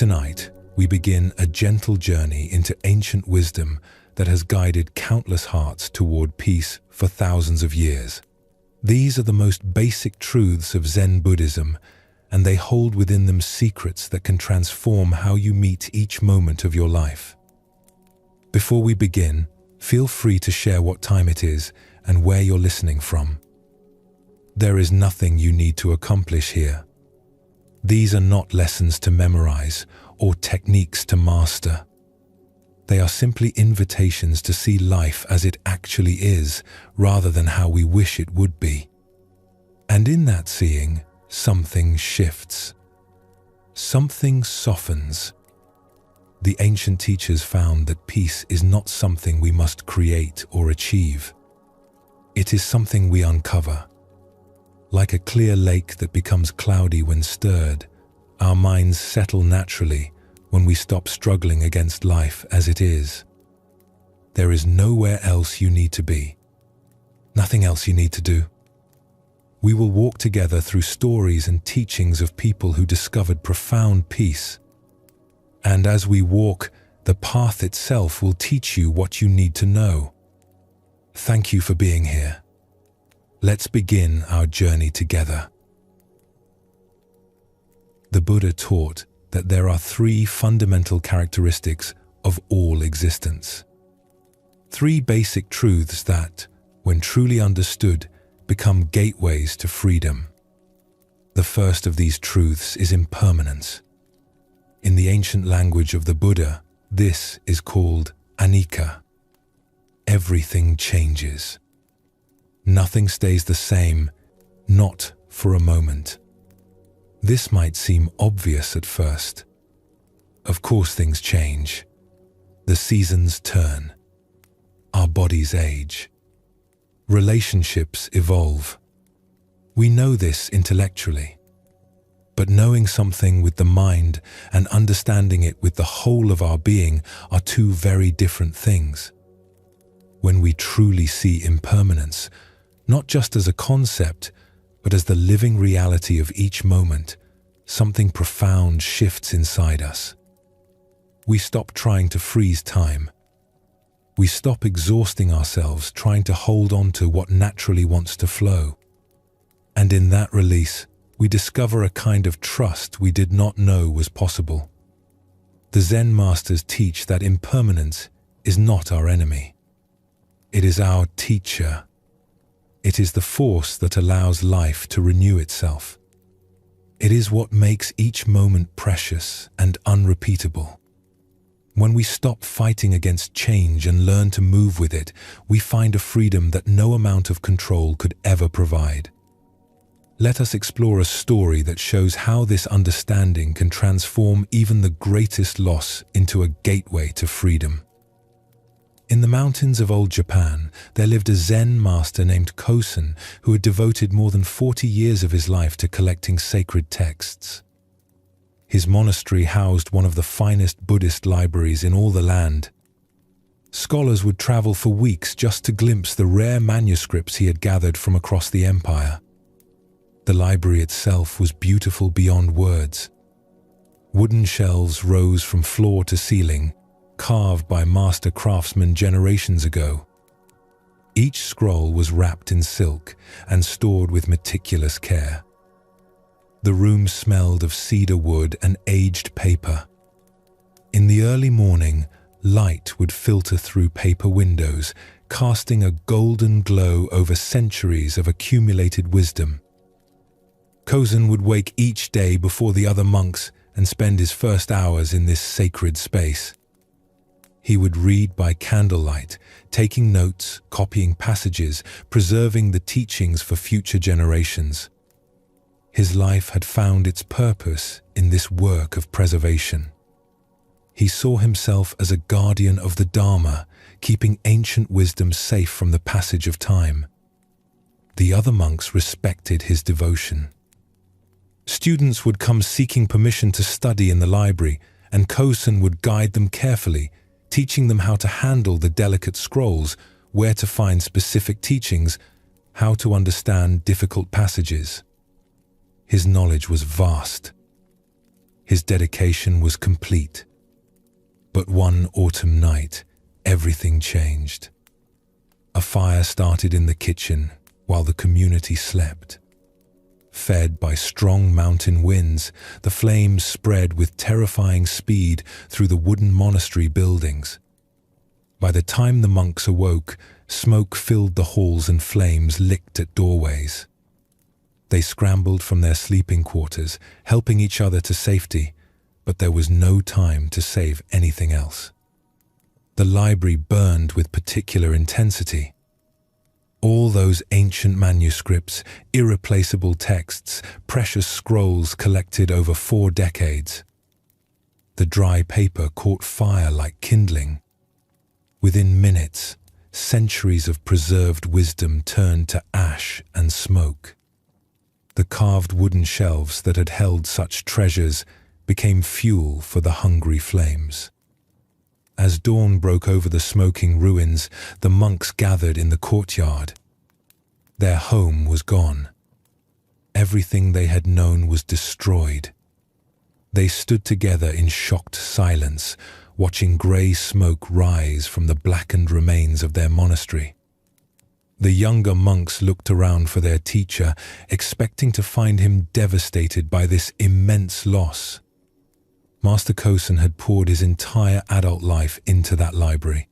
Tonight, we begin a gentle journey into ancient wisdom that has guided countless hearts toward peace for thousands of years. These are the most basic truths of Zen Buddhism, and they hold within them secrets that can transform how you meet each moment of your life. Before we begin, feel free to share what time it is and where you're listening from. There is nothing you need to accomplish here. These are not lessons to memorize or techniques to master. They are simply invitations to see life as it actually is, rather than how we wish it would be. And in that seeing, something shifts. Something softens. The ancient teachers found that peace is not something we must create or achieve. It is something we uncover. Like a clear lake that becomes cloudy when stirred, our minds settle naturally when we stop struggling against life as it is. There is nowhere else you need to be. Nothing else you need to do. We will walk together through stories and teachings of people who discovered profound peace. And as we walk, the path itself will teach you what you need to know. Thank you for being here. Let's begin our journey together. The Buddha taught that there are three fundamental characteristics of all existence. Three basic truths that, when truly understood, become gateways to freedom. The first of these truths is impermanence. In the ancient language of the Buddha, this is called anicca. Everything changes. Nothing stays the same, not for a moment. This might seem obvious at first. Of course things change. The seasons turn. Our bodies age. Relationships evolve. We know this intellectually. But knowing something with the mind and understanding it with the whole of our being are two very different things. When we truly see impermanence, not just as a concept, but as the living reality of each moment, something profound shifts inside us. We stop trying to freeze time. We stop exhausting ourselves trying to hold on to what naturally wants to flow. And in that release, we discover a kind of trust we did not know was possible. The Zen masters teach that impermanence is not our enemy. It is our teacher. It is the force that allows life to renew itself. It is what makes each moment precious and unrepeatable. When we stop fighting against change and learn to move with it, we find a freedom that no amount of control could ever provide. Let us explore a story that shows how this understanding can transform even the greatest loss into a gateway to freedom. In the mountains of old Japan, there lived a Zen master named Kosen who had devoted more than 40 years of his life to collecting sacred texts. His monastery housed one of the finest Buddhist libraries in all the land. Scholars would travel for weeks just to glimpse the rare manuscripts he had gathered from across the empire. The library itself was beautiful beyond words. Wooden shelves rose from floor to ceiling, carved by master craftsmen generations ago. Each scroll was wrapped in silk and stored with meticulous care. The room smelled of cedar wood and aged paper. In the early morning, light would filter through paper windows, casting a golden glow over centuries of accumulated wisdom. Kosen would wake each day before the other monks and spend his first hours in this sacred space. He would read by candlelight, taking notes, copying passages, preserving the teachings for future generations. His life had found its purpose in this work of preservation. He saw himself as a guardian of the Dharma, keeping ancient wisdom safe from the passage of time. The other monks respected his devotion. Students would come seeking permission to study in the library, and Kosen would guide them carefully, teaching them how to handle the delicate scrolls, where to find specific teachings, how to understand difficult passages. His knowledge was vast. His dedication was complete. But one autumn night, everything changed. A fire started in the kitchen while the community slept. Fed by strong mountain winds, the flames spread with terrifying speed through the wooden monastery buildings. By the time the monks awoke, smoke filled the halls and flames licked at doorways. They scrambled from their sleeping quarters, helping each other to safety, but there was no time to save anything else. The library burned with particular intensity. All those ancient manuscripts, irreplaceable texts, precious scrolls collected over 4 decades. The dry paper caught fire like kindling. Within minutes, centuries of preserved wisdom turned to ash and smoke. The carved wooden shelves that had held such treasures became fuel for the hungry flames. As dawn broke over the smoking ruins, the monks gathered in the courtyard. Their home was gone. Everything they had known was destroyed. They stood together in shocked silence, watching grey smoke rise from the blackened remains of their monastery. The younger monks looked around for their teacher, expecting to find him devastated by this immense loss. Master Kosen had poured his entire adult life into that library.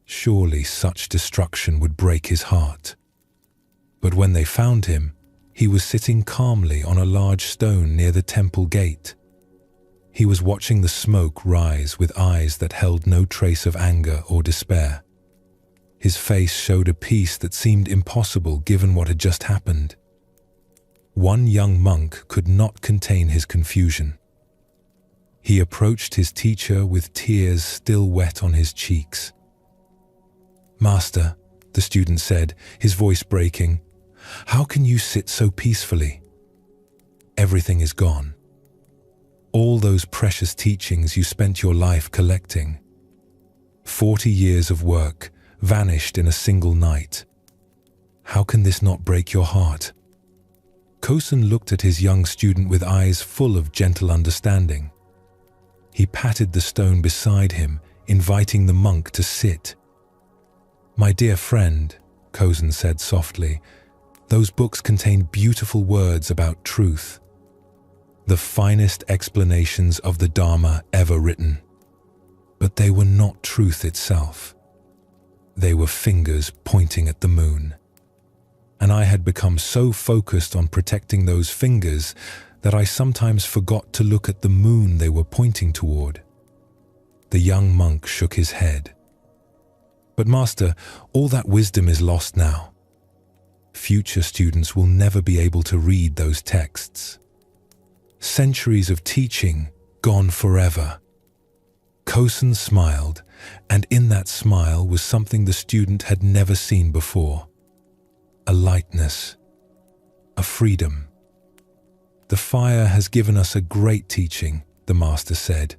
Surely such destruction would break his heart. But when they found him, he was sitting calmly on a large stone near the temple gate. He was watching the smoke rise with eyes that held no trace of anger or despair. His face showed a peace that seemed impossible given what had just happened. One young monk could not contain his confusion. He approached his teacher with tears still wet on his cheeks. "Master," the student said, his voice breaking, "how can you sit so peacefully? Everything is gone. All those precious teachings you spent your life collecting. 40 years of work vanished in a single night. How can this not break your heart?" Kosen looked at his young student with eyes full of gentle understanding. He patted the stone beside him, inviting the monk to sit. "My dear friend," Kosen said softly, "those books contain beautiful words about truth. The finest explanations of the Dharma ever written. But they were not truth itself. They were fingers pointing at the moon. And I had become so focused on protecting those fingers that I sometimes forgot to look at the moon they were pointing toward." The young monk shook his head. "But Master, all that wisdom is lost now. Future students will never be able to read those texts. Centuries of teaching gone forever." Kosen smiled, and in that smile was something the student had never seen before. A lightness, a freedom. "The fire has given us a great teaching," the master said.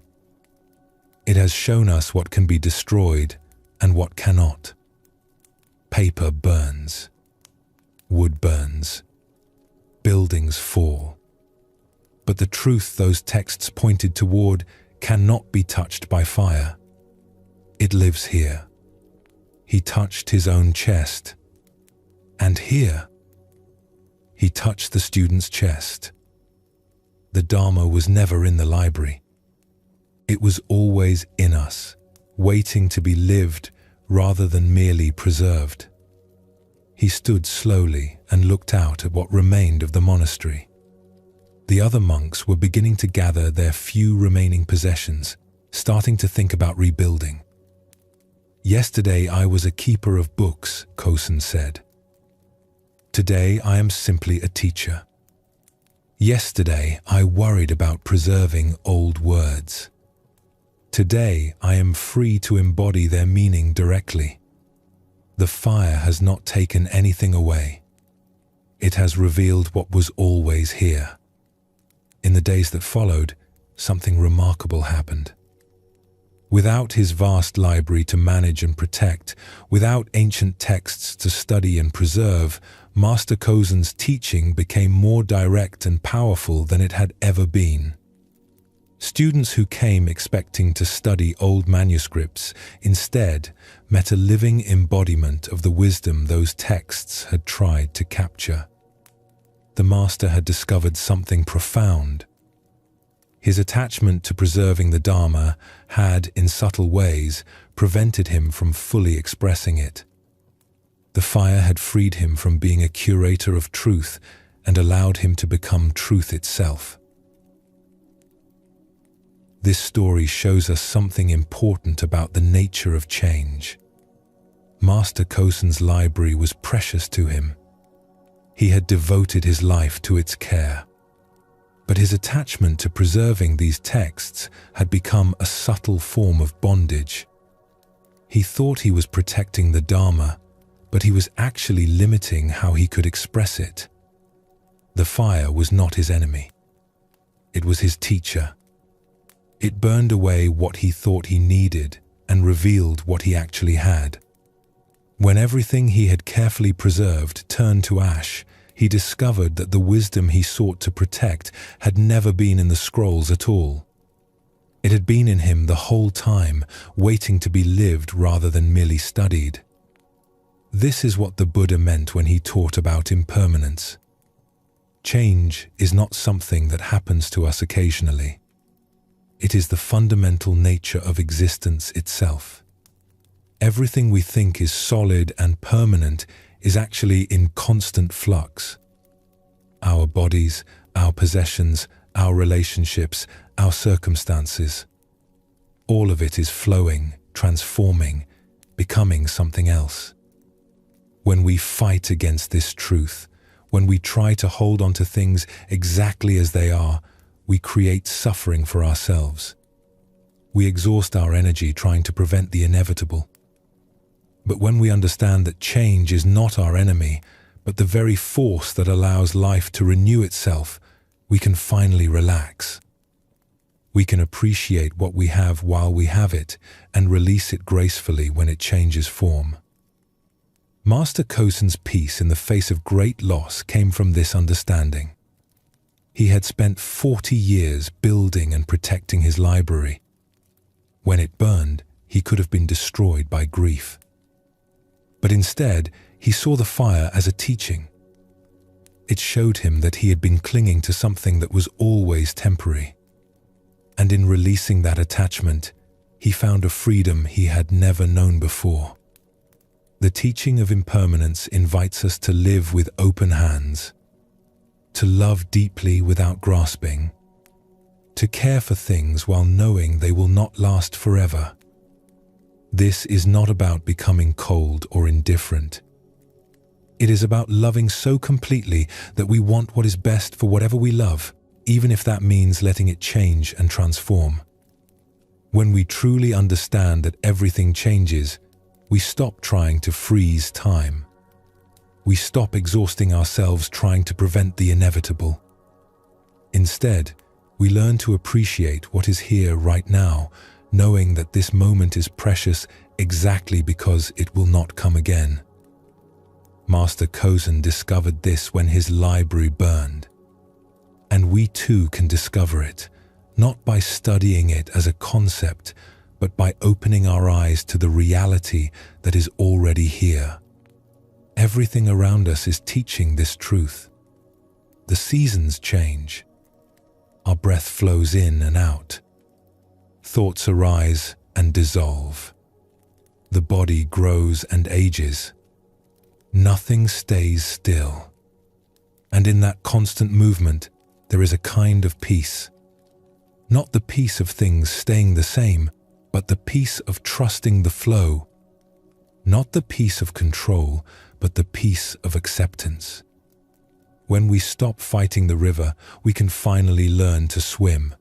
"It has shown us what can be destroyed and what cannot. Paper burns. Wood burns. Buildings fall. But the truth those texts pointed toward cannot be touched by fire. It lives here." He touched his own chest. "And here." He touched the student's chest. The Dharma was never in the library. It was always in us, waiting to be lived rather than merely preserved. He stood slowly and looked out at what remained of the monastery. The other monks were beginning to gather their few remaining possessions, starting to think about rebuilding. "Yesterday I was a keeper of books," Kosen said. "Today I am simply a teacher. Yesterday I worried about preserving old words. Today I am free to embody their meaning directly. The fire has not taken anything away. It has revealed what was always here." In the days that followed, something remarkable happened. Without his vast library to manage and protect, without ancient texts to study and preserve, Master Kosen's teaching became more direct and powerful than it had ever been. Students who came expecting to study old manuscripts instead met a living embodiment of the wisdom those texts had tried to capture. The master had discovered something profound. His attachment to preserving the Dharma had, in subtle ways, prevented him from fully expressing it. The fire had freed him from being a curator of truth and allowed him to become truth itself. This story shows us something important about the nature of change. Master Kosen's library was precious to him. He had devoted his life to its care. But his attachment to preserving these texts had become a subtle form of bondage. He thought he was protecting the Dharma, but he was actually limiting how he could express it. The fire was not his enemy. It was his teacher. It burned away what he thought he needed and revealed what he actually had. When everything he had carefully preserved turned to ash, he discovered that the wisdom he sought to protect had never been in the scrolls at all. It had been in him the whole time, waiting to be lived rather than merely studied. This is what the Buddha meant when he taught about impermanence. Change is not something that happens to us occasionally. It is the fundamental nature of existence itself. Everything we think is solid and permanent is actually in constant flux. Our bodies, our possessions, our relationships, our circumstances. All of it is flowing, transforming, becoming something else. When we fight against this truth, when we try to hold on to things exactly as they are, we create suffering for ourselves. We exhaust our energy trying to prevent the inevitable. But when we understand that change is not our enemy, but the very force that allows life to renew itself, we can finally relax. We can appreciate what we have while we have it and release it gracefully when it changes form. Master Kosen's peace in the face of great loss came from this understanding. He had spent 40 years building and protecting his library. When it burned, he could have been destroyed by grief. But instead, he saw the fire as a teaching. It showed him that he had been clinging to something that was always temporary. And in releasing that attachment, he found a freedom he had never known before. The teaching of impermanence invites us to live with open hands, to love deeply without grasping, to care for things while knowing they will not last forever. This is not about becoming cold or indifferent. It is about loving so completely that we want what is best for whatever we love, even if that means letting it change and transform. When we truly understand that everything changes, we stop trying to freeze time. We stop exhausting ourselves trying to prevent the inevitable. Instead, we learn to appreciate what is here right now, knowing that this moment is precious exactly because it will not come again. Master Kosen discovered this when his library burned. And we too can discover it, not by studying it as a concept, but by opening our eyes to the reality that is already here. Everything around us is teaching this truth. The seasons change. Our breath flows in and out. Thoughts arise and dissolve. The body grows and ages. Nothing stays still. And in that constant movement, there is a kind of peace. Not the peace of things staying the same, but the peace of trusting the flow. Not the peace of control, but the peace of acceptance. When we stop fighting the river, we can finally learn to swim.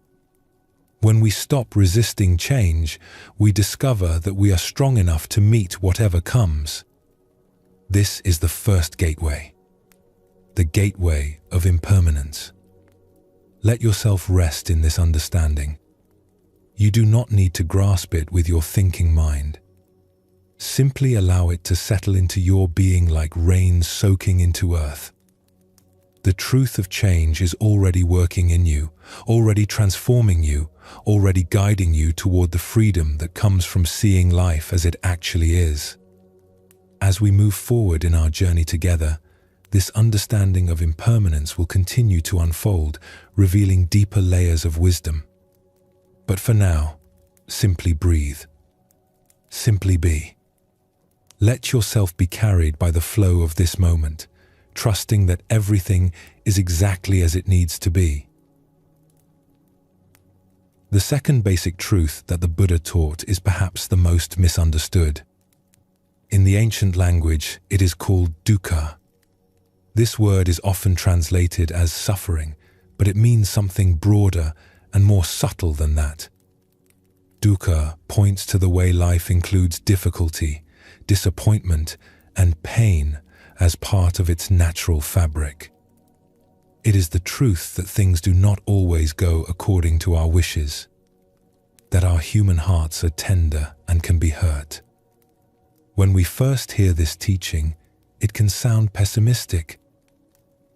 When we stop resisting change, we discover that we are strong enough to meet whatever comes. This is the first gateway, the gateway of impermanence. Let yourself rest in this understanding. You do not need to grasp it with your thinking mind. Simply allow it to settle into your being like rain soaking into earth. The truth of change is already working in you, already transforming you, already guiding you toward the freedom that comes from seeing life as it actually is. As we move forward in our journey together, this understanding of impermanence will continue to unfold, revealing deeper layers of wisdom. But for now, simply breathe. Simply be. Let yourself be carried by the flow of this moment, trusting that everything is exactly as it needs to be. The second basic truth that the Buddha taught is perhaps the most misunderstood. In the ancient language, it is called dukkha. This word is often translated as suffering, but it means something broader and more subtle than that. Dukkha points to the way life includes difficulty, disappointment, and pain as part of its natural fabric. It is the truth that things do not always go according to our wishes, that our human hearts are tender and can be hurt. When we first hear this teaching, it can sound pessimistic.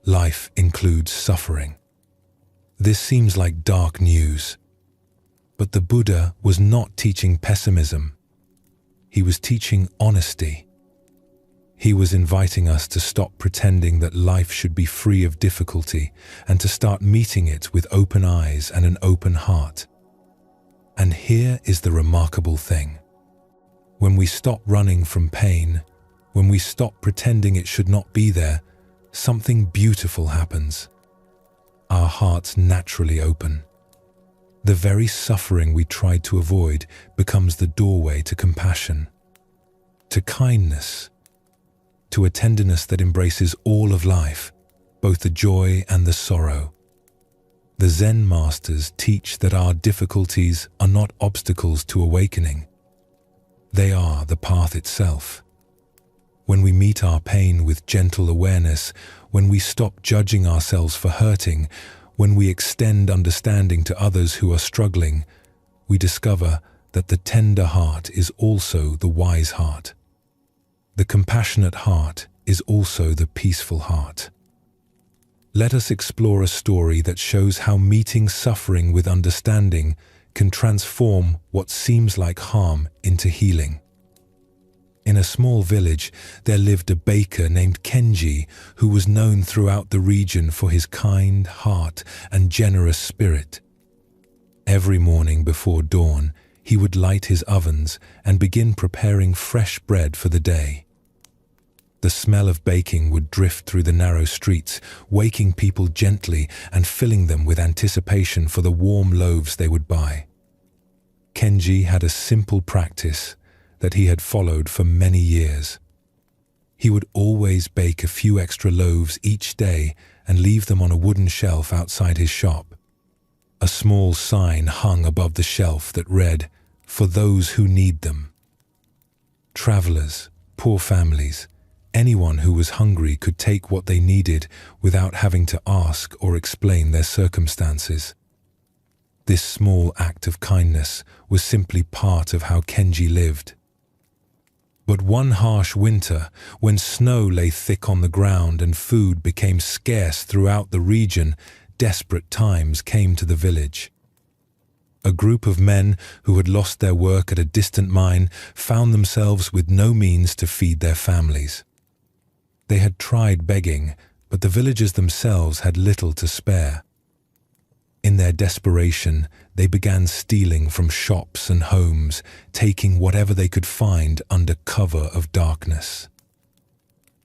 Life includes suffering. This seems like dark news. But the Buddha was not teaching pessimism. He was teaching honesty. He was inviting us to stop pretending that life should be free of difficulty and to start meeting it with open eyes and an open heart. And here is the remarkable thing. When we stop running from pain, when we stop pretending it should not be there, something beautiful happens. Our hearts naturally open. The very suffering we tried to avoid becomes the doorway to compassion, to kindness, to a tenderness that embraces all of life, both the joy and the sorrow. The Zen masters teach that our difficulties are not obstacles to awakening. They are the path itself. When we meet our pain with gentle awareness, when we stop judging ourselves for hurting, when we extend understanding to others who are struggling, we discover that the tender heart is also the wise heart. The compassionate heart is also the peaceful heart. Let us explore a story that shows how meeting suffering with understanding can transform what seems like harm into healing. In a small village, there lived a baker named Kenji who was known throughout the region for his kind heart and generous spirit. Every morning before dawn, he would light his ovens and begin preparing fresh bread for the day. The smell of baking would drift through the narrow streets, waking people gently and filling them with anticipation for the warm loaves they would buy. Kenji had a simple practice that he had followed for many years. He would always bake a few extra loaves each day and leave them on a wooden shelf outside his shop. A small sign hung above the shelf that read, "For those who need them." Travelers, poor families, anyone who was hungry could take what they needed without having to ask or explain their circumstances. This small act of kindness was simply part of how Kenji lived. But one harsh winter, when snow lay thick on the ground and food became scarce throughout the region, desperate times came to the village. A group of men who had lost their work at a distant mine found themselves with no means to feed their families. They had tried begging, but the villagers themselves had little to spare. In their desperation, they began stealing from shops and homes, taking whatever they could find under cover of darkness.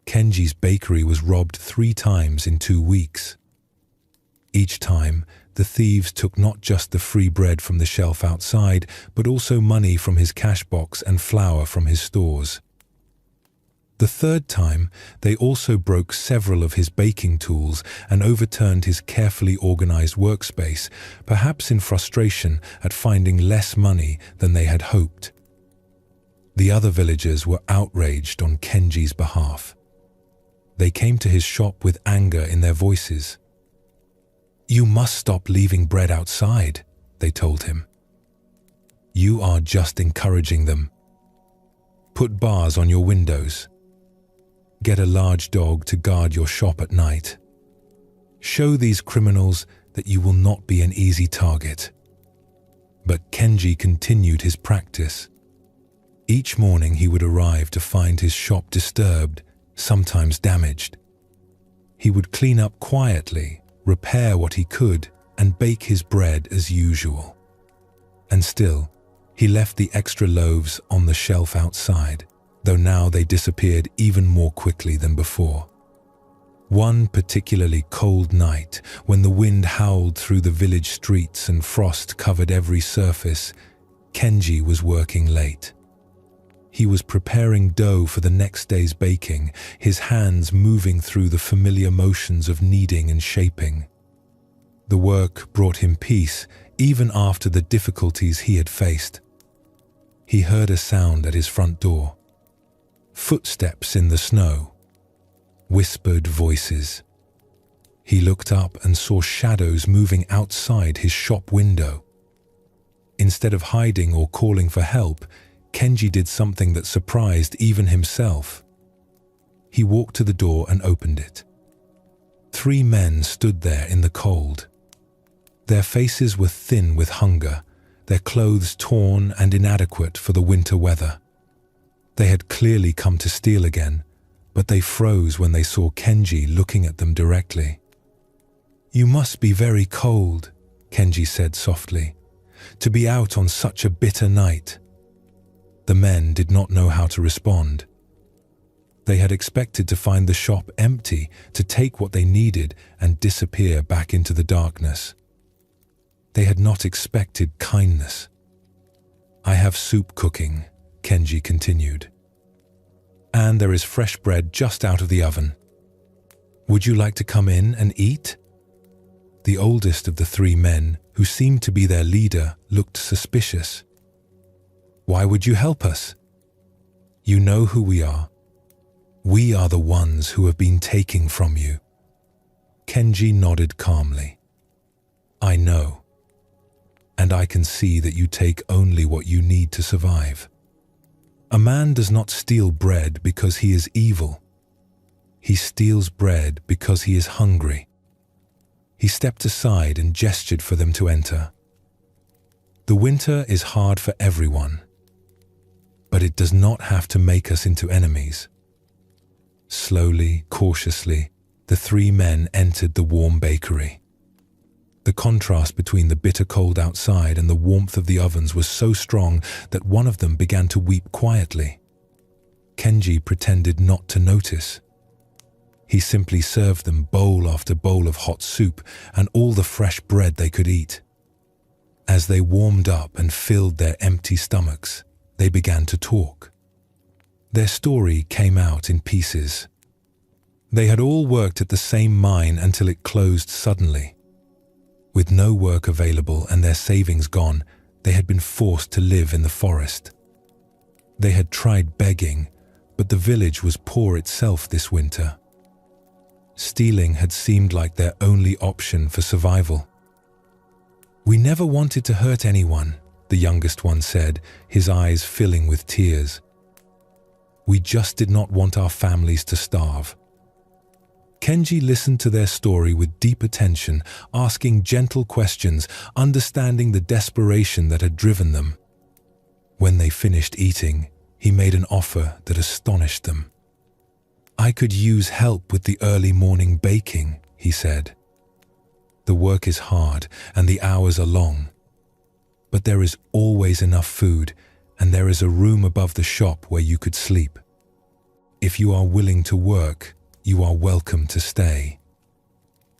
Kenji's bakery was robbed 3 times in 2 weeks. Each time, the thieves took not just the free bread from the shelf outside, but also money from his cash box and flour from his stores. The 3rd time, they also broke several of his baking tools and overturned his carefully organized workspace, perhaps in frustration at finding less money than they had hoped. The other villagers were outraged on Kenji's behalf. They came to his shop with anger in their voices. "You must stop leaving bread outside," they told him. "You are just encouraging them. Put bars on your windows. Get a large dog to guard your shop at night. Show these criminals that you will not be an easy target. But Kenji continued his practice. Each morning he would arrive to find his shop disturbed, sometimes damaged. He would clean up quietly, repair what he could, and bake his bread as usual. And still, he left the extra loaves on the shelf outside, though now they disappeared even more quickly than before. One particularly cold night, when the wind howled through the village streets and frost covered every surface, Kenji was working late. He was preparing dough for the next day's baking, his hands moving through the familiar motions of kneading and shaping. The work brought him peace, even after the difficulties he had faced. He heard a sound at his front door. Footsteps in the snow. Whispered voices. He looked up and saw shadows moving outside his shop window. Instead of hiding or calling for help, Kenji did something that surprised even himself. He walked to the door and opened it. 3 men stood there in the cold. Their faces were thin with hunger, their clothes torn and inadequate for the winter weather. They had clearly come to steal again, but they froze when they saw Kenji looking at them directly. "You must be very cold," Kenji said softly, "to be out on such a bitter night." The men did not know how to respond. They had expected to find the shop empty, to take what they needed and disappear back into the darkness. They had not expected kindness. "I have soup cooking," Kenji continued. "And there is fresh bread just out of the oven. Would you like to come in and eat?" The oldest of the 3 men, who seemed to be their leader, looked suspicious. "Why would you help us? You know who we are. We are the ones who have been taking from you." Kenji nodded calmly. "I know. And I can see that you take only what you need to survive. A man does not steal bread because he is evil. He steals bread because he is hungry." He stepped aside and gestured for them to enter. "The winter is hard for everyone, but it does not have to make us into enemies." Slowly, cautiously, the 3 men entered the warm bakery. The contrast between the bitter cold outside and the warmth of the ovens was so strong that one of them began to weep quietly. Kenji pretended not to notice. He simply served them bowl after bowl of hot soup and all the fresh bread they could eat. As they warmed up and filled their empty stomachs, they began to talk. Their story came out in pieces. They had all worked at the same mine until it closed suddenly. With no work available and their savings gone, they had been forced to live in the forest. They had tried begging, but the village was poor itself this winter. Stealing had seemed like their only option for survival. "We never wanted to hurt anyone," the youngest one said, his eyes filling with tears. "We just did not want our families to starve." Kenji listened to their story with deep attention, asking gentle questions, understanding the desperation that had driven them. When they finished eating, he made an offer that astonished them. "I could use help with the early morning baking," he said. "The work is hard and the hours are long. But there is always enough food, and there is a room above the shop where you could sleep. If you are willing to work, you are welcome to stay."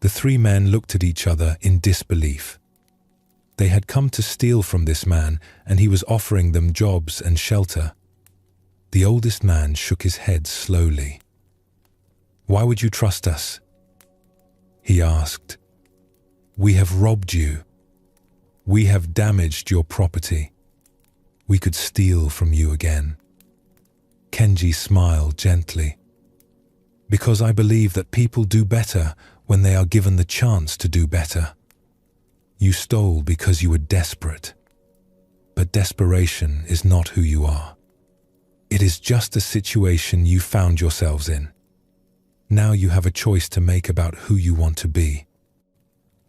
The 3 men looked at each other in disbelief. They had come to steal from this man, and he was offering them jobs and shelter. The oldest man shook his head slowly. "Why would you trust us?" he asked. "We have robbed you. We have damaged your property. We could steal from you again." Kenji smiled gently. "Because I believe that people do better when they are given the chance to do better. You stole because you were desperate. But desperation is not who you are. It is just a situation you found yourselves in. Now you have a choice to make about who you want to be."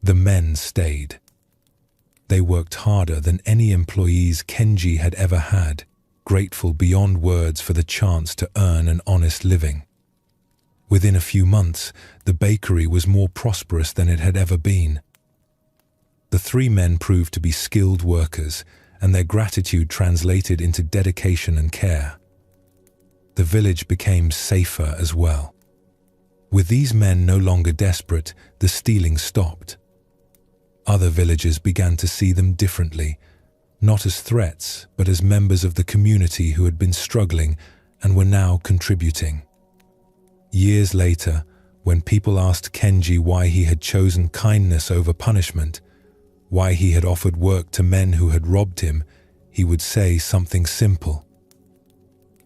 The men stayed. They worked harder than any employees Kenji had ever had, grateful beyond words for the chance to earn an honest living. Within a few months, the bakery was more prosperous than it had ever been. The three men proved to be skilled workers, and their gratitude translated into dedication and care. The village became safer as well. With these men no longer desperate, the stealing stopped. Other villagers began to see them differently, not as threats, but as members of the community who had been struggling and were now contributing. Years later, when people asked Kenji why he had chosen kindness over punishment, why he had offered work to men who had robbed him, he would say something simple.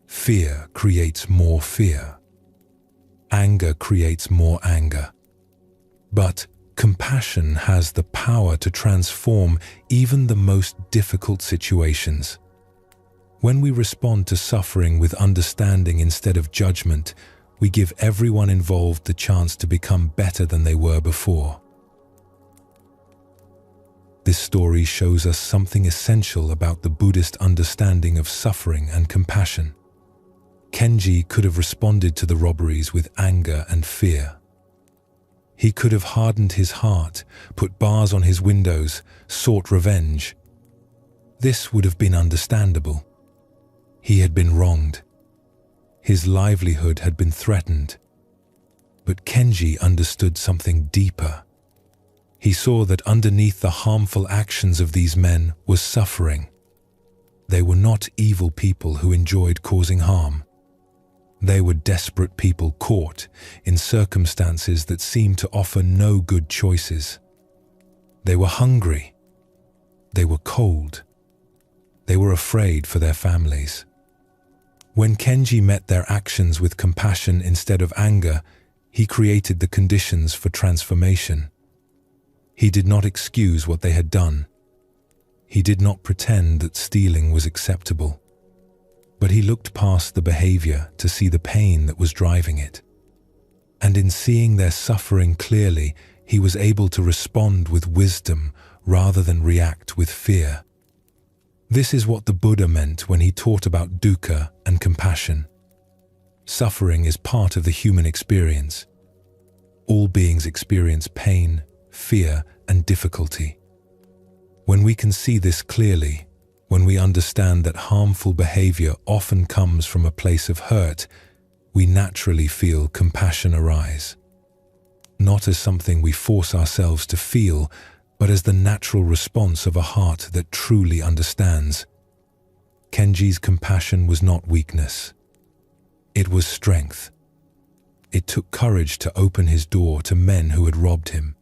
Fear creates more fear. Anger creates more anger. But compassion has the power to transform even the most difficult situations. When we respond to suffering with understanding instead of judgment, we give everyone involved the chance to become better than they were before. This story shows us something essential about the Buddhist understanding of suffering and compassion. Kenji could have responded to the robberies with anger and fear. He could have hardened his heart, put bars on his windows, sought revenge. This would have been understandable. He had been wronged. His livelihood had been threatened. But Kenji understood something deeper. He saw that underneath the harmful actions of these men was suffering. They were not evil people who enjoyed causing harm. They were desperate people caught in circumstances that seemed to offer no good choices. They were hungry. They were cold. They were afraid for their families. When Kenji met their actions with compassion instead of anger, he created the conditions for transformation. He did not excuse what they had done. He did not pretend that stealing was acceptable. But he looked past the behavior to see the pain that was driving it. And in seeing their suffering clearly, he was able to respond with wisdom rather than react with fear. This is what the Buddha meant when he taught about dukkha and compassion. Suffering is part of the human experience. All beings experience pain, fear, and difficulty. When we can see this clearly, when we understand that harmful behavior often comes from a place of hurt, we naturally feel compassion arise. Not as something we force ourselves to feel, but as the natural response of a heart that truly understands. Kenji's compassion was not weakness. It was strength. It took courage to open his door to men who had robbed him.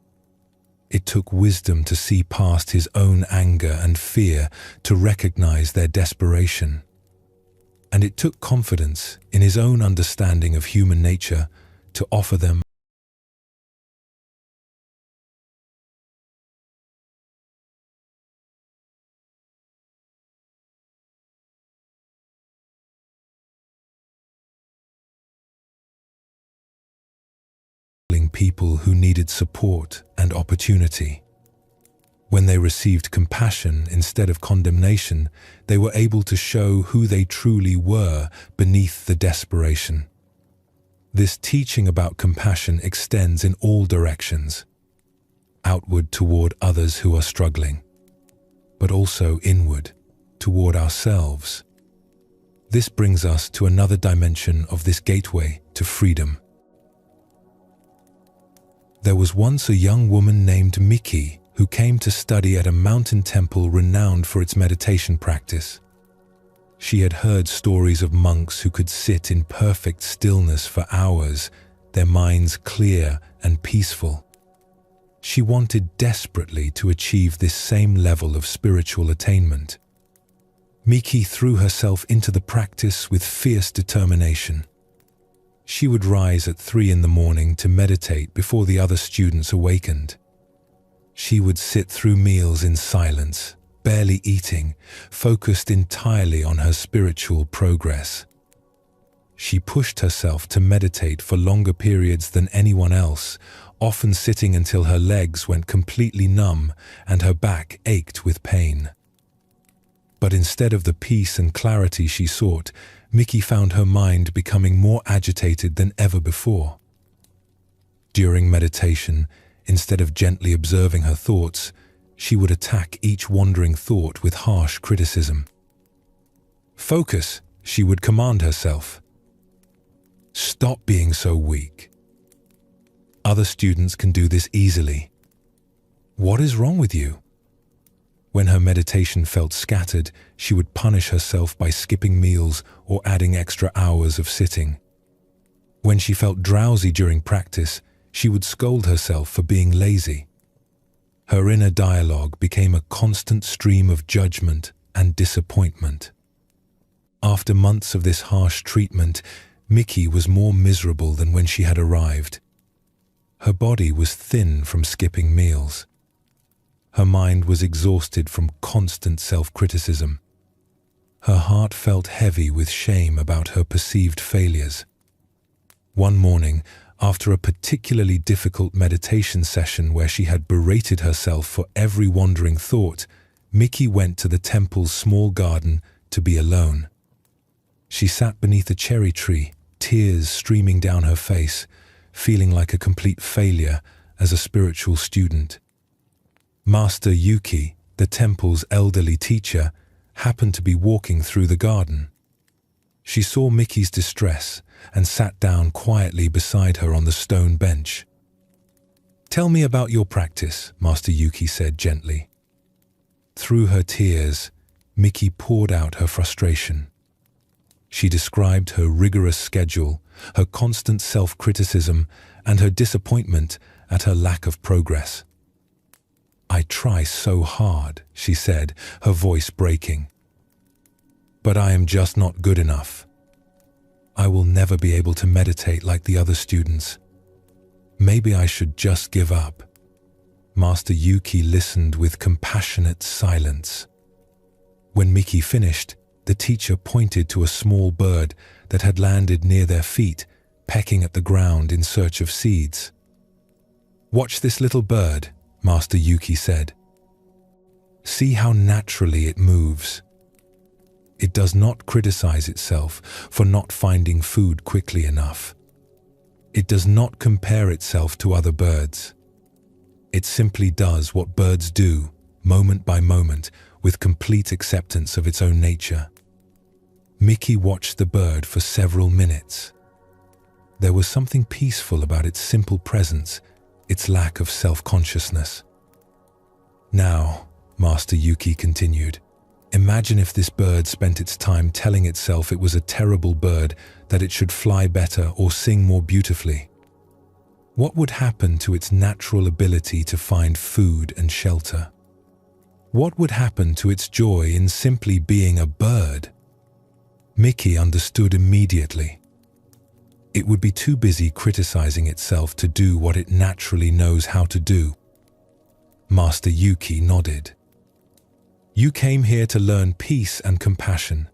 It took wisdom to see past his own anger and fear, to recognize their desperation. And it took confidence in his own understanding of human nature to offer them people who needed support and opportunity. When they received compassion instead of condemnation, they were able to show who they truly were beneath the desperation. This teaching about compassion extends in all directions, outward toward others who are struggling, but also inward toward ourselves. This brings us to another dimension of this gateway to freedom. There was once a young woman named Miki who came to study at a mountain temple renowned for its meditation practice. She had heard stories of monks who could sit in perfect stillness for hours, their minds clear and peaceful. She wanted desperately to achieve this same level of spiritual attainment. Miki threw herself into the practice with fierce determination. She would rise at 3 a.m. to meditate before the other students awakened. She would sit through meals in silence, barely eating, focused entirely on her spiritual progress. She pushed herself to meditate for longer periods than anyone else, often sitting until her legs went completely numb and her back ached with pain. But instead of the peace and clarity she sought, Mickey found her mind becoming more agitated than ever before. During meditation, instead of gently observing her thoughts, she would attack each wandering thought with harsh criticism. "Focus," she would command herself. "Stop being so weak. Other students can do this easily. What is wrong with you?" When her meditation felt scattered, she would punish herself by skipping meals or adding extra hours of sitting. When she felt drowsy during practice, she would scold herself for being lazy. Her inner dialogue became a constant stream of judgment and disappointment. After months of this harsh treatment, Mickey was more miserable than when she had arrived. Her body was thin from skipping meals. Her mind was exhausted from constant self-criticism. Her heart felt heavy with shame about her perceived failures. One morning, after a particularly difficult meditation session where she had berated herself for every wandering thought, Mickey went to the temple's small garden to be alone. She sat beneath a cherry tree, tears streaming down her face, feeling like a complete failure as a spiritual student. Master Yuki, the temple's elderly teacher, happened to be walking through the garden. She saw Mickey's distress and sat down quietly beside her on the stone bench. "Tell me about your practice," Master Yuki said gently. Through her tears, Mickey poured out her frustration. She described her rigorous schedule, her constant self-criticism, and her disappointment at her lack of progress. "I try so hard," she said, her voice breaking. "But I am just not good enough. I will never be able to meditate like the other students. Maybe I should just give up." Master Yuki listened with compassionate silence. When Mickey finished, the teacher pointed to a small bird that had landed near their feet, pecking at the ground in search of seeds. "Watch this little bird," Master Yuki said. "See how naturally it moves. It does not criticize itself for not finding food quickly enough. It does not compare itself to other birds. It simply does what birds do, moment by moment, with complete acceptance of its own nature." Mickey watched the bird for several minutes. There was something peaceful about its simple presence, its lack of self-consciousness. "Now," Master Yuki continued, "imagine if this bird spent its time telling itself it was a terrible bird, that it should fly better or sing more beautifully. What would happen to its natural ability to find food and shelter? What would happen to its joy in simply being a bird?" Mickey understood immediately. It would be too busy criticizing itself to do what it naturally knows how to do. Master Yuki nodded. "You came here to learn peace and compassion.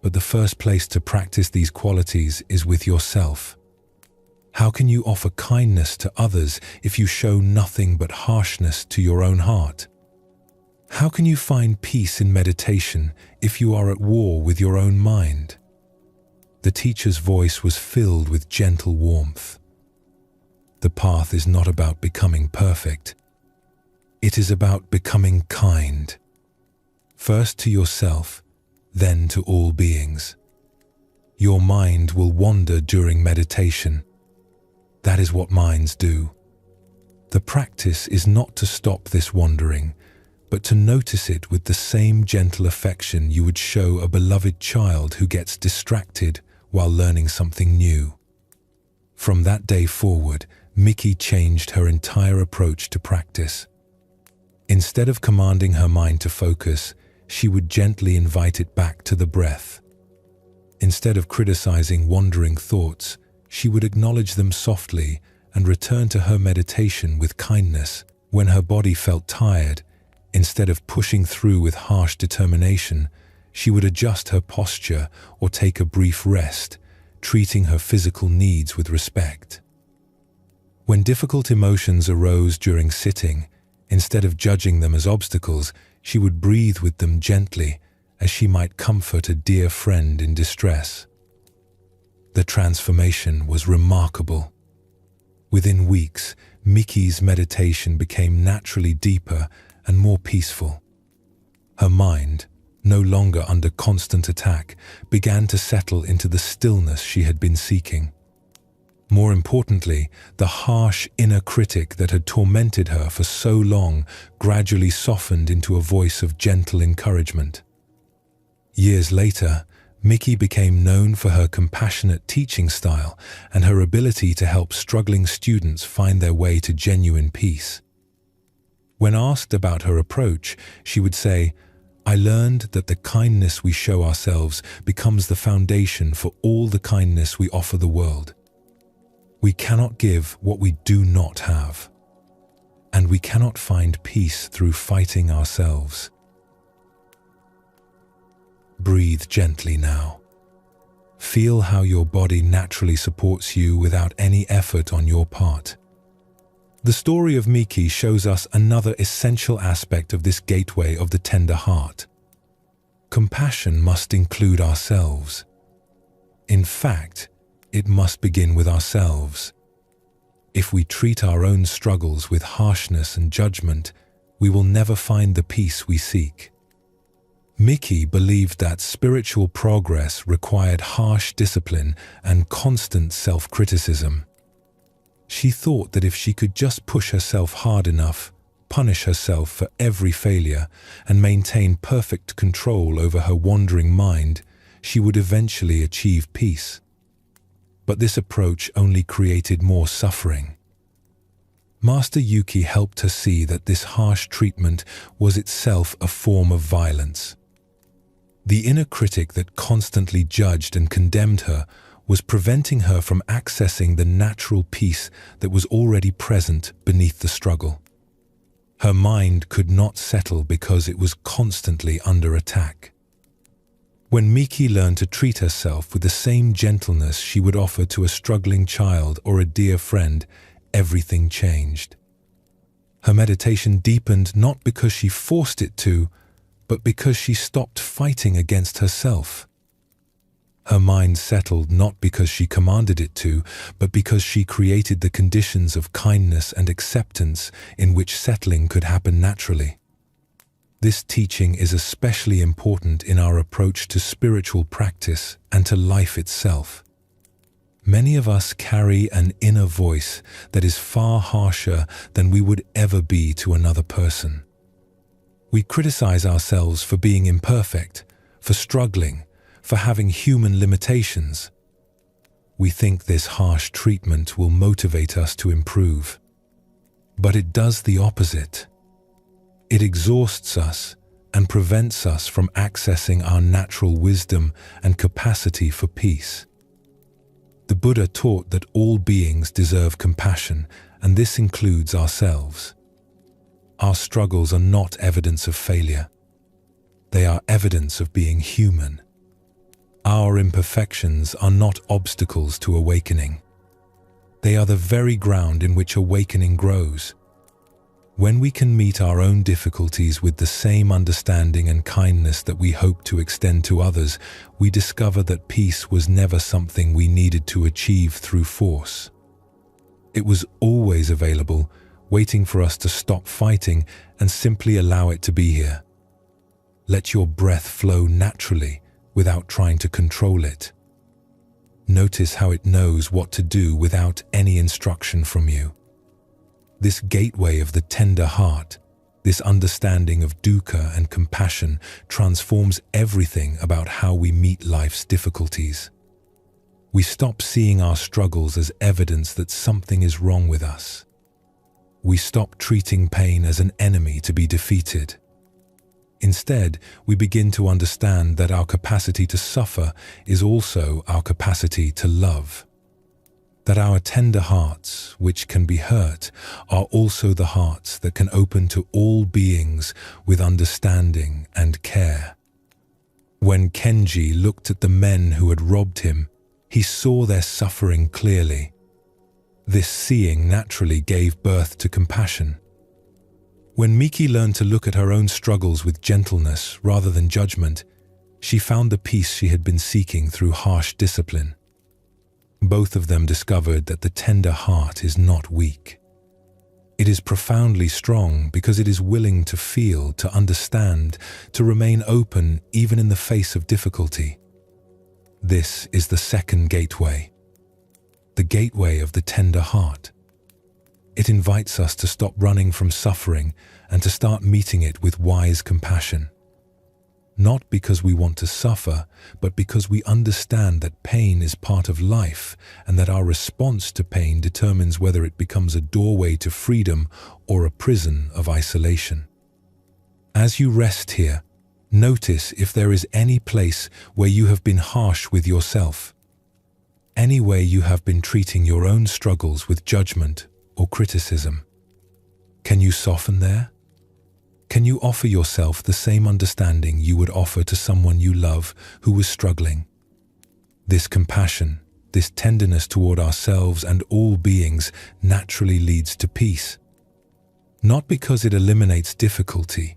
But the first place to practice these qualities is with yourself. How can you offer kindness to others if you show nothing but harshness to your own heart? How can you find peace in meditation if you are at war with your own mind?" The teacher's voice was filled with gentle warmth. "The path is not about becoming perfect. It is about becoming kind. First to yourself, then to all beings. Your mind will wander during meditation. That is what minds do. The practice is not to stop this wandering, but to notice it with the same gentle affection you would show a beloved child who gets distracted while learning something new." From that day forward, Mickey changed her entire approach to practice. Instead of commanding her mind to focus, she would gently invite it back to the breath. Instead of criticizing wandering thoughts, she would acknowledge them softly and return to her meditation with kindness. When her body felt tired, instead of pushing through with harsh determination, she would adjust her posture or take a brief rest, treating her physical needs with respect. When difficult emotions arose during sitting, instead of judging them as obstacles, she would breathe with them gently, as she might comfort a dear friend in distress. The transformation was remarkable. Within weeks, Miki's meditation became naturally deeper and more peaceful. Her mind, no longer under constant attack, began to settle into the stillness she had been seeking. More importantly, the harsh inner critic that had tormented her for so long gradually softened into a voice of gentle encouragement. Years later, Miki became known for her compassionate teaching style and her ability to help struggling students find their way to genuine peace. When asked about her approach, she would say, "I learned that the kindness we show ourselves becomes the foundation for all the kindness we offer the world. We cannot give what we do not have, and we cannot find peace through fighting ourselves." Breathe gently now. Feel how your body naturally supports you without any effort on your part. The story of Miki shows us another essential aspect of this gateway of the tender heart. Compassion must include ourselves. In fact, it must begin with ourselves. If we treat our own struggles with harshness and judgment, we will never find the peace we seek. Miki believed that spiritual progress required harsh discipline and constant self-criticism. She thought that if she could just push herself hard enough, punish herself for every failure, and maintain perfect control over her wandering mind, she would eventually achieve peace. But this approach only created more suffering. Master Yuki helped her see that this harsh treatment was itself a form of violence. The inner critic that constantly judged and condemned her was preventing her from accessing the natural peace that was already present beneath the struggle. Her mind could not settle because it was constantly under attack. When Miki learned to treat herself with the same gentleness she would offer to a struggling child or a dear friend, everything changed. Her meditation deepened not because she forced it to, but because she stopped fighting against herself. Her mind settled not because she commanded it to, but because she created the conditions of kindness and acceptance in which settling could happen naturally. This teaching is especially important in our approach to spiritual practice and to life itself. Many of us carry an inner voice that is far harsher than we would ever be to another person. We criticize ourselves for being imperfect, for struggling, for having human limitations. We think this harsh treatment will motivate us to improve. But it does the opposite. It exhausts us and prevents us from accessing our natural wisdom and capacity for peace. The Buddha taught that all beings deserve compassion, and this includes ourselves. Our struggles are not evidence of failure. They are evidence of being human. Our imperfections are not obstacles to awakening. They are the very ground in which awakening grows. When we can meet our own difficulties with the same understanding and kindness that we hope to extend to others, we discover that peace was never something we needed to achieve through force. It was always available, waiting for us to stop fighting and simply allow it to be here. Let your breath flow naturally without trying to control it. Notice how it knows what to do without any instruction from you. This gateway of the tender heart, this understanding of dukkha and compassion transforms everything about how we meet life's difficulties. We stop seeing our struggles as evidence that something is wrong with us. We stop treating pain as an enemy to be defeated. Instead, we begin to understand that our capacity to suffer is also our capacity to love. That our tender hearts, which can be hurt, are also the hearts that can open to all beings with understanding and care. When Kenji looked at the men who had robbed him, He saw their suffering clearly. This seeing naturally gave birth to compassion. When Miki learned to look at her own struggles with gentleness rather than judgment, she found the peace she had been seeking through harsh discipline. Both of them discovered that the tender heart is not weak. It is profoundly strong because it is willing to feel, to understand, to remain open even in the face of difficulty. This is the second gateway, the gateway of the tender heart. It invites us to stop running from suffering and to start meeting it with wise compassion. Not because we want to suffer, but because we understand that pain is part of life and that our response to pain determines whether it becomes a doorway to freedom or a prison of isolation. As you rest here, notice if there is any place where you have been harsh with yourself, any way you have been treating your own struggles with judgment or criticism. Can you soften there? Can you offer yourself the same understanding you would offer to someone you love who was struggling? This compassion, this tenderness toward ourselves and all beings naturally leads to peace. Not because it eliminates difficulty,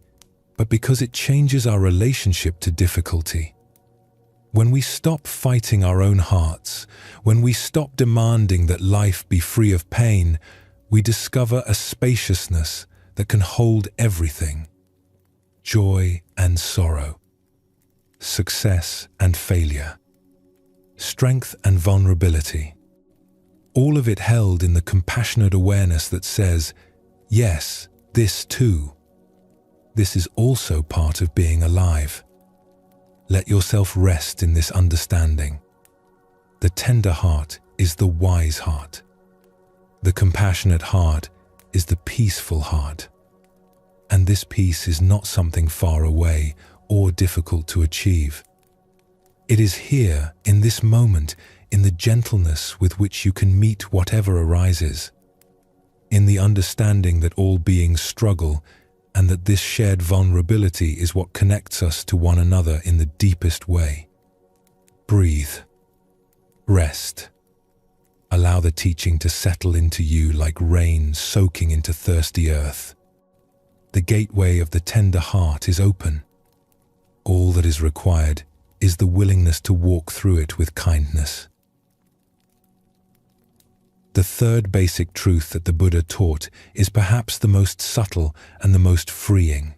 but because it changes our relationship to difficulty. When we stop fighting our own hearts, when we stop demanding that life be free of pain, we discover a spaciousness that can hold everything: joy and sorrow, success and failure, strength and vulnerability. All of it held in the compassionate awareness that says, yes, this too. This is also part of being alive. Let yourself rest in this understanding. The tender heart is the wise heart. The compassionate heart is the peaceful heart. And this peace is not something far away or difficult to achieve. It is here, in this moment, in the gentleness with which you can meet whatever arises, in the understanding that all beings struggle and that this shared vulnerability is what connects us to one another in the deepest way. Breathe. Rest. Allow the teaching to settle into you like rain soaking into thirsty earth. The gateway of the tender heart is open. All that is required is the willingness to walk through it with kindness. The third basic truth that the Buddha taught is perhaps the most subtle and the most freeing.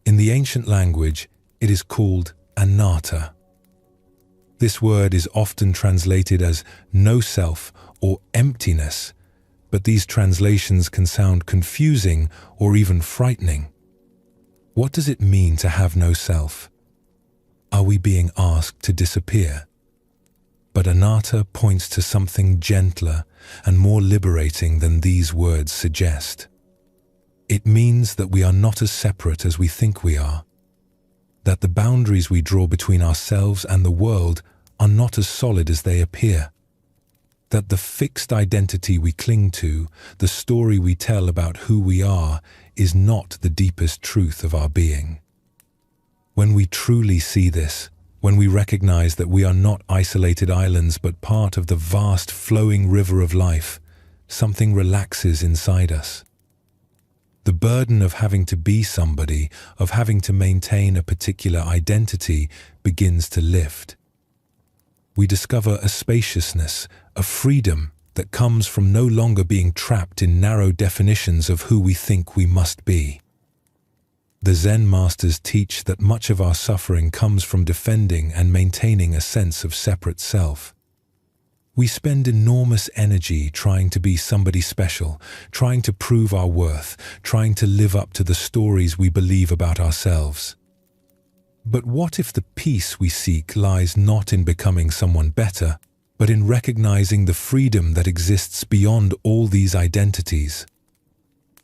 In the ancient language, it is called anatta. This word is often translated as no self or emptiness, but these translations can sound confusing or even frightening. What does it mean to have no self? Are we being asked to disappear? But anatta points to something gentler and more liberating than these words suggest. It means that we are not as separate as we think we are, that the boundaries we draw between ourselves and the world are not as solid as they appear, that the fixed identity we cling to, the story we tell about who we are, is not the deepest truth of our being. When we truly see this, when we recognize that we are not isolated islands but part of the vast flowing river of life, something relaxes inside us. The burden of having to be somebody, of having to maintain a particular identity, begins to lift. We discover a spaciousness, a freedom that comes from no longer being trapped in narrow definitions of who we think we must be. The Zen masters teach that much of our suffering comes from defending and maintaining a sense of separate self. We spend enormous energy trying to be somebody special, trying to prove our worth, trying to live up to the stories we believe about ourselves. But what if the peace we seek lies not in becoming someone better, but in recognizing the freedom that exists beyond all these identities?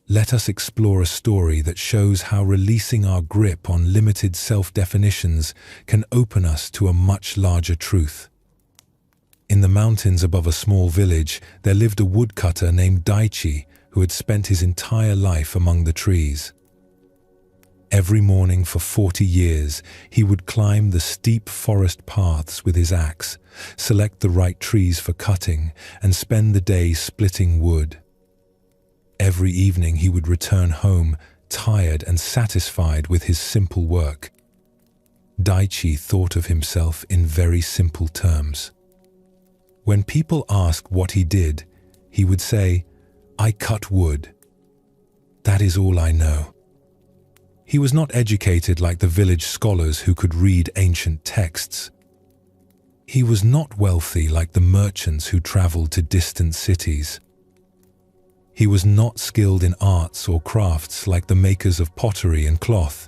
Let us explore a story that shows how releasing our grip on limited self-definitions can open us to a much larger truth. In the mountains above a small village, there lived a woodcutter named Daichi who had spent his entire life among the trees. Every morning for 40 years, he would climb the steep forest paths with his axe, select the right trees for cutting, and spend the day splitting wood. Every evening he would return home, tired and satisfied with his simple work. Daichi thought of himself in very simple terms. When people asked what he did, he would say, "I cut wood. That is all I know." He was not educated like the village scholars who could read ancient texts. He was not wealthy like the merchants who traveled to distant cities. He was not skilled in arts or crafts like the makers of pottery and cloth.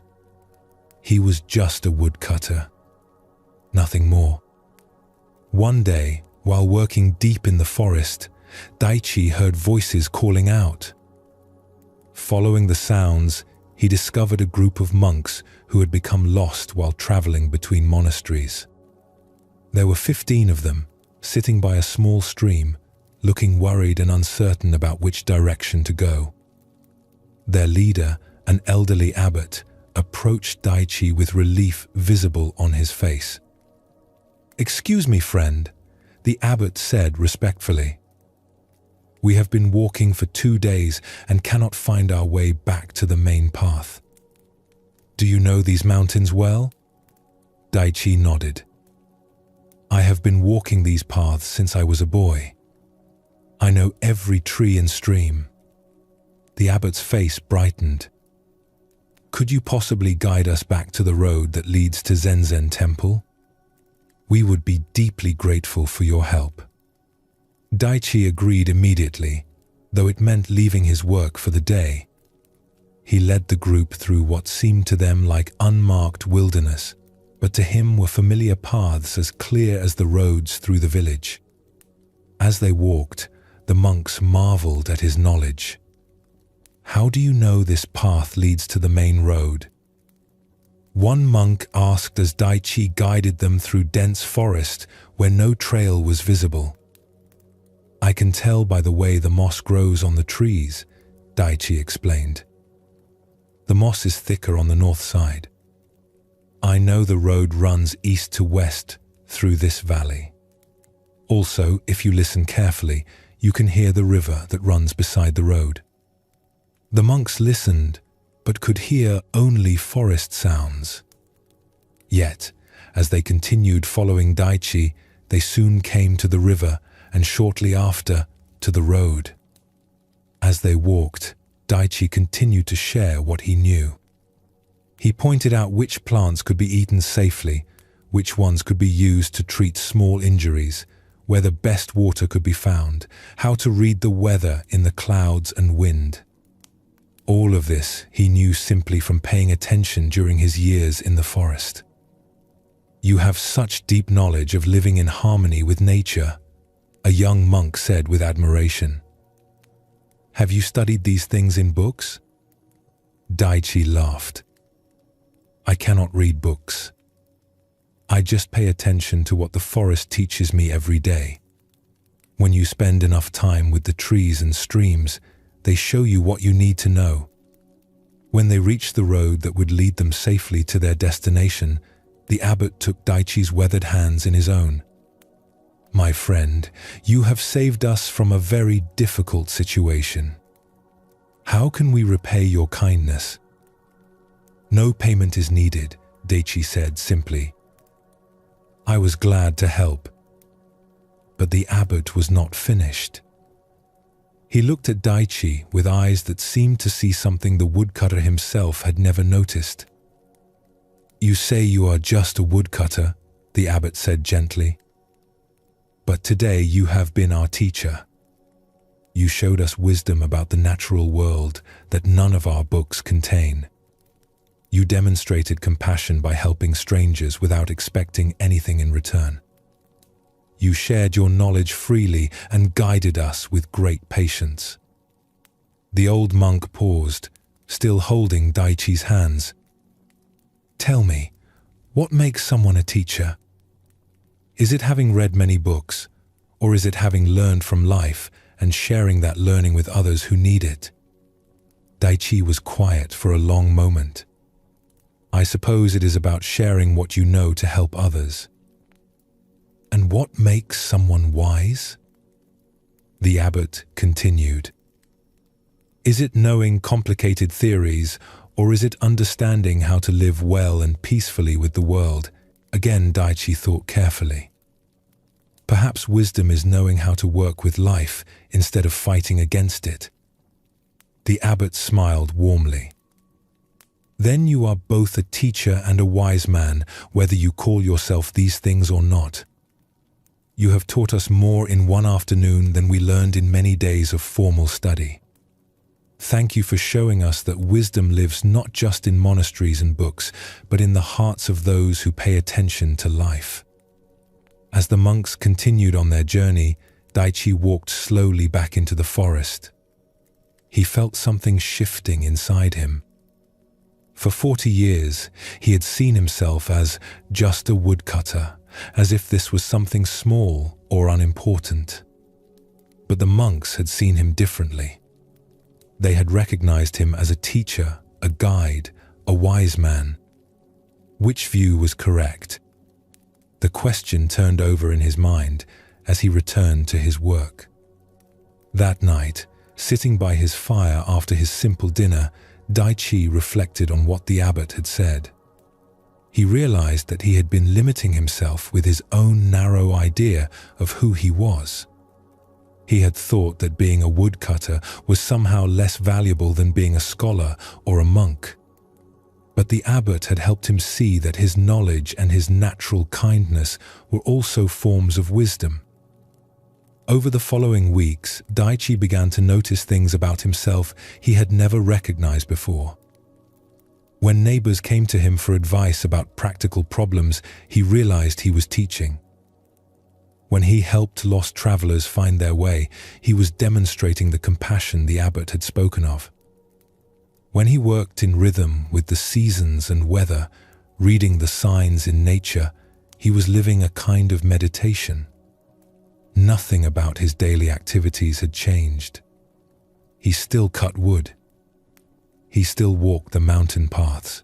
He was just a woodcutter, nothing more. One day, while working deep in the forest, Daichi heard voices calling out. Following the sounds, he discovered a group of monks who had become lost while traveling between monasteries. There were 15 of them, sitting by a small stream, looking worried and uncertain about which direction to go. Their leader, an elderly abbot, approached Daichi with relief visible on his face. "Excuse me, friend," the abbot said respectfully. "We have been walking for 2 days and cannot find our way back to the main path. Do you know these mountains well?" Daichi nodded. "I have been walking these paths since I was a boy. I know every tree and stream." The abbot's face brightened. "Could you possibly guide us back to the road that leads to Zenzen Temple? We would be deeply grateful for your help." Daichi agreed immediately, though it meant leaving his work for the day. He led the group through what seemed to them like unmarked wilderness, but to him were familiar paths as clear as the roads through the village. As they walked, the monks marveled at his knowledge. "How do you know this path leads to the main road?" One monk asked as Daichi guided them through dense forest where no trail was visible. "I can tell by the way the moss grows on the trees," Daichi explained. "The moss is thicker on the north side. I know the road runs east to west through this valley. Also, if you listen carefully, you can hear the river that runs beside the road." The monks listened, but could hear only forest sounds. Yet, as they continued following Daichi, they soon came to the river and shortly after, to the road. As they walked, Daichi continued to share what he knew. He pointed out which plants could be eaten safely, which ones could be used to treat small injuries, where the best water could be found, how to read the weather in the clouds and wind. All of this he knew simply from paying attention during his years in the forest. "You have such deep knowledge of living in harmony with nature," a young monk said with admiration. "Have you studied these things in books?" Daichi laughed. "I cannot read books. I just pay attention to what the forest teaches me every day. When you spend enough time with the trees and streams, they show you what you need to know." When they reached the road that would lead them safely to their destination, the abbot took Daichi's weathered hands in his own. "My friend, you have saved us from a very difficult situation. How can we repay your kindness?" "No payment is needed," Daichi said simply. "I was glad to help." But the abbot was not finished. He looked at Daichi with eyes that seemed to see something the woodcutter himself had never noticed. "You say you are just a woodcutter," the abbot said gently. "But today you have been our teacher. You showed us wisdom about the natural world that none of our books contain. You demonstrated compassion by helping strangers without expecting anything in return. You shared your knowledge freely and guided us with great patience." The old monk paused, still holding Daichi's hands. "Tell me, what makes someone a teacher? Is it having read many books, or is it having learned from life and sharing that learning with others who need it?" Daichi was quiet for a long moment. I suppose it is about sharing what you know to help others. And what makes someone wise? The abbot continued. Is it knowing complicated theories, or is it understanding how to live well and peacefully with the world? Again, Daichi thought carefully. Perhaps wisdom is knowing how to work with life instead of fighting against it. The abbot smiled warmly. Then you are both a teacher and a wise man, whether you call yourself these things or not. You have taught us more in one afternoon than we learned in many days of formal study. Thank you for showing us that wisdom lives not just in monasteries and books, but in the hearts of those who pay attention to life. As the monks continued on their journey, Daichi walked slowly back into the forest. He felt something shifting inside him. For 40 years, he had seen himself as just a woodcutter, as if this was something small or unimportant. But the monks had seen him differently. They had recognized him as a teacher, a guide, a wise man. Which view was correct? The question turned over in his mind as he returned to his work. That night, sitting by his fire after his simple dinner, Daichi reflected on what the abbot had said. He realized that he had been limiting himself with his own narrow idea of who he was. He had thought that being a woodcutter was somehow less valuable than being a scholar or a monk. But the abbot had helped him see that his knowledge and his natural kindness were also forms of wisdom. Over the following weeks, Daichi began to notice things about himself he had never recognized before. When neighbors came to him for advice about practical problems, he realized he was teaching. When he helped lost travelers find their way, he was demonstrating the compassion the abbot had spoken of. When he worked in rhythm with the seasons and weather, reading the signs in nature, he was living a kind of meditation. Nothing about his daily activities had changed. He still cut wood. He still walked the mountain paths.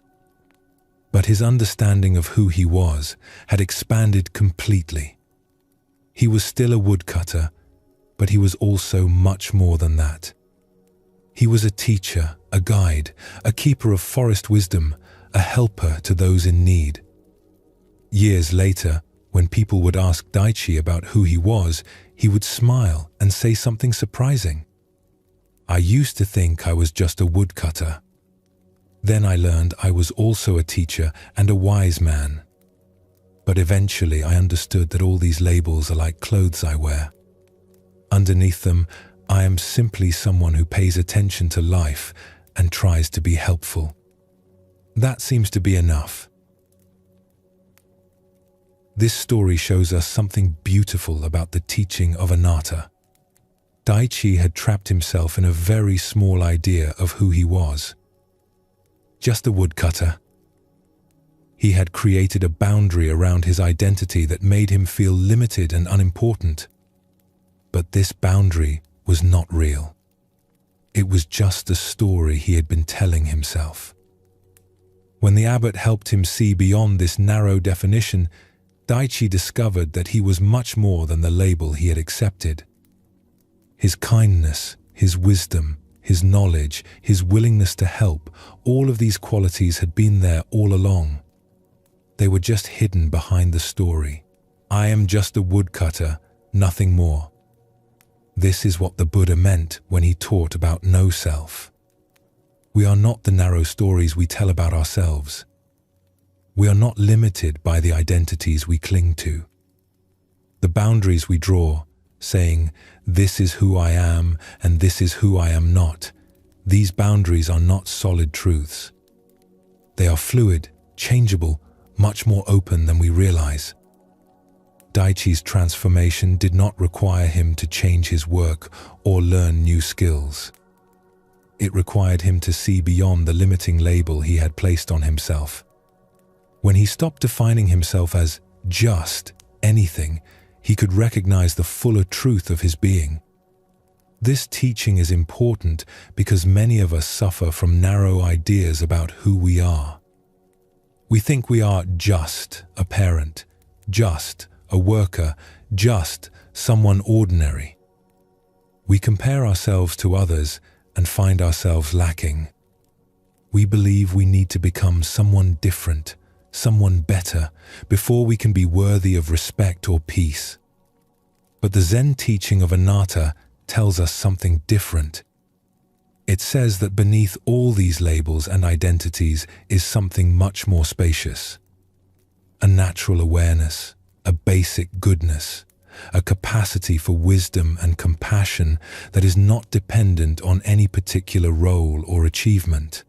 But his understanding of who he was had expanded completely. He was still a woodcutter, but he was also much more than that. He was a teacher, a guide, a keeper of forest wisdom, a helper to those in need. Years later, when people would ask Daichi about who he was, he would smile and say something surprising. I used to think I was just a woodcutter. Then I learned I was also a teacher and a wise man. But eventually I understood that all these labels are like clothes I wear. Underneath them, I am simply someone who pays attention to life and tries to be helpful. That seems to be enough. This story shows us something beautiful about the teaching of anatta. Daichi had trapped himself in a very small idea of who he was. Just a woodcutter. He had created a boundary around his identity that made him feel limited and unimportant. But this boundary was not real. It was just a story he had been telling himself. When the abbot helped him see beyond this narrow definition, Daichi discovered that he was much more than the label he had accepted. His kindness, his wisdom, his knowledge, his willingness to help, all of these qualities had been there all along. They were just hidden behind the story. I am just a woodcutter, nothing more. This is what the Buddha meant when he taught about no self. We are not the narrow stories we tell about ourselves. We are not limited by the identities we cling to. The boundaries we draw, saying, this is who I am and this is who I am not, these boundaries are not solid truths. They are fluid, changeable, much more open than we realize. Daichi's transformation did not require him to change his work or learn new skills. It required him to see beyond the limiting label he had placed on himself. When he stopped defining himself as just anything, he could recognize the fuller truth of his being. This teaching is important because many of us suffer from narrow ideas about who we are. We think we are just a parent, just a worker, just someone ordinary. We compare ourselves to others and find ourselves lacking. We believe we need to become someone different, someone better, before we can be worthy of respect or peace. But the Zen teaching of anatta tells us something different. It says that beneath all these labels and identities is something much more spacious. A natural awareness, a basic goodness, a capacity for wisdom and compassion that is not dependent on any particular role or achievement.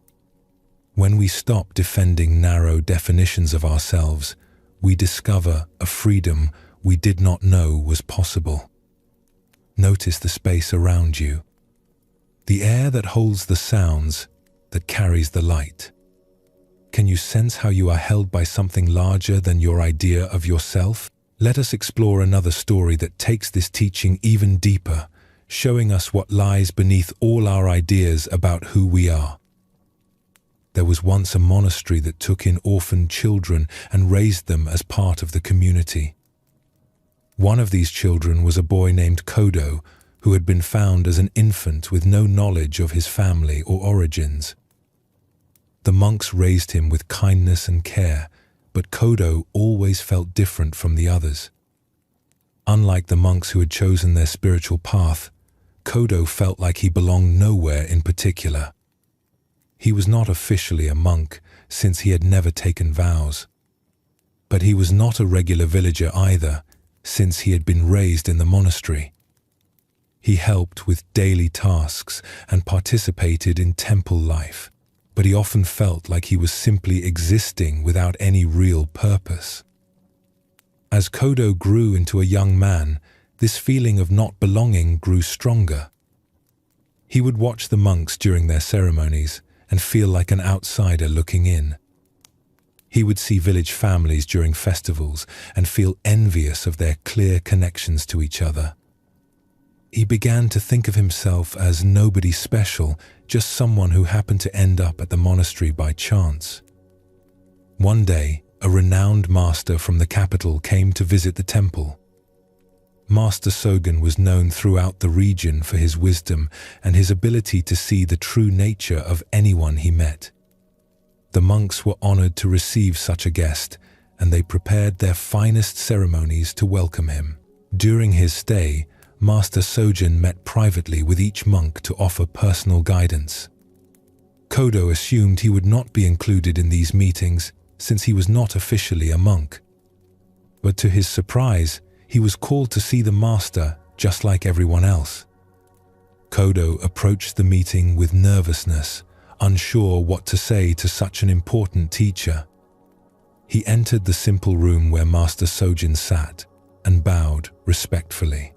When we stop defending narrow definitions of ourselves, we discover a freedom we did not know was possible. Notice the space around you, the air that holds the sounds, that carries the light. Can you sense how you are held by something larger than your idea of yourself? Let us explore another story that takes this teaching even deeper, showing us what lies beneath all our ideas about who we are. There was once a monastery that took in orphaned children and raised them as part of the community. One of these children was a boy named Kodo, who had been found as an infant with no knowledge of his family or origins. The monks raised him with kindness and care, but Kodo always felt different from the others. Unlike the monks who had chosen their spiritual path, Kodo felt like he belonged nowhere in particular. He was not officially a monk, since he had never taken vows. But he was not a regular villager either, since he had been raised in the monastery. He helped with daily tasks and participated in temple life, but he often felt like he was simply existing without any real purpose. As Kodo grew into a young man, this feeling of not belonging grew stronger. He would watch the monks during their ceremonies and feel like an outsider looking in. He would see village families during festivals and feel envious of their clear connections to each other. He began to think of himself as nobody special, just someone who happened to end up at the monastery by chance. One day, a renowned master from the capital came to visit the temple. Master Sogen was known throughout the region for his wisdom and his ability to see the true nature of anyone he met. The monks were honored to receive such a guest, and they prepared their finest ceremonies to welcome him. During his stay, Master Sogen met privately with each monk to offer personal guidance. Kodo assumed he would not be included in these meetings since he was not officially a monk. But to his surprise, he was called to see the master just like everyone else. Kodo approached the meeting with nervousness, unsure what to say to such an important teacher. He entered the simple room where Master Sogen sat and bowed respectfully.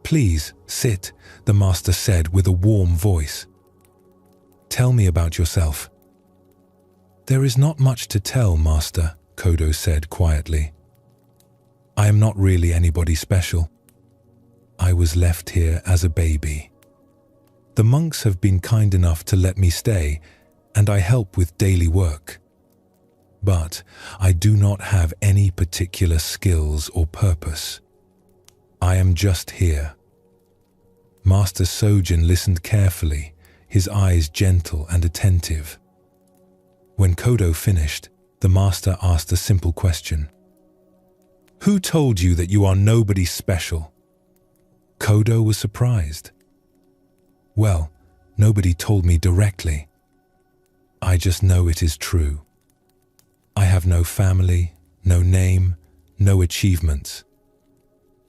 "Please, sit," the master said with a warm voice. "Tell me about yourself." "There is not much to tell, Master," Kodo said quietly. "I am not really anybody special. I was left here as a baby. The monks have been kind enough to let me stay, and I help with daily work. But I do not have any particular skills or purpose. I am just here." Master Sogen listened carefully, his eyes gentle and attentive. When Kodo finished, the master asked a simple question. "Who told you that you are nobody special?" Kodo was surprised. "Well, nobody told me directly. I just know it is true. I have no family, no name, no achievements.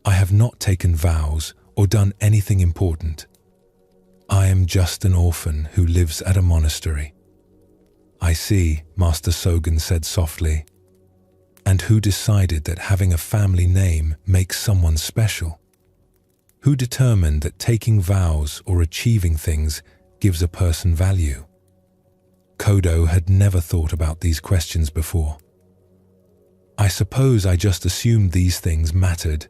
I have not taken vows or done anything important. I am just an orphan who lives at a monastery." "I see," Master Sogen said softly. "And who decided that having a family name makes someone special? Who determined that taking vows or achieving things gives a person value?" Kodo had never thought about these questions before. "I suppose I just assumed these things mattered."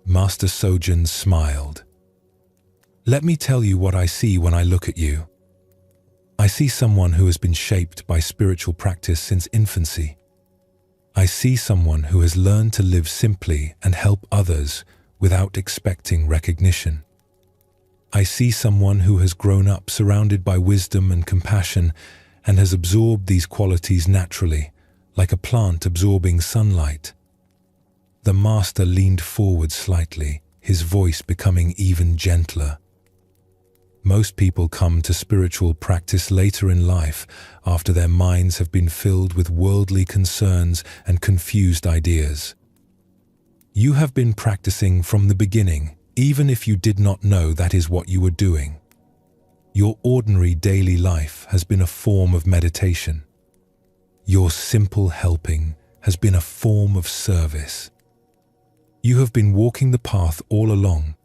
Master Sogen smiled. "Let me tell you what I see when I look at you. I see someone who has been shaped by spiritual practice since infancy. I see someone who has learned to live simply and help others without expecting recognition. I see someone who has grown up surrounded by wisdom and compassion and has absorbed these qualities naturally, like a plant absorbing sunlight. The master leaned forward slightly, his voice becoming even gentler. Most people come to spiritual practice later in life, after their minds have been filled with worldly concerns and confused ideas. You have been practicing from the beginning, even if you did not know that is what you were doing. Your ordinary daily life has been a form of meditation. Your simple helping has been a form of service. You have been walking the path all along.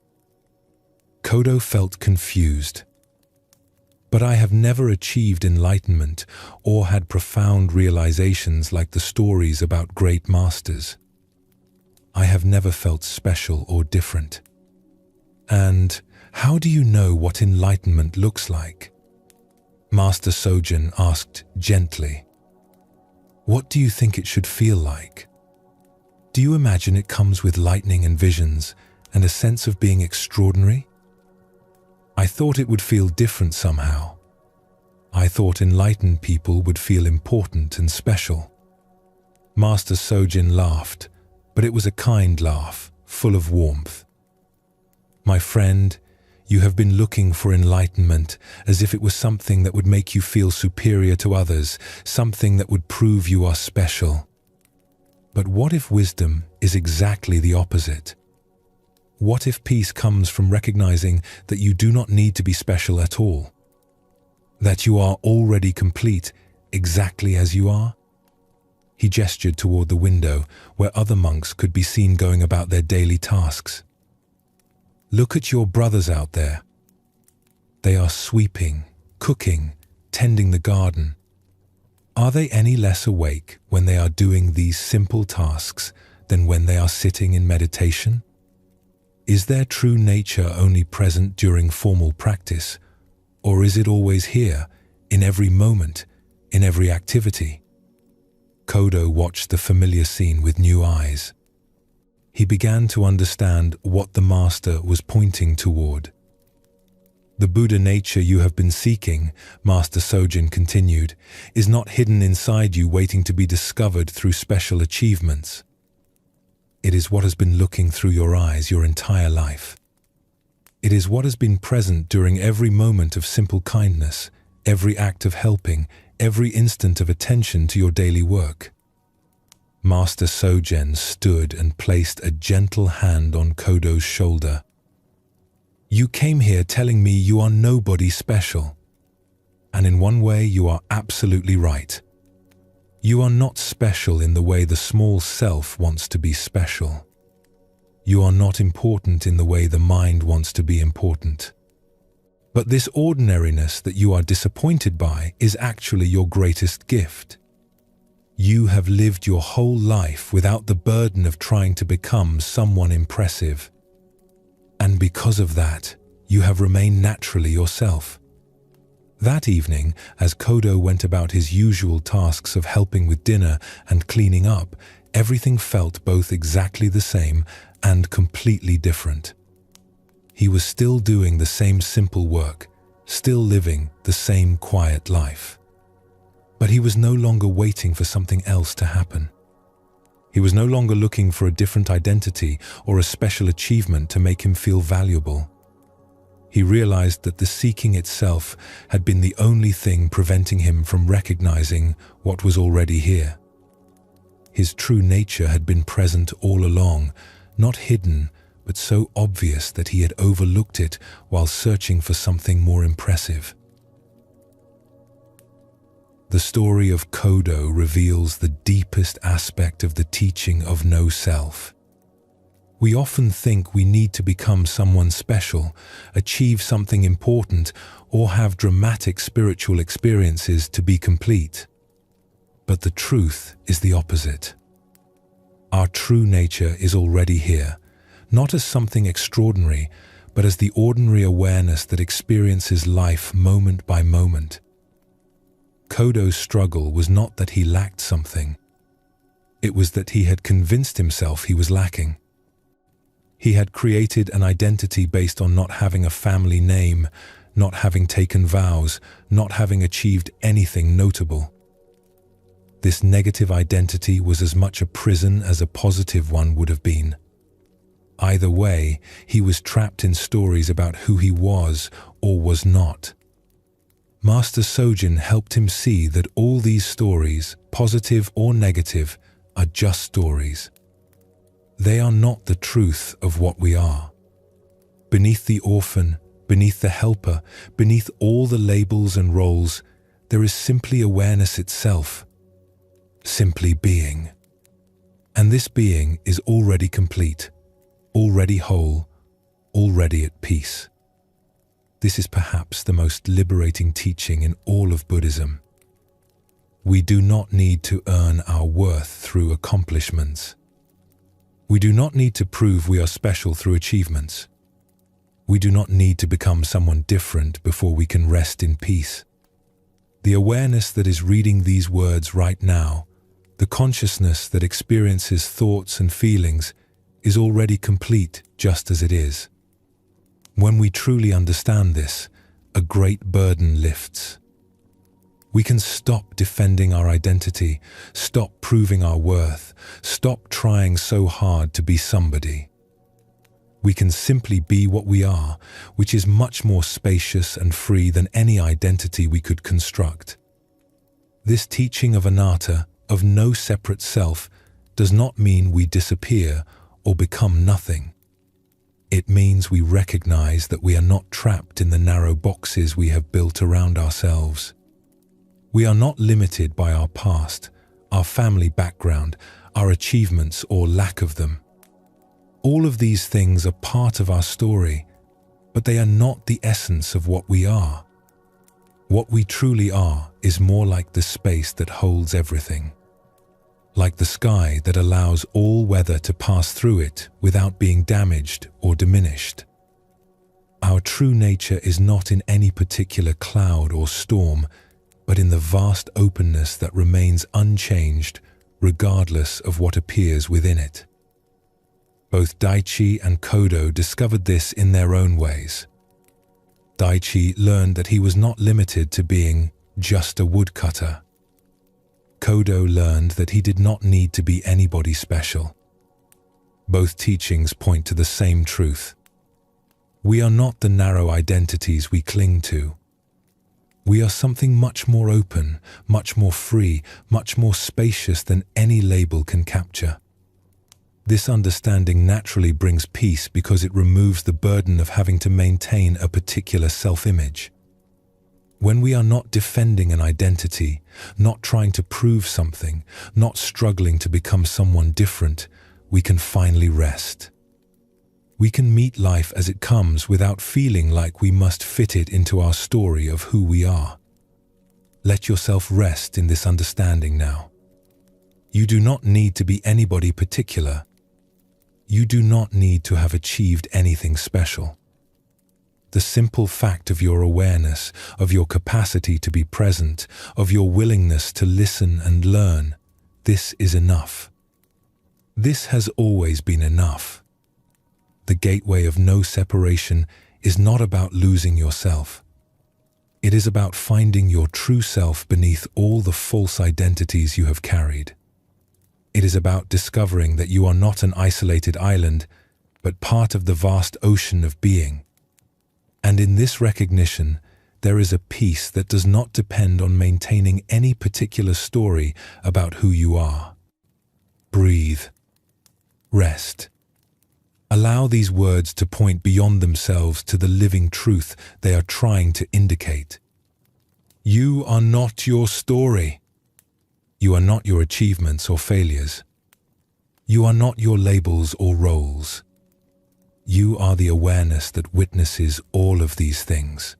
Kodo felt confused. But I have never achieved enlightenment or had profound realizations like the stories about great masters. I have never felt special or different. And how do you know what enlightenment looks like? Master Sojin asked gently. What do you think it should feel like? Do you imagine it comes with lightning and visions and a sense of being extraordinary? I thought it would feel different somehow. I thought enlightened people would feel important and special. Master Sojin laughed, but it was a kind laugh, full of warmth. My friend, you have been looking for enlightenment as if it was something that would make you feel superior to others, something that would prove you are special. But what if wisdom is exactly the opposite? What if peace comes from recognizing that you do not need to be special at all? That you are already complete, exactly as you are? He gestured toward the window where other monks could be seen going about their daily tasks. Look at your brothers out there. They are sweeping, cooking, tending the garden. Are they any less awake when they are doing these simple tasks than when they are sitting in meditation? Is their true nature only present during formal practice, or is it always here, in every moment, in every activity? Kodo watched the familiar scene with new eyes. He began to understand what the master was pointing toward. The Buddha nature you have been seeking, Master Sojin continued, is not hidden inside you waiting to be discovered through special achievements. It is what has been looking through your eyes your entire life. It is what has been present during every moment of simple kindness, every act of helping, every instant of attention to your daily work. Master Sojin stood and placed a gentle hand on Kodo's shoulder. You came here telling me you are nobody special. And in one way you are absolutely right. You are not special in the way the small self wants to be special. You are not important in the way the mind wants to be important. But this ordinariness that you are disappointed by is actually your greatest gift. You have lived your whole life without the burden of trying to become someone impressive. And because of that, you have remained naturally yourself. That evening, as Kodo went about his usual tasks of helping with dinner and cleaning up, everything felt both exactly the same and completely different. He was still doing the same simple work, still living the same quiet life. But he was no longer waiting for something else to happen. He was no longer looking for a different identity or a special achievement to make him feel valuable. He realized that the seeking itself had been the only thing preventing him from recognizing what was already here. His true nature had been present all along, not hidden, but so obvious that he had overlooked it while searching for something more impressive. The story of Kodo reveals the deepest aspect of the teaching of no self. We often think we need to become someone special, achieve something important, or have dramatic spiritual experiences to be complete. But the truth is the opposite. Our true nature is already here, not as something extraordinary, but as the ordinary awareness that experiences life moment by moment. Kodo's struggle was not that he lacked something. It was that he had convinced himself he was lacking. He had created an identity based on not having a family name, not having taken vows, not having achieved anything notable. This negative identity was as much a prison as a positive one would have been. Either way, he was trapped in stories about who he was or was not. Master Sojin helped him see that all these stories, positive or negative, are just stories. They are not the truth of what we are. Beneath the orphan, beneath the helper, beneath all the labels and roles, there is simply awareness itself, simply being. And this being is already complete, already whole, already at peace. This is perhaps the most liberating teaching in all of Buddhism. We do not need to earn our worth through accomplishments. We do not need to prove we are special through achievements. We do not need to become someone different before we can rest in peace. The awareness that is reading these words right now, the consciousness that experiences thoughts and feelings, is already complete just as it is. When we truly understand this, a great burden lifts. We can stop defending our identity, stop proving our worth, stop trying so hard to be somebody. We can simply be what we are, which is much more spacious and free than any identity we could construct. This teaching of anatta, of no separate self, does not mean we disappear or become nothing. It means we recognize that we are not trapped in the narrow boxes we have built around ourselves. We are not limited by our past, our family background, our achievements or lack of them. All of these things are part of our story, but they are not the essence of what we are. What we truly are is more like the space that holds everything, like the sky that allows all weather to pass through it without being damaged or diminished. Our true nature is not in any particular cloud or storm, but in the vast openness that remains unchanged regardless of what appears within it. Both Daichi and Kodo discovered this in their own ways. Daichi learned that he was not limited to being just a woodcutter. Kodo learned that he did not need to be anybody special. Both teachings point to the same truth. We are not the narrow identities we cling to. We are something much more open, much more free, much more spacious than any label can capture. This understanding naturally brings peace because it removes the burden of having to maintain a particular self-image. When we are not defending an identity, not trying to prove something, not struggling to become someone different, we can finally rest. We can meet life as it comes without feeling like we must fit it into our story of who we are. Let yourself rest in this understanding now. You do not need to be anybody particular. You do not need to have achieved anything special. The simple fact of your awareness, of your capacity to be present, of your willingness to listen and learn, this is enough. This has always been enough. The gateway of no separation is not about losing yourself. It is about finding your true self beneath all the false identities you have carried. It is about discovering that you are not an isolated island, but part of the vast ocean of being. And in this recognition, there is a peace that does not depend on maintaining any particular story about who you are. Breathe. Rest. Allow these words to point beyond themselves to the living truth they are trying to indicate. You are not your story. You are not your achievements or failures. You are not your labels or roles. You are the awareness that witnesses all of these things.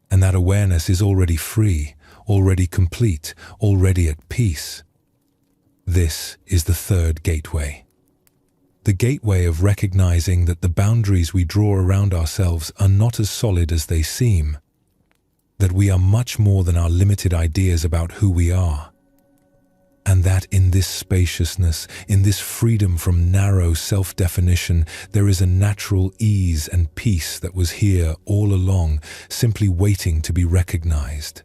And that awareness is already free, already complete, already at peace. This is the third gateway. The gateway of recognizing that the boundaries we draw around ourselves are not as solid as they seem. that we are much more than our limited ideas about who we are, and that in this spaciousness, in this freedom from narrow self-definition, there is a natural ease and peace that was here all along, simply waiting to be recognized.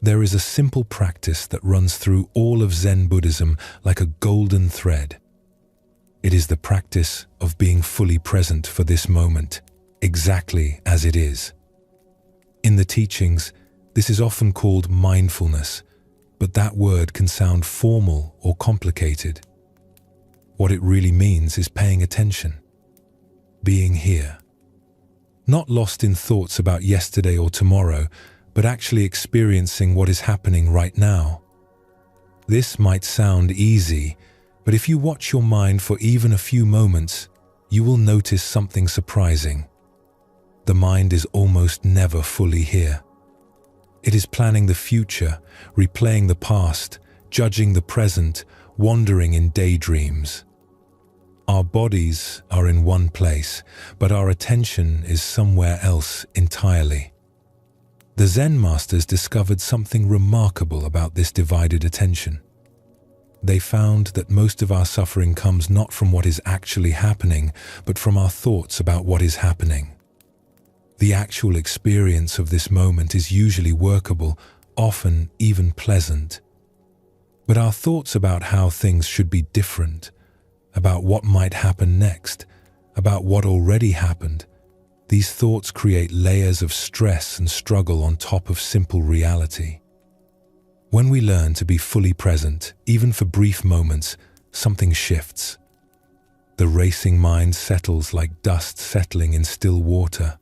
There is a simple practice that runs through all of Zen Buddhism like a golden thread. It is the practice of being fully present for this moment, exactly as it is. In the teachings, this is often called mindfulness, but that word can sound formal or complicated. What it really means is paying attention, being here. Not lost in thoughts about yesterday or tomorrow, but actually experiencing what is happening right now. This might sound easy, but if you watch your mind for even a few moments, you will notice something surprising. The mind is almost never fully here. It is planning the future, replaying the past, judging the present, wandering in daydreams. Our bodies are in one place, but our attention is somewhere else entirely. The Zen masters discovered something remarkable about this divided attention. They found that most of our suffering comes not from what is actually happening, but from our thoughts about what is happening. The actual experience of this moment is usually workable, often even pleasant. But our thoughts about how things should be different, about what might happen next, about what already happened, these thoughts create layers of stress and struggle on top of simple reality. When we learn to be fully present, even for brief moments, something shifts. The racing mind settles like dust settling in still water.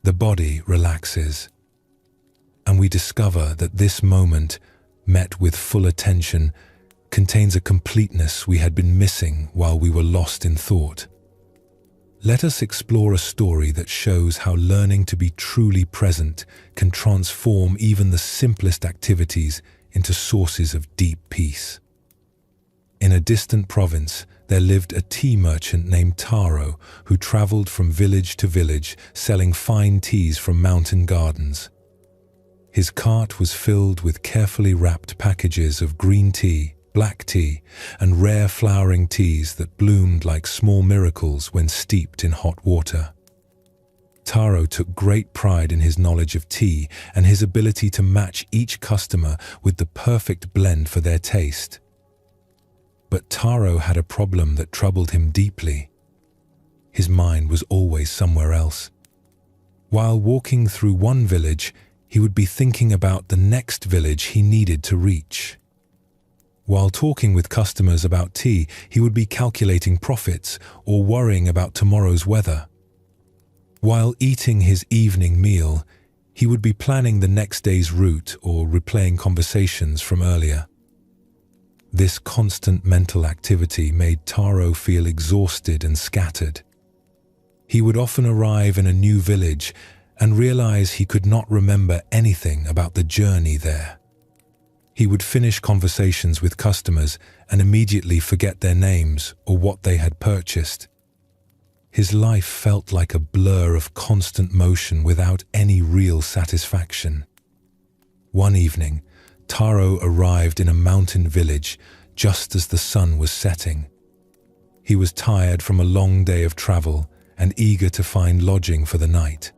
The body relaxes, and we discover that this moment, met with full attention, contains a completeness we had been missing while we were lost in thought. Let us explore a story that shows how learning to be truly present can transform even the simplest activities into sources of deep peace. In a distant province, there lived a tea merchant named Taro who traveled from village to village selling fine teas from mountain gardens. His cart was filled with carefully wrapped packages of green tea, black tea, and rare flowering teas that bloomed like small miracles when steeped in hot water. Taro took great pride in his knowledge of tea and his ability to match each customer with the perfect blend for their taste. But Taro had a problem that troubled him deeply. His mind was always somewhere else. While walking through one village, he would be thinking about the next village he needed to reach. While talking with customers about tea, he would be calculating profits or worrying about tomorrow's weather. While eating his evening meal, he would be planning the next day's route or replaying conversations from earlier. This constant mental activity made Taro feel exhausted and scattered. He would often arrive in a new village and realize he could not remember anything about the journey there. He would finish conversations with customers and immediately forget their names or what they had purchased. His life felt like a blur of constant motion without any real satisfaction. One evening, Taro arrived in a mountain village just as the sun was setting. He was tired from a long day of travel and eager to find lodging for the night.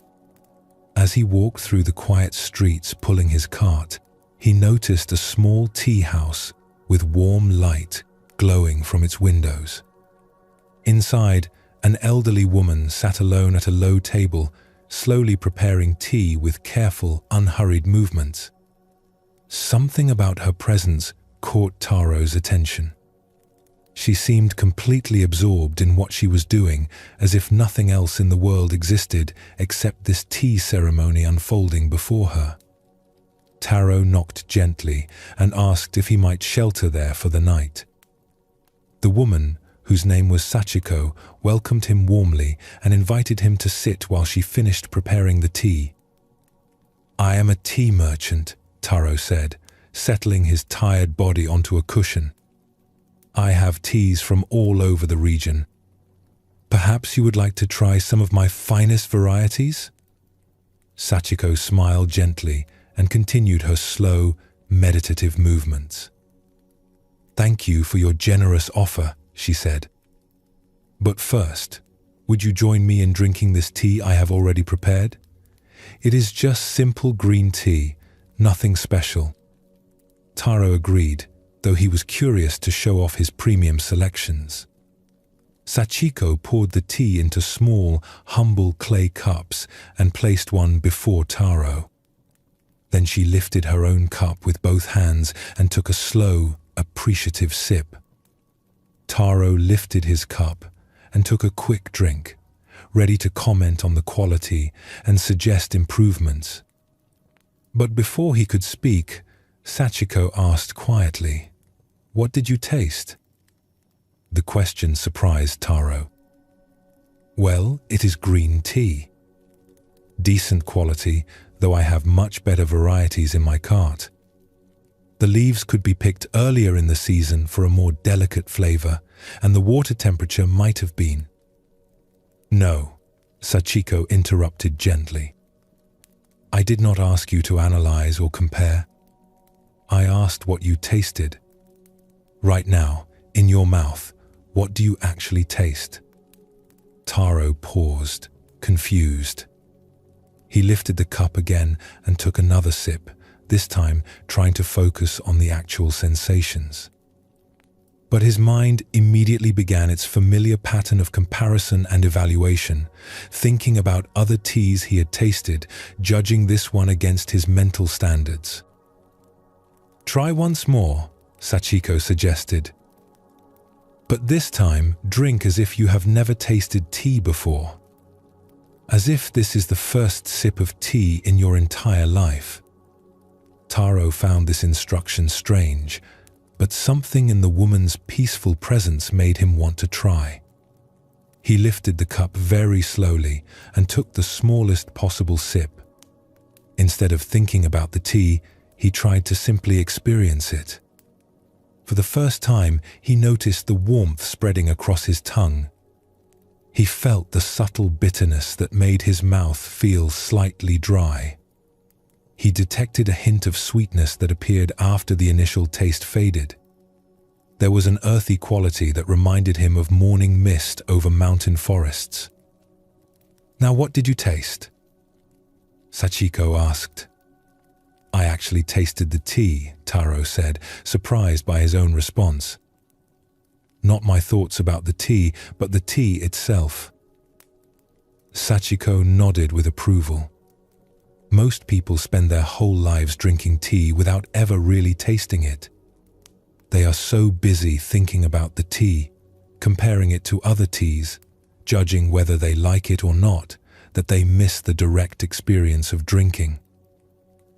As he walked through the quiet streets pulling his cart, he noticed a small tea house with warm light glowing from its windows. Inside, an elderly woman sat alone at a low table, slowly preparing tea with careful, unhurried movements. Something about her presence caught Taro's attention. She seemed completely absorbed in what she was doing, as if nothing else in the world existed except this tea ceremony unfolding before her. Taro knocked gently and asked if he might shelter there for the night. The woman, whose name was Sachiko, welcomed him warmly and invited him to sit while she finished preparing the tea. "I am a tea merchant," Taro said, settling his tired body onto a cushion. "I have teas from all over the region. Perhaps you would like to try some of my finest varieties?" Sachiko smiled gently and continued her slow, meditative movements. "Thank you for your generous offer," she said. "But first, would you join me in drinking this tea I have already prepared? It is just simple green tea, nothing special." Taro agreed, though he was curious to show off his premium selections. Sachiko poured the tea into small, humble clay cups and placed one before Taro. Then she lifted her own cup with both hands and took a slow, appreciative sip. Taro lifted his cup and took a quick drink, ready to comment on the quality and suggest improvements. But before he could speak, Sachiko asked quietly, "What did you taste?" The question surprised Taro. "Well, it is green tea. Decent quality, though I have much better varieties in my cart. The leaves could be picked earlier in the season for a more delicate flavor, and the water temperature might have been." "No," Sachiko interrupted gently. "I did not ask you to analyze or compare. I asked what you tasted. Right now, in your mouth, what do you actually taste?" Taro paused, confused. He lifted the cup again and took another sip, this time trying to focus on the actual sensations. But his mind immediately began its familiar pattern of comparison and evaluation, thinking about other teas he had tasted, judging this one against his mental standards. "Try once more," Sachiko suggested. "But this time, drink as if you have never tasted tea before. As if this is the first sip of tea in your entire life." Taro found this instruction strange, but something in the woman's peaceful presence made him want to try. He lifted the cup very slowly and took the smallest possible sip. Instead of thinking about the tea, he tried to simply experience it. For the first time, he noticed the warmth spreading across his tongue. He felt the subtle bitterness that made his mouth feel slightly dry. He detected a hint of sweetness that appeared after the initial taste faded. There was an earthy quality that reminded him of morning mist over mountain forests. "Now what did you taste?" Sachiko asked. "I actually tasted the tea," Taro said, surprised by his own response. "Not my thoughts about the tea, but the tea itself." Sachiko nodded with approval. Most people spend their whole lives drinking tea without ever really tasting it. They are so busy thinking about the tea, comparing it to other teas, judging whether they like it or not, that they miss the direct experience of drinking.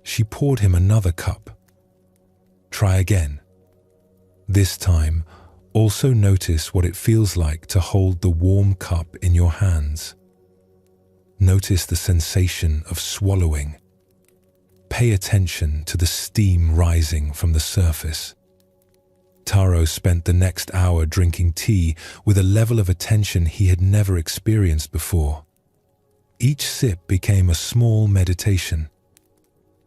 She poured him another cup. "Try again. This time, also notice what it feels like to hold the warm cup in your hands. Notice the sensation of swallowing. Pay attention to the steam rising from the surface." Taro spent the next hour drinking tea with a level of attention he had never experienced before. Each sip became a small meditation.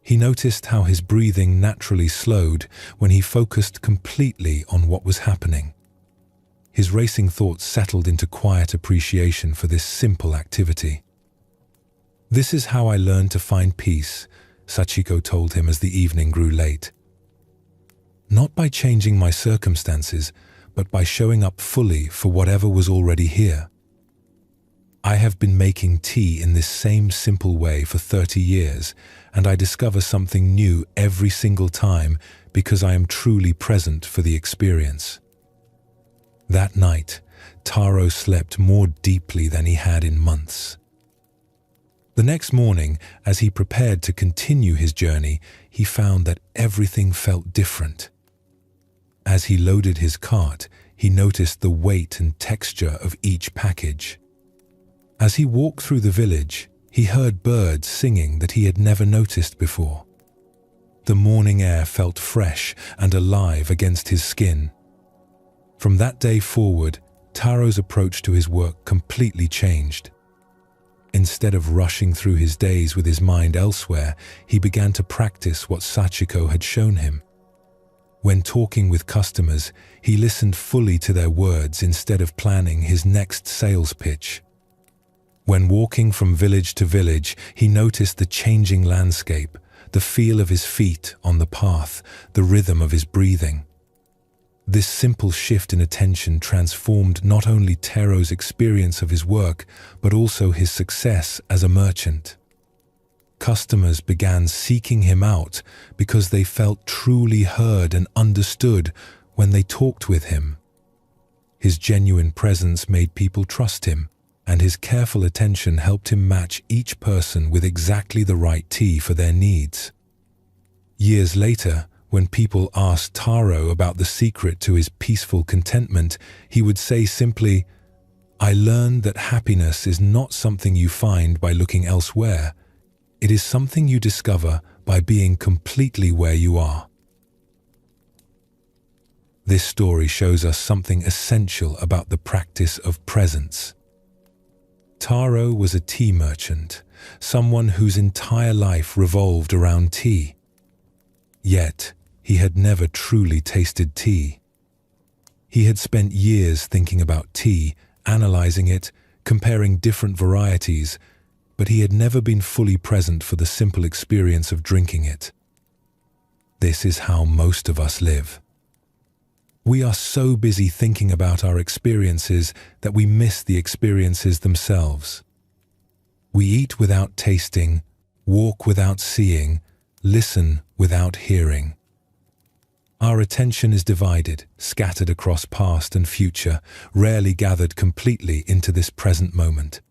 He noticed how his breathing naturally slowed when he focused completely on what was happening. His racing thoughts settled into quiet appreciation for this simple activity. "This is how I learned to find peace," Sachiko told him as the evening grew late. "Not by changing my circumstances, but by showing up fully for whatever was already here. I have been making tea in this same simple way for 30 years, and I discover something new every single time because I am truly present for the experience." That night, Taro slept more deeply than he had in months. The next morning, as he prepared to continue his journey, he found that everything felt different. As he loaded his cart, he noticed the weight and texture of each package. As he walked through the village, he heard birds singing that he had never noticed before. The morning air felt fresh and alive against his skin. From that day forward, Taro's approach to his work completely changed. Instead of rushing through his days with his mind elsewhere, he began to practice what Sachiko had shown him. When talking with customers, he listened fully to their words instead of planning his next sales pitch. When walking from village to village, he noticed the changing landscape, the feel of his feet on the path, the rhythm of his breathing. This simple shift in attention transformed not only Taro's experience of his work, but also his success as a merchant. Customers began seeking him out because they felt truly heard and understood when they talked with him. His genuine presence made people trust him, and his careful attention helped him match each person with exactly the right tea for their needs. Years later, when people asked Taro about the secret to his peaceful contentment, he would say simply, "I learned that happiness is not something you find by looking elsewhere. It is something you discover by being completely where you are." This story shows us something essential about the practice of presence. Taro was a tea merchant, someone whose entire life revolved around tea. Yet, he had never truly tasted tea. He had spent years thinking about tea, analyzing it, comparing different varieties, but he had never been fully present for the simple experience of drinking it. This is how most of us live. We are so busy thinking about our experiences that we miss the experiences themselves. We eat without tasting, walk without seeing, listen without hearing. Our attention is divided, scattered across past and future, rarely gathered completely into this present moment.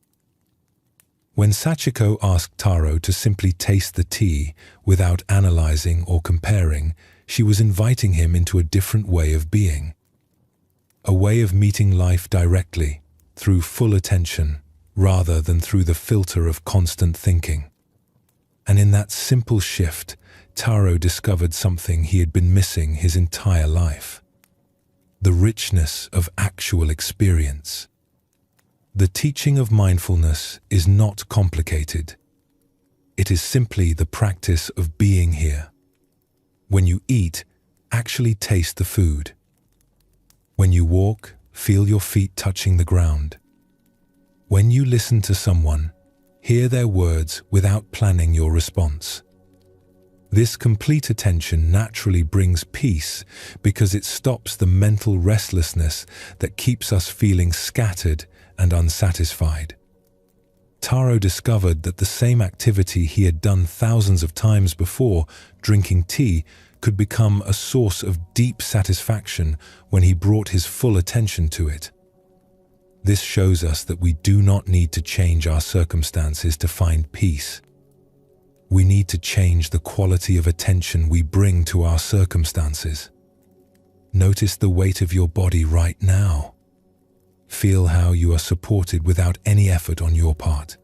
When Sachiko asked Taro to simply taste the tea without analyzing or comparing, she was inviting him into a different way of being. A way of meeting life directly, through full attention, rather than through the filter of constant thinking. And in that simple shift, Taro discovered something he had been missing his entire life: the richness of actual experience. The teaching of mindfulness is not complicated. It is simply the practice of being here. When you eat, actually taste the food. When you walk, feel your feet touching the ground. When you listen to someone, hear their words without planning your response. This complete attention naturally brings peace because it stops the mental restlessness that keeps us feeling scattered and unsatisfied. Taro discovered that the same activity he had done thousands of times before, drinking tea, could become a source of deep satisfaction when he brought his full attention to it. This shows us that we do not need to change our circumstances to find peace. We need to change the quality of attention we bring to our circumstances. Notice the weight of your body right now. Feel how you are supported without any effort on your part.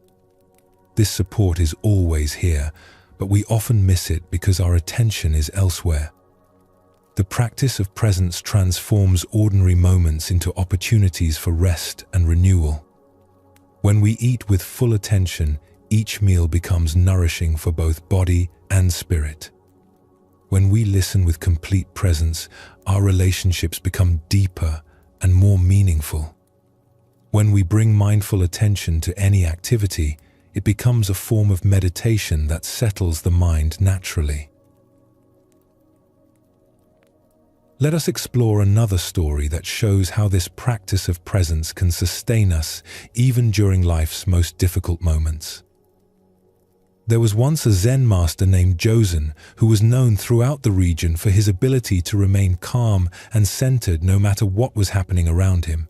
This support is always here, but we often miss it because our attention is elsewhere. The practice of presence transforms ordinary moments into opportunities for rest and renewal. When we eat with full attention, each meal becomes nourishing for both body and spirit. When we listen with complete presence, our relationships become deeper and more meaningful. When we bring mindful attention to any activity, it becomes a form of meditation that settles the mind naturally. Let us explore another story that shows how this practice of presence can sustain us even during life's most difficult moments. There was once a Zen master named Josen who was known throughout the region for his ability to remain calm and centered no matter what was happening around him.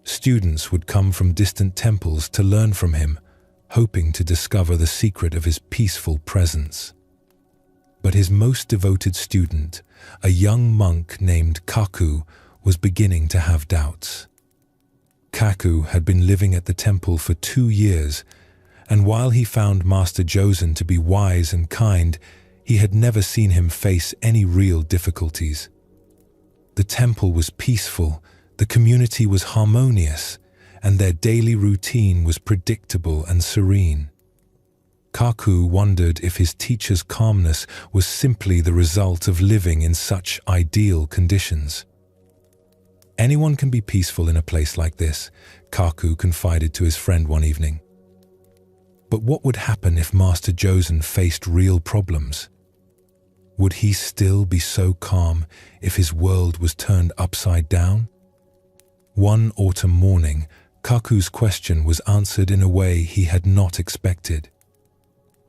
Students would come from distant temples to learn from him, hoping to discover the secret of his peaceful presence. But his most devoted student, a young monk named Kaku, was beginning to have doubts. Kaku had been living at the temple for 2 years, and while he found Master Josen to be wise and kind, he had never seen him face any real difficulties. The temple was peaceful, the community was harmonious, and their daily routine was predictable and serene. Kaku wondered if his teacher's calmness was simply the result of living in such ideal conditions. Anyone can be peaceful in a place like this, Kaku confided to his friend one evening. But what would happen if Master Josen faced real problems? Would he still be so calm if his world was turned upside down? One autumn morning, Kaku's question was answered in a way he had not expected.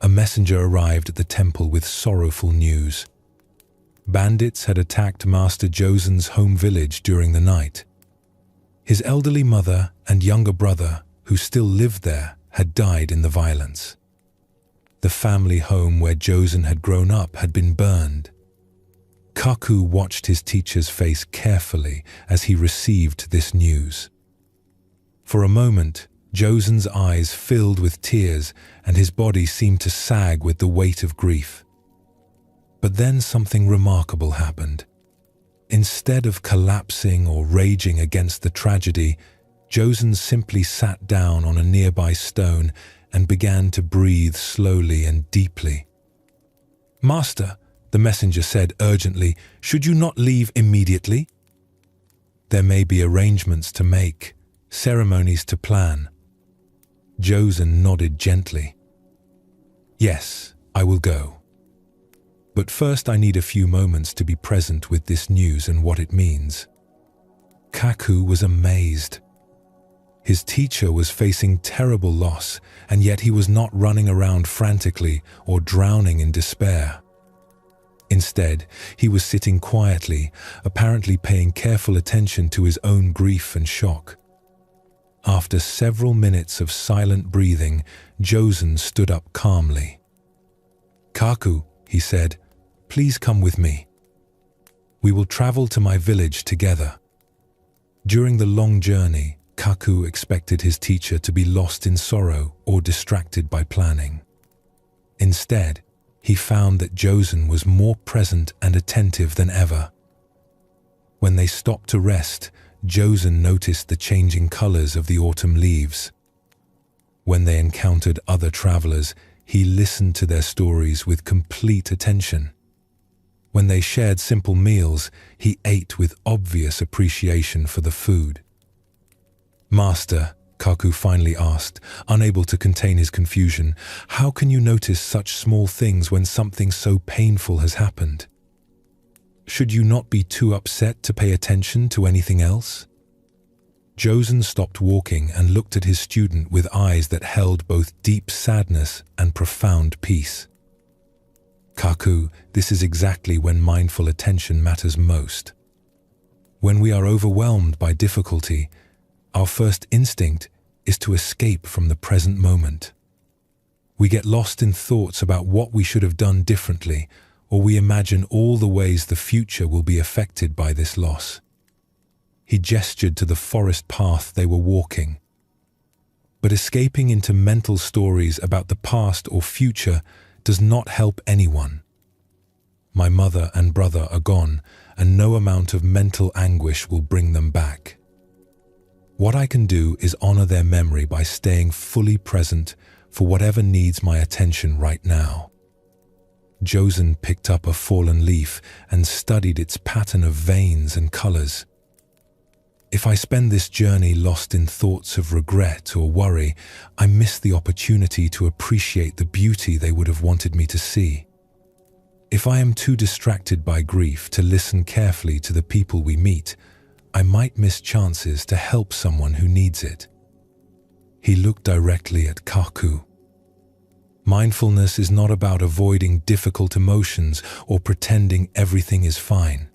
A messenger arrived at the temple with sorrowful news. Bandits had attacked Master Josen's home village during the night. His elderly mother and younger brother, who still lived there, had died in the violence. The family home where Josen had grown up had been burned. Kaku watched his teacher's face carefully as he received this news. For a moment, Josen's eyes filled with tears and his body seemed to sag with the weight of grief. But then something remarkable happened. Instead of collapsing or raging against the tragedy, Josen simply sat down on a nearby stone and began to breathe slowly and deeply. "Master," the messenger said urgently, "should you not leave immediately? There may be arrangements to make, ceremonies to plan." Josen nodded gently. "Yes, I will go. But first I need a few moments to be present with this news and what it means." Kaku was amazed. His teacher was facing terrible loss, and yet he was not running around frantically or drowning in despair. Instead, he was sitting quietly, apparently paying careful attention to his own grief and shock. After several minutes of silent breathing, Josen stood up calmly. "Kaku," he said, "please come with me. We will travel to my village together." During the long journey, Kaku expected his teacher to be lost in sorrow or distracted by planning. Instead, he found that Josen was more present and attentive than ever. When they stopped to rest, Josen noticed the changing colors of the autumn leaves. When they encountered other travelers, he listened to their stories with complete attention. When they shared simple meals, he ate with obvious appreciation for the food. "Master," Kaku finally asked, unable to contain his confusion, "how can you notice such small things when something so painful has happened? Should you not be too upset to pay attention to anything else?" Josen stopped walking and looked at his student with eyes that held both deep sadness and profound peace. "Kaku, this is exactly when mindful attention matters most. When we are overwhelmed by difficulty, our first instinct is to escape from the present moment. We get lost in thoughts about what we should have done differently, or we imagine all the ways the future will be affected by this loss." He gestured to the forest path they were walking. But escaping into mental stories about the past or future does not help anyone. My mother and brother are gone, and no amount of mental anguish will bring them back. What I can do is honor their memory by staying fully present for whatever needs my attention right now. Josen picked up a fallen leaf and studied its pattern of veins and colors. If I spend this journey lost in thoughts of regret or worry, I miss the opportunity to appreciate the beauty they would have wanted me to see. If I am too distracted by grief to listen carefully to the people we meet, I might miss chances to help someone who needs it. He looked directly at Kaku. Mindfulness is not about avoiding difficult emotions or pretending everything is fine.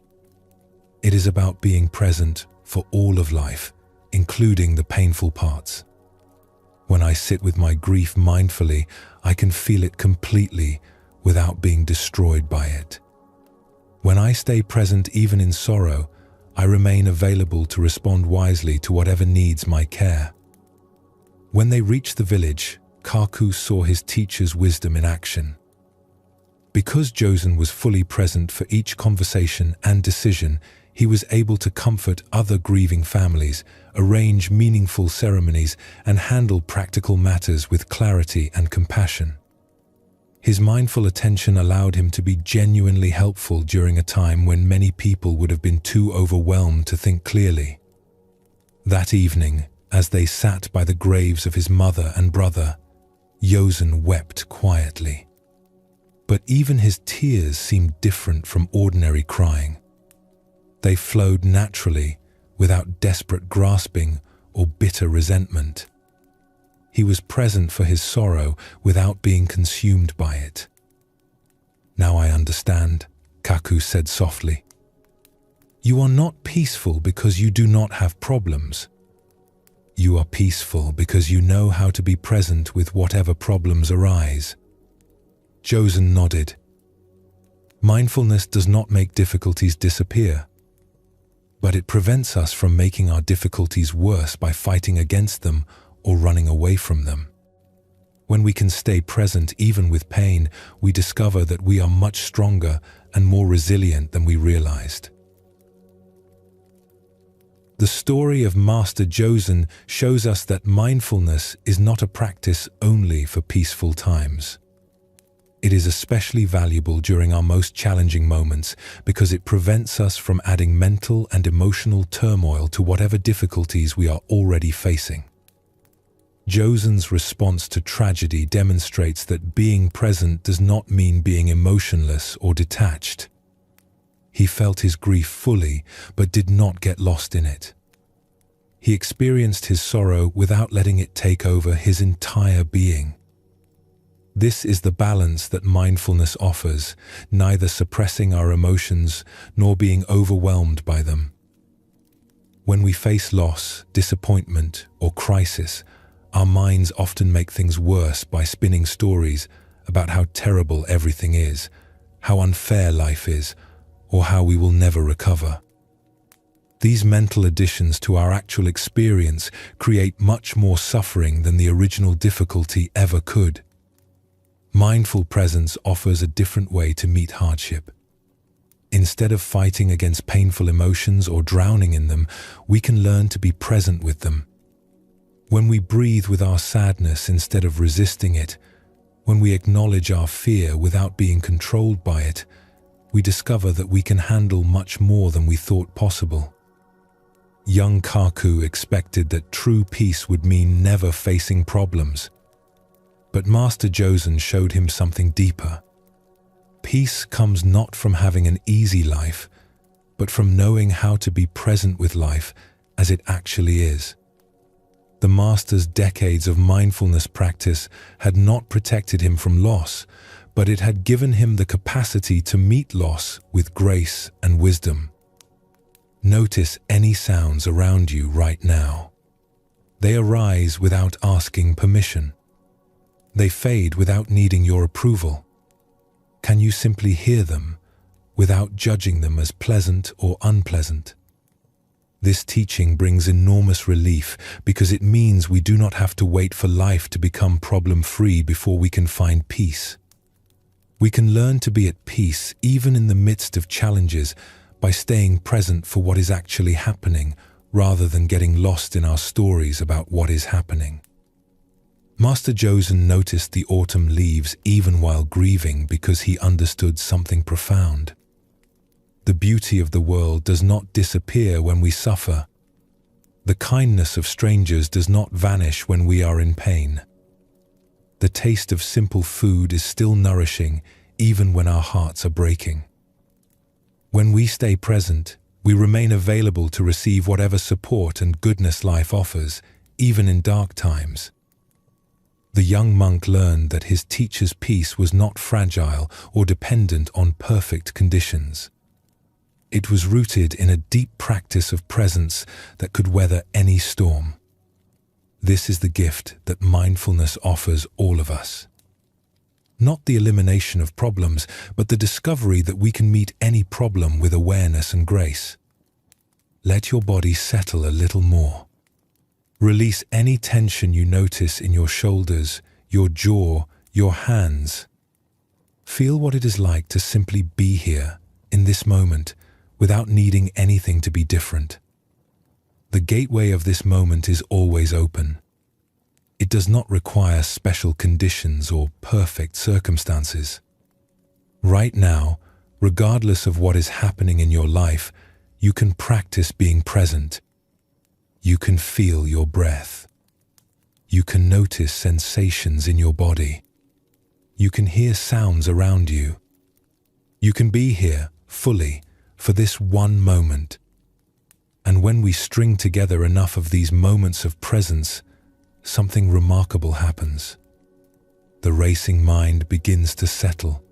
It is about being present for all of life, including the painful parts. When I sit with my grief mindfully, I can feel it completely without being destroyed by it. When I stay present even in sorrow, I remain available to respond wisely to whatever needs my care. When they reached the village, Kaku saw his teacher's wisdom in action. Because Josen was fully present for each conversation and decision, He was able to comfort other grieving families, arrange meaningful ceremonies, and handle practical matters with clarity and compassion. His mindful attention allowed him to be genuinely helpful during a time when many people would have been too overwhelmed to think clearly. That evening, as they sat by the graves of his mother and brother, Josen wept quietly. But even his tears seemed different from ordinary crying. They flowed naturally, without desperate grasping or bitter resentment. He was present for his sorrow without being consumed by it. "Now I understand," Kaku said softly. "You are not peaceful because you do not have problems. You are peaceful because you know how to be present with whatever problems arise." Josen nodded. Mindfulness does not make difficulties disappear, but it prevents us from making our difficulties worse by fighting against them or running away from them. When we can stay present even with pain, we discover that we are much stronger and more resilient than we realized. The story of Master Josen shows us that mindfulness is not a practice only for peaceful times. It is especially valuable during our most challenging moments because it prevents us from adding mental and emotional turmoil to whatever difficulties we are already facing. Josen's response to tragedy demonstrates that being present does not mean being emotionless or detached. He felt his grief fully, but did not get lost in it. He experienced his sorrow without letting it take over his entire being. This is the balance that mindfulness offers, neither suppressing our emotions nor being overwhelmed by them. When we face loss, disappointment, or crisis, our minds often make things worse by spinning stories about how terrible everything is, how unfair life is, or how we will never recover. These mental additions to our actual experience create much more suffering than the original difficulty ever could. Mindful presence offers a different way to meet hardship. Instead of fighting against painful emotions or drowning in them, we can learn to be present with them. When we breathe with our sadness instead of resisting it, when we acknowledge our fear without being controlled by it, we discover that we can handle much more than we thought possible. Young Kaku expected that true peace would mean never facing problems. But Master Josen showed him something deeper. Peace comes not from having an easy life, but from knowing how to be present with life as it actually is. The Master's decades of mindfulness practice had not protected him from loss, but it had given him the capacity to meet loss with grace and wisdom. Notice any sounds around you right now. They arise without asking permission. They fade without needing your approval. Can you simply hear them without judging them as pleasant or unpleasant? This teaching brings enormous relief because it means we do not have to wait for life to become problem-free before we can find peace. We can learn to be at peace even in the midst of challenges by staying present for what is actually happening rather than getting lost in our stories about what is happening. Master Josen noticed the autumn leaves even while grieving because he understood something profound. The beauty of the world does not disappear when we suffer. The kindness of strangers does not vanish when we are in pain. The taste of simple food is still nourishing even when our hearts are breaking. When we stay present, we remain available to receive whatever support and goodness life offers, even in dark times. The young monk learned that his teacher's peace was not fragile or dependent on perfect conditions. It was rooted in a deep practice of presence that could weather any storm. This is the gift that mindfulness offers all of us. Not the elimination of problems, but the discovery that we can meet any problem with awareness and grace. Let your body settle a little more. Release any tension you notice in your shoulders, your jaw, your hands. Feel what it is like to simply be here, in this moment, without needing anything to be different. The gateway of this moment is always open. It does not require special conditions or perfect circumstances. Right now, regardless of what is happening in your life, you can practice being present. You can feel your breath. You can notice sensations in your body. You can hear sounds around you. You can be here fully for this one moment. And when we string together enough of these moments of presence, something remarkable happens. The racing mind begins to settle.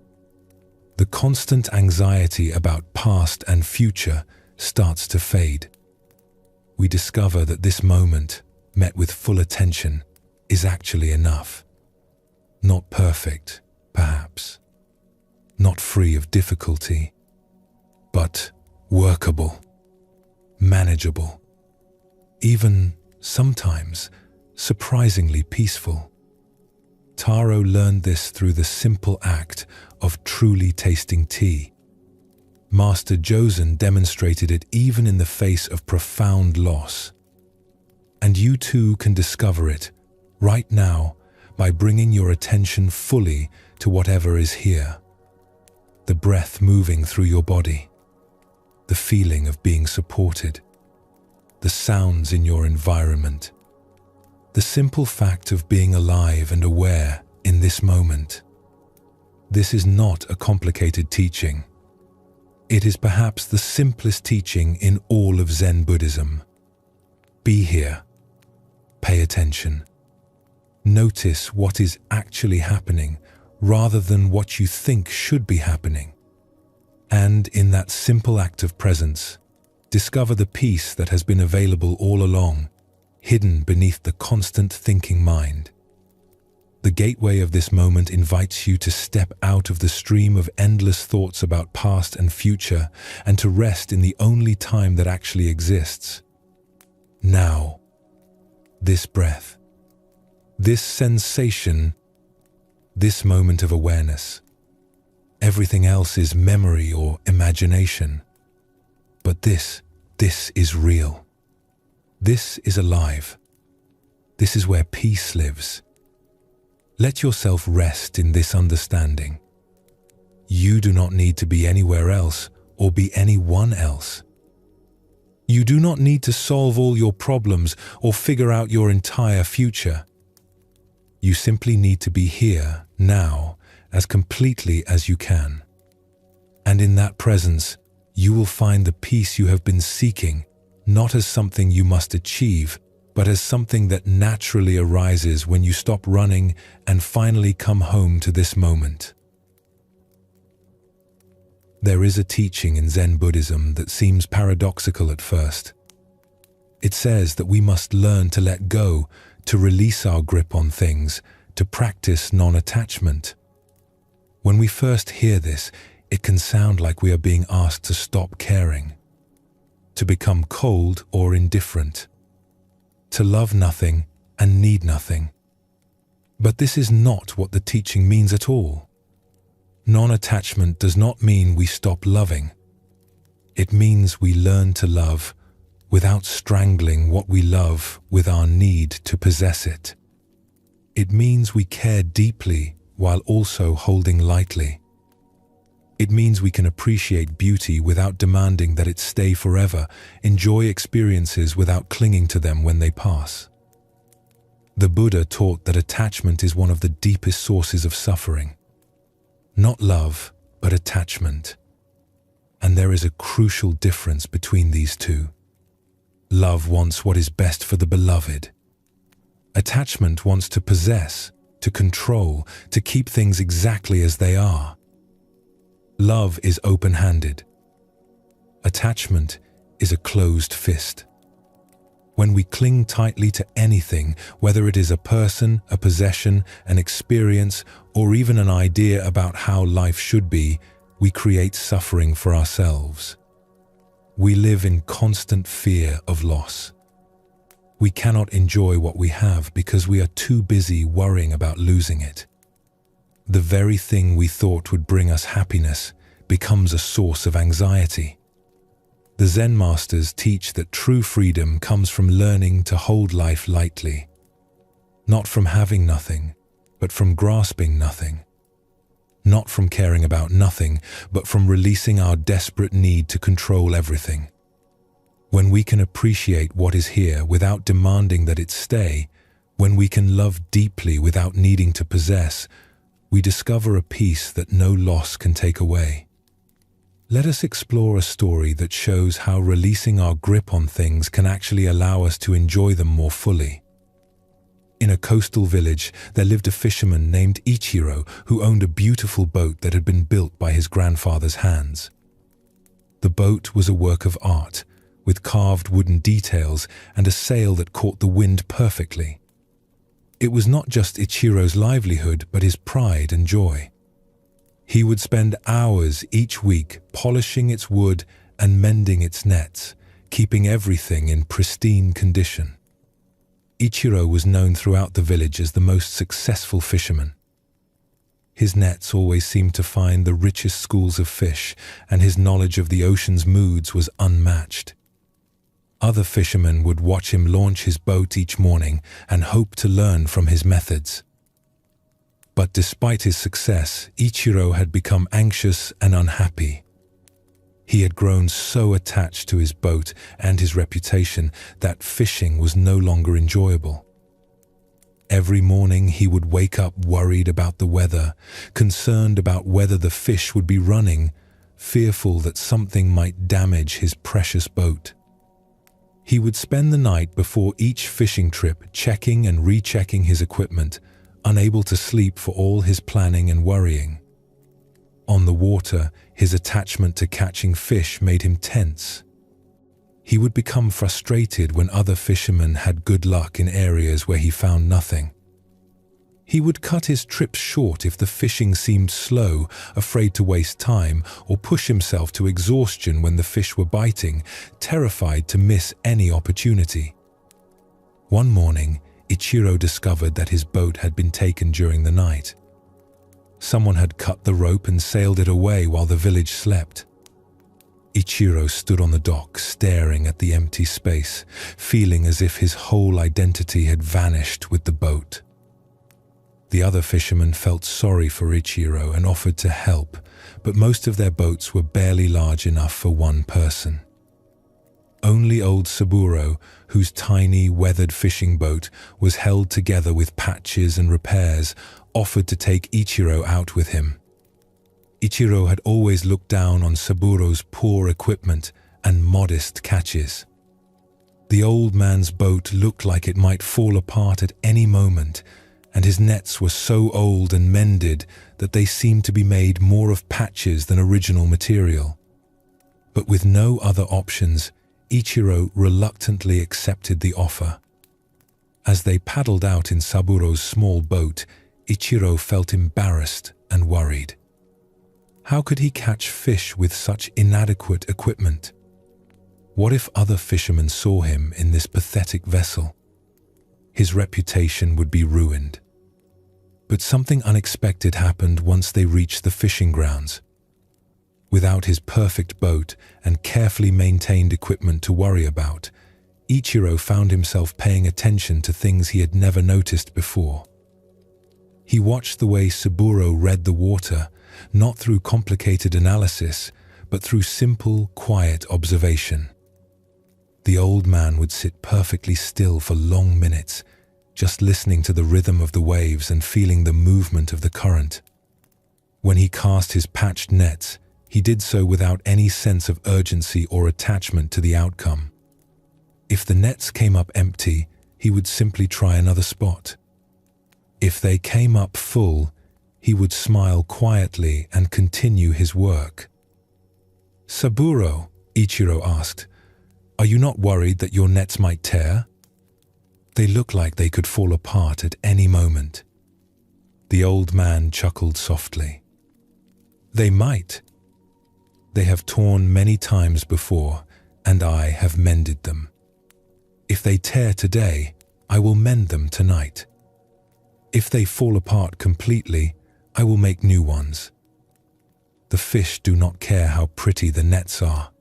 The constant anxiety about past and future starts to fade. We discover that this moment, met with full attention, is actually enough. Not perfect, perhaps. Not free of difficulty, but workable, manageable, even sometimes surprisingly peaceful. Taro learned this through the simple act of truly tasting tea. Master Josen demonstrated it even in the face of profound loss. And you too can discover it right now by bringing your attention fully to whatever is here. The breath moving through your body, the feeling of being supported, the sounds in your environment, the simple fact of being alive and aware in this moment. This is not a complicated teaching. It is perhaps the simplest teaching in all of Zen Buddhism. Be here. Pay attention. Notice what is actually happening rather than what you think should be happening. And in that simple act of presence, discover the peace that has been available all along, hidden beneath the constant thinking mind. The gateway of this moment invites you to step out of the stream of endless thoughts about past and future and to rest in the only time that actually exists. Now, this breath, this sensation, this moment of awareness. Everything else is memory or imagination. But this is real. This is alive. This is where peace lives. Let yourself rest in this understanding. You do not need to be anywhere else or be anyone else. You do not need to solve all your problems or figure out your entire future. You simply need to be here, now, as completely as you can. And in that presence, you will find the peace you have been seeking, not as something you must achieve, but as something that naturally arises when you stop running and finally come home to this moment. There is a teaching in Zen Buddhism that seems paradoxical at first. It says that we must learn to let go, to release our grip on things, to practice non-attachment. When we first hear this, it can sound like we are being asked to stop caring, to become cold or indifferent, to love nothing and need nothing. But this is not what the teaching means at all. Non-attachment does not mean we stop loving. It means we learn to love without strangling what we love with our need to possess it. It means we care deeply while also holding lightly. It means we can appreciate beauty without demanding that it stay forever, enjoy experiences without clinging to them when they pass. The Buddha taught that attachment is one of the deepest sources of suffering. Not love, but attachment. And there is a crucial difference between these two. Love wants what is best for the beloved. Attachment wants to possess, to control, to keep things exactly as they are. Love is open-handed. Attachment is a closed fist. When we cling tightly to anything, whether it is a person, a possession, an experience, or even an idea about how life should be, we create suffering for ourselves. We live in constant fear of loss. We cannot enjoy what we have because we are too busy worrying about losing it. The very thing we thought would bring us happiness becomes a source of anxiety. The Zen masters teach that true freedom comes from learning to hold life lightly, not from having nothing, but from grasping nothing, not from caring about nothing, but from releasing our desperate need to control everything. When we can appreciate what is here without demanding that it stay, when we can love deeply without needing to possess, we discover a peace that no loss can take away. Let us explore a story that shows how releasing our grip on things can actually allow us to enjoy them more fully. In a coastal village, there lived a fisherman named Ichiro who owned a beautiful boat that had been built by his grandfather's hands. The boat was a work of art, with carved wooden details and a sail that caught the wind perfectly. It was not just Ichiro's livelihood, but his pride and joy. He would spend hours each week polishing its wood and mending its nets, keeping everything in pristine condition. Ichiro was known throughout the village as the most successful fisherman. His nets always seemed to find the richest schools of fish, and his knowledge of the ocean's moods was unmatched. Other fishermen would watch him launch his boat each morning and hope to learn from his methods. But despite his success, Ichiro had become anxious and unhappy. He had grown so attached to his boat and his reputation that fishing was no longer enjoyable. Every morning he would wake up worried about the weather, concerned about whether the fish would be running, fearful that something might damage his precious boat. He would spend the night before each fishing trip checking and rechecking his equipment, unable to sleep for all his planning and worrying. On the water, his attachment to catching fish made him tense. He would become frustrated when other fishermen had good luck in areas where he found nothing. He would cut his trips short if the fishing seemed slow, afraid to waste time, or push himself to exhaustion when the fish were biting, terrified to miss any opportunity. One morning, Ichiro discovered that his boat had been taken during the night. Someone had cut the rope and sailed it away while the village slept. Ichiro stood on the dock, staring at the empty space, feeling as if his whole identity had vanished with the boat. The other fishermen felt sorry for Ichiro and offered to help, but most of their boats were barely large enough for one person. Only old Saburo, whose tiny, weathered fishing boat was held together with patches and repairs, offered to take Ichiro out with him. Ichiro had always looked down on Saburo's poor equipment and modest catches. The old man's boat looked like it might fall apart at any moment, and his nets were so old and mended that they seemed to be made more of patches than original material. But with no other options, Ichiro reluctantly accepted the offer. As they paddled out in Saburo's small boat, Ichiro felt embarrassed and worried. How could he catch fish with such inadequate equipment? What if other fishermen saw him in this pathetic vessel? His reputation would be ruined. But something unexpected happened once they reached the fishing grounds. Without his perfect boat and carefully maintained equipment to worry about, Ichiro found himself paying attention to things he had never noticed before. He watched the way Saburo read the water, not through complicated analysis, but through simple, quiet observation. The old man would sit perfectly still for long minutes, just listening to the rhythm of the waves and feeling the movement of the current. When he cast his patched nets, he did so without any sense of urgency or attachment to the outcome. If the nets came up empty, he would simply try another spot. If they came up full, he would smile quietly and continue his work. "Saburo," Ichiro asked, "are you not worried that your nets might tear? They look like they could fall apart at any moment." The old man chuckled softly. "They might. They have torn many times before, and I have mended them. If they tear today, I will mend them tonight. If they fall apart completely, I will make new ones. The fish do not care how pretty the nets are.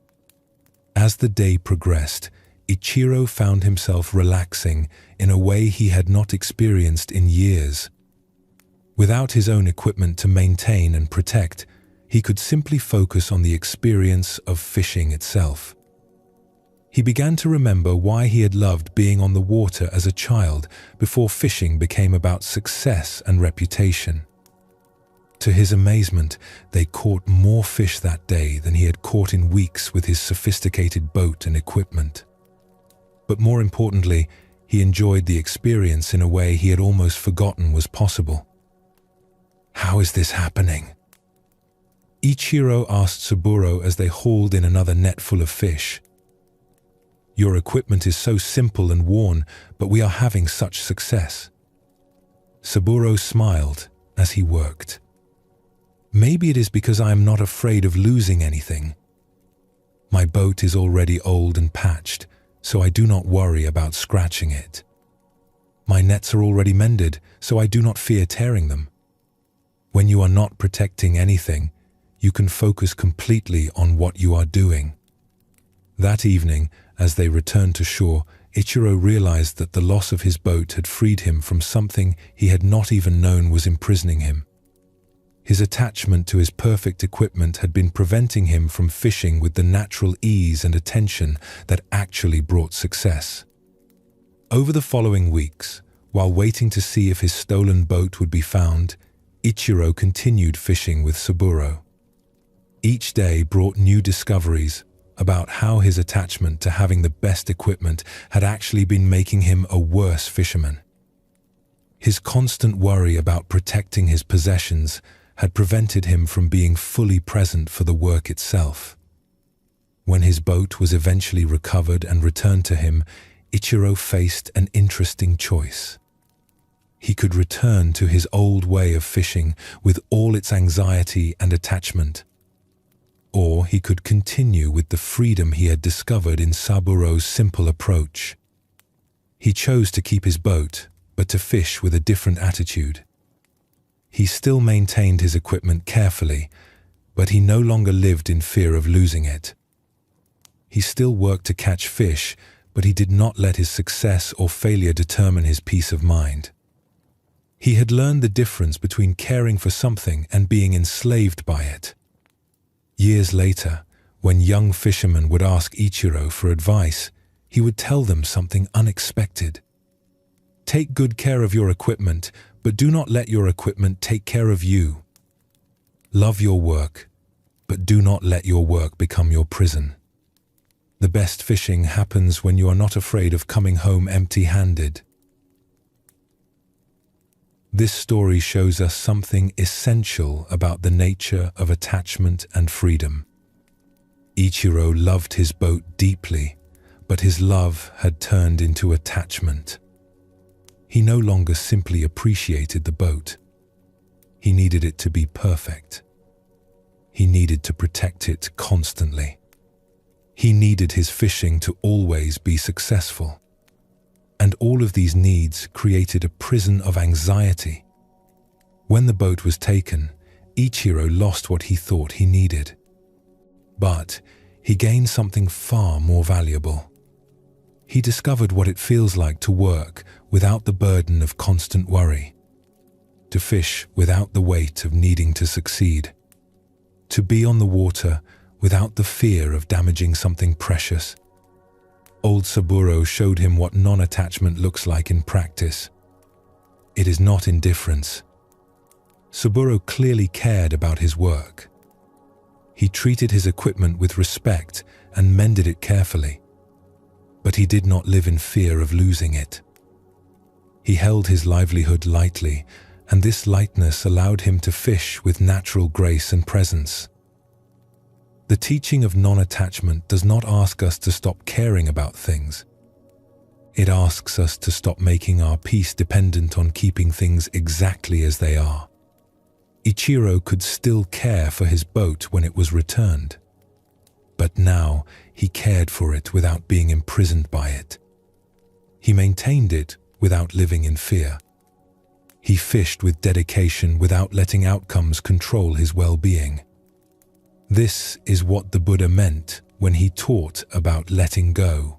As the day progressed, Ichiro found himself relaxing in a way he had not experienced in years. Without his own equipment to maintain and protect, he could simply focus on the experience of fishing itself. He began to remember why he had loved being on the water as a child before fishing became about success and reputation. To his amazement, they caught more fish that day than he had caught in weeks with his sophisticated boat and equipment. But more importantly, he enjoyed the experience in a way he had almost forgotten was possible. "How is this happening?" Ichiro asked Saburo as they hauled in another net full of fish. "Your equipment is so simple and worn, but we are having such success." Saburo smiled as he worked. "Maybe it is because I am not afraid of losing anything. My boat is already old and patched, so I do not worry about scratching it. My nets are already mended, so I do not fear tearing them. When you are not protecting anything, you can focus completely on what you are doing." That evening, as they returned to shore, Ichiro realized that the loss of his boat had freed him from something he had not even known was imprisoning him. His attachment to his perfect equipment had been preventing him from fishing with the natural ease and attention that actually brought success. Over the following weeks, while waiting to see if his stolen boat would be found, Ichiro continued fishing with Saburo. Each day brought new discoveries about how his attachment to having the best equipment had actually been making him a worse fisherman. His constant worry about protecting his possessions had prevented him from being fully present for the work itself. When his boat was eventually recovered and returned to him, Ichiro faced an interesting choice. He could return to his old way of fishing with all its anxiety and attachment, or he could continue with the freedom he had discovered in Saburo's simple approach. He chose to keep his boat, but to fish with a different attitude. He still maintained his equipment carefully, but he no longer lived in fear of losing it. He still worked to catch fish, but he did not let his success or failure determine his peace of mind. He had learned the difference between caring for something and being enslaved by it. Years later, when young fishermen would ask Ichiro for advice, he would tell them something unexpected. "Take good care of your equipment, but do not let your equipment take care of you. Love your work, but do not let your work become your prison. The best fishing happens when you are not afraid of coming home empty-handed." This story shows us something essential about the nature of attachment and freedom. Ichiro loved his boat deeply, but his love had turned into attachment. He no longer simply appreciated the boat. He needed it to be perfect. He needed to protect it constantly. He needed his fishing to always be successful. And all of these needs created a prison of anxiety. When the boat was taken, Ichiro lost what he thought he needed. But he gained something far more valuable. He discovered what it feels like to work without the burden of constant worry, to fish without the weight of needing to succeed, to be on the water without the fear of damaging something precious. Old Saburo showed him what non-attachment looks like in practice. It is not indifference. Saburo clearly cared about his work. He treated his equipment with respect and mended it carefully. But he did not live in fear of losing it. He held his livelihood lightly, and this lightness allowed him to fish with natural grace and presence. The teaching of non-attachment does not ask us to stop caring about things. It asks us to stop making our peace dependent on keeping things exactly as they are. Ichiro could still care for his boat when it was returned. But now he cared for it without being imprisoned by it. He maintained it without living in fear. He fished with dedication without letting outcomes control his well-being. This is what the Buddha meant when he taught about letting go.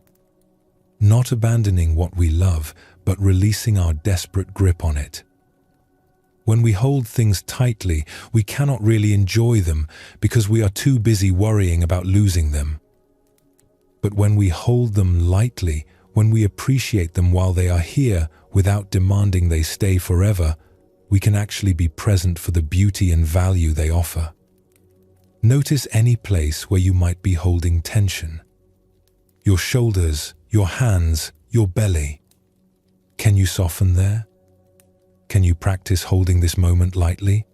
Not abandoning what we love, but releasing our desperate grip on it. When we hold things tightly, we cannot really enjoy them because we are too busy worrying about losing them. But when we hold them lightly, when we appreciate them while they are here without demanding they stay forever, we can actually be present for the beauty and value they offer. Notice any place where you might be holding tension. Your shoulders, your hands, your belly. Can you soften there? Can you practice holding this moment lightly?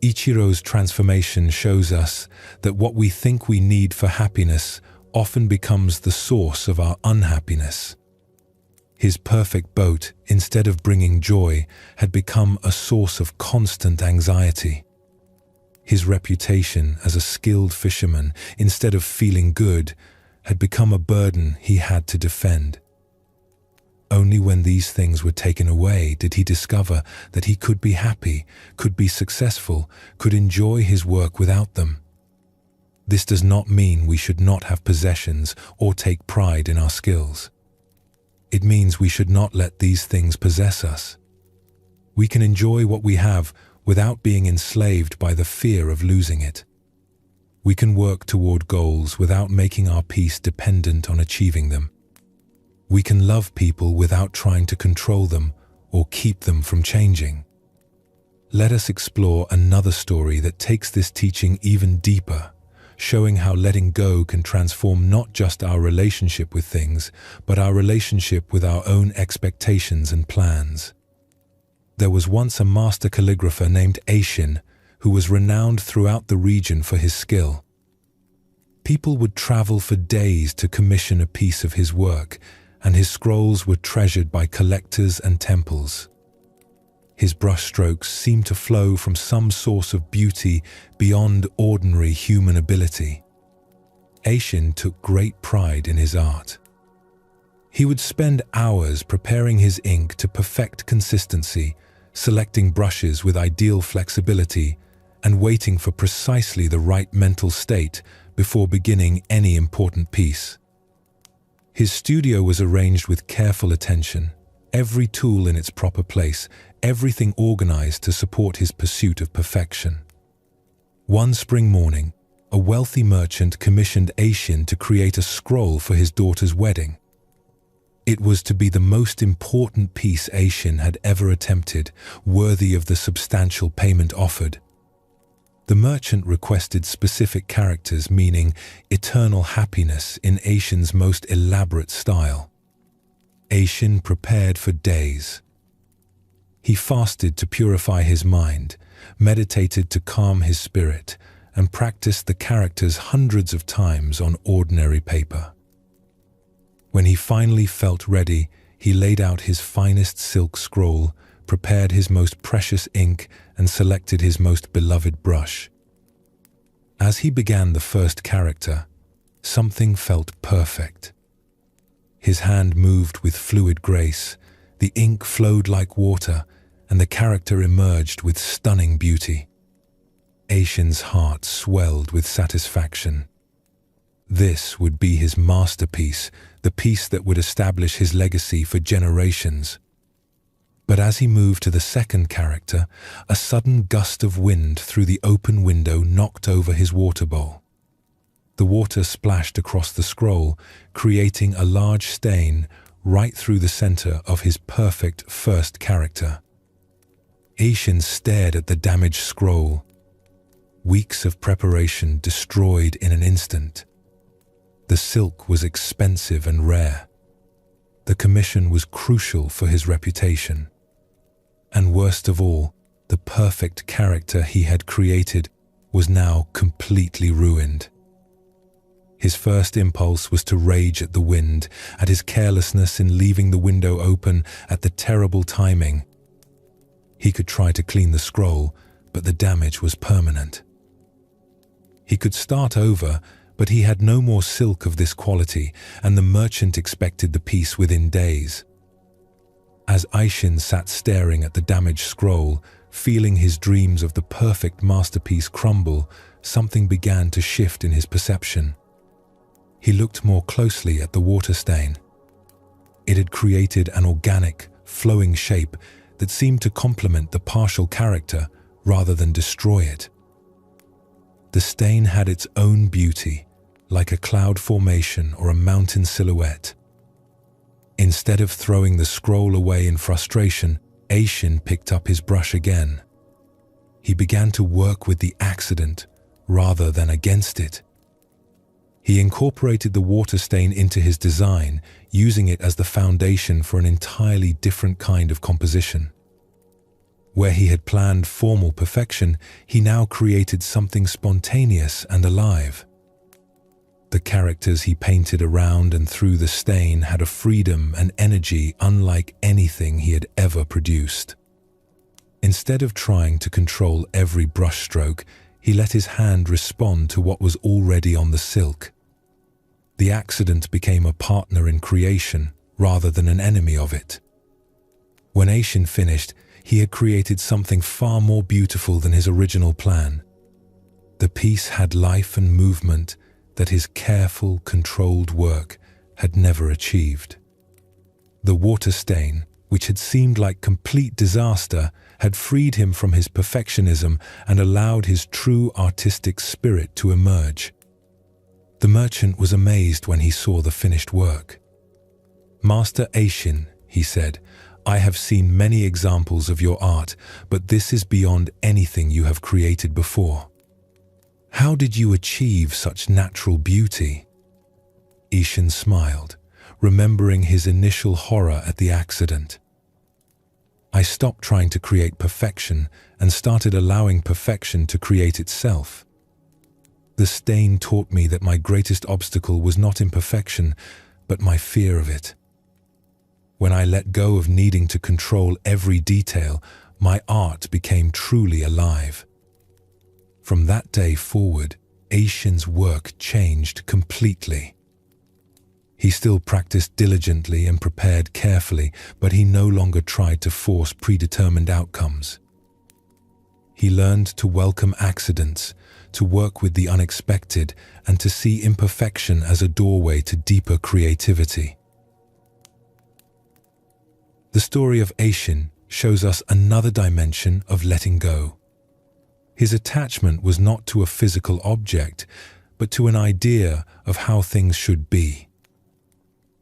Ichiro's transformation shows us that what we think we need for happiness often becomes the source of our unhappiness. His perfect boat, instead of bringing joy, had become a source of constant anxiety. His reputation as a skilled fisherman, instead of feeling good, had become a burden he had to defend. Only when these things were taken away did he discover that he could be happy, could be successful, could enjoy his work without them. This does not mean we should not have possessions or take pride in our skills. It means we should not let these things possess us. We can enjoy what we have without being enslaved by the fear of losing it. We can work toward goals without making our peace dependent on achieving them. We can love people without trying to control them or keep them from changing. Let us explore another story that takes this teaching even deeper, showing how letting go can transform not just our relationship with things, but our relationship with our own expectations and plans. There was once a master calligrapher named Eishin, who was renowned throughout the region for his skill. People would travel for days to commission a piece of his work, and his scrolls were treasured by collectors and temples. His brushstrokes seemed to flow from some source of beauty beyond ordinary human ability. Eishin took great pride in his art. He would spend hours preparing his ink to perfect consistency, selecting brushes with ideal flexibility, and waiting for precisely the right mental state before beginning any important piece. His studio was arranged with careful attention, every tool in its proper place, everything organized to support his pursuit of perfection. One spring morning, a wealthy merchant commissioned Eishin to create a scroll for his daughter's wedding. It was to be the most important piece Eishin had ever attempted, worthy of the substantial payment offered. The merchant requested specific characters meaning eternal happiness in Eishin's most elaborate style. Eishin prepared for days. He fasted to purify his mind, meditated to calm his spirit, and practiced the characters hundreds of times on ordinary paper. When he finally felt ready, he laid out his finest silk scroll, prepared his most precious ink, and selected his most beloved brush. As he began the first character, something felt perfect. His hand moved with fluid grace, the ink flowed like water, and the character emerged with stunning beauty. Eishin's heart swelled with satisfaction. This would be his masterpiece, the piece that would establish his legacy for generations. But as he moved to the second character, a sudden gust of wind through the open window knocked over his water bowl. The water splashed across the scroll, creating a large stain right through the center of his perfect first character. Eishin stared at the damaged scroll. Weeks of preparation destroyed in an instant. The silk was expensive and rare. The commission was crucial for his reputation. And worst of all, the perfect character he had created was now completely ruined. His first impulse was to rage at the wind, at his carelessness in leaving the window open, at the terrible timing. He could try to clean the scroll, but the damage was permanent. He could start over, but he had no more silk of this quality, and the merchant expected the piece within days. As Eishin sat staring at the damaged scroll, feeling his dreams of the perfect masterpiece crumble, something began to shift in his perception. He looked more closely at the water stain. It had created an organic, flowing shape that seemed to complement the partial character rather than destroy it. The stain had its own beauty, like a cloud formation or a mountain silhouette. Instead of throwing the scroll away in frustration, Aishin picked up his brush again. He began to work with the accident rather than against it. He incorporated the water stain into his design, using it as the foundation for an entirely different kind of composition. Where he had planned formal perfection, he now created something spontaneous and alive. The characters he painted around and through the stain had a freedom and energy unlike anything he had ever produced. Instead of trying to control every brushstroke, he let his hand respond to what was already on the silk. The accident became a partner in creation rather than an enemy of it. When Aishin finished, he had created something far more beautiful than his original plan. The piece had life and movement that his careful, controlled work had never achieved. The water stain, which had seemed like complete disaster, had freed him from his perfectionism and allowed his true artistic spirit to emerge. The merchant was amazed when he saw the finished work. "Master Aishin," he said, "I have seen many examples of your art, but this is beyond anything you have created before. How did you achieve such natural beauty?" Aishin smiled, remembering his initial horror at the accident. "I stopped trying to create perfection and started allowing perfection to create itself. The stain taught me that my greatest obstacle was not imperfection, but my fear of it. When I let go of needing to control every detail, my art became truly alive." From that day forward, Aishin's work changed completely. He still practiced diligently and prepared carefully, but he no longer tried to force predetermined outcomes. He learned to welcome accidents, to work with the unexpected, and to see imperfection as a doorway to deeper creativity. The story of Aishin shows us another dimension of letting go. His attachment was not to a physical object, but to an idea of how things should be.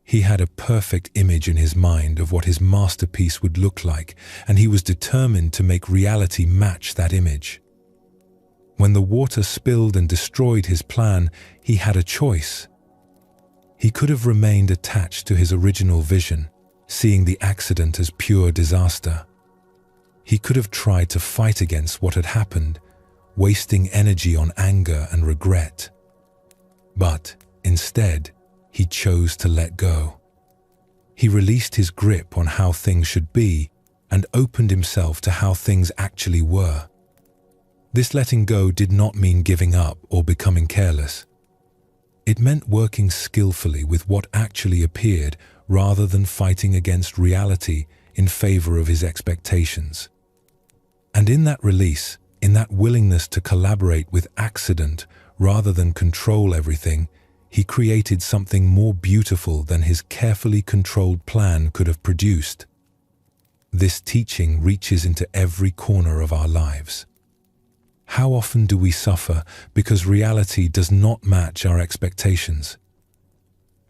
He had a perfect image in his mind of what his masterpiece would look like, and he was determined to make reality match that image. When the water spilled and destroyed his plan, he had a choice. He could have remained attached to his original vision, seeing the accident as pure disaster. He could have tried to fight against what had happened, wasting energy on anger and regret. But instead, he chose to let go. He released his grip on how things should be and opened himself to how things actually were. This letting go did not mean giving up or becoming careless. It meant working skillfully with what actually appeared rather than fighting against reality in favor of his expectations. And in that release, in that willingness to collaborate with accident rather than control everything, he created something more beautiful than his carefully controlled plan could have produced. This teaching reaches into every corner of our lives. How often do we suffer because reality does not match our expectations?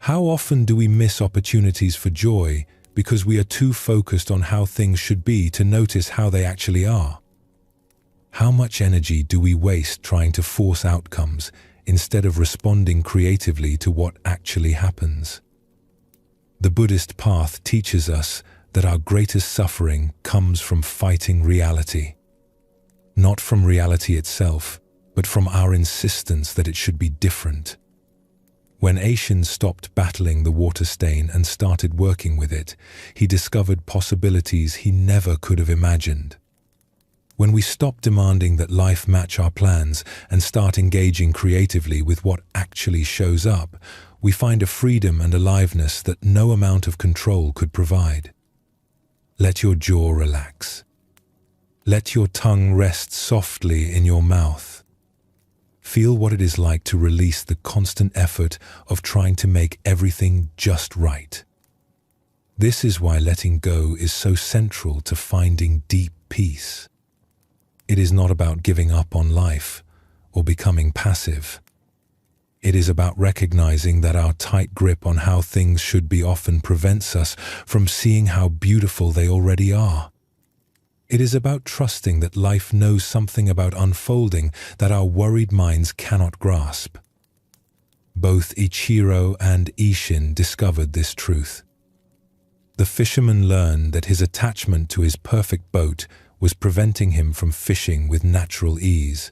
How often do we miss opportunities for joy because we are too focused on how things should be to notice how they actually are? How much energy do we waste trying to force outcomes instead of responding creatively to what actually happens? The Buddhist path teaches us that our greatest suffering comes from fighting reality. Not from reality itself, but from our insistence that it should be different. When Aishin stopped battling the water stain and started working with it, he discovered possibilities he never could have imagined. When we stop demanding that life match our plans and start engaging creatively with what actually shows up, we find a freedom and aliveness that no amount of control could provide. Let your jaw relax. Let your tongue rest softly in your mouth. Feel what it is like to release the constant effort of trying to make everything just right. This is why letting go is so central to finding deep peace. It is not about giving up on life or becoming passive. It is about recognizing that our tight grip on how things should be often prevents us from seeing how beautiful they already are. It is about trusting that life knows something about unfolding that our worried minds cannot grasp. Both Ichiro and Ishin discovered this truth. The fisherman learned that his attachment to his perfect boat was preventing him from fishing with natural ease.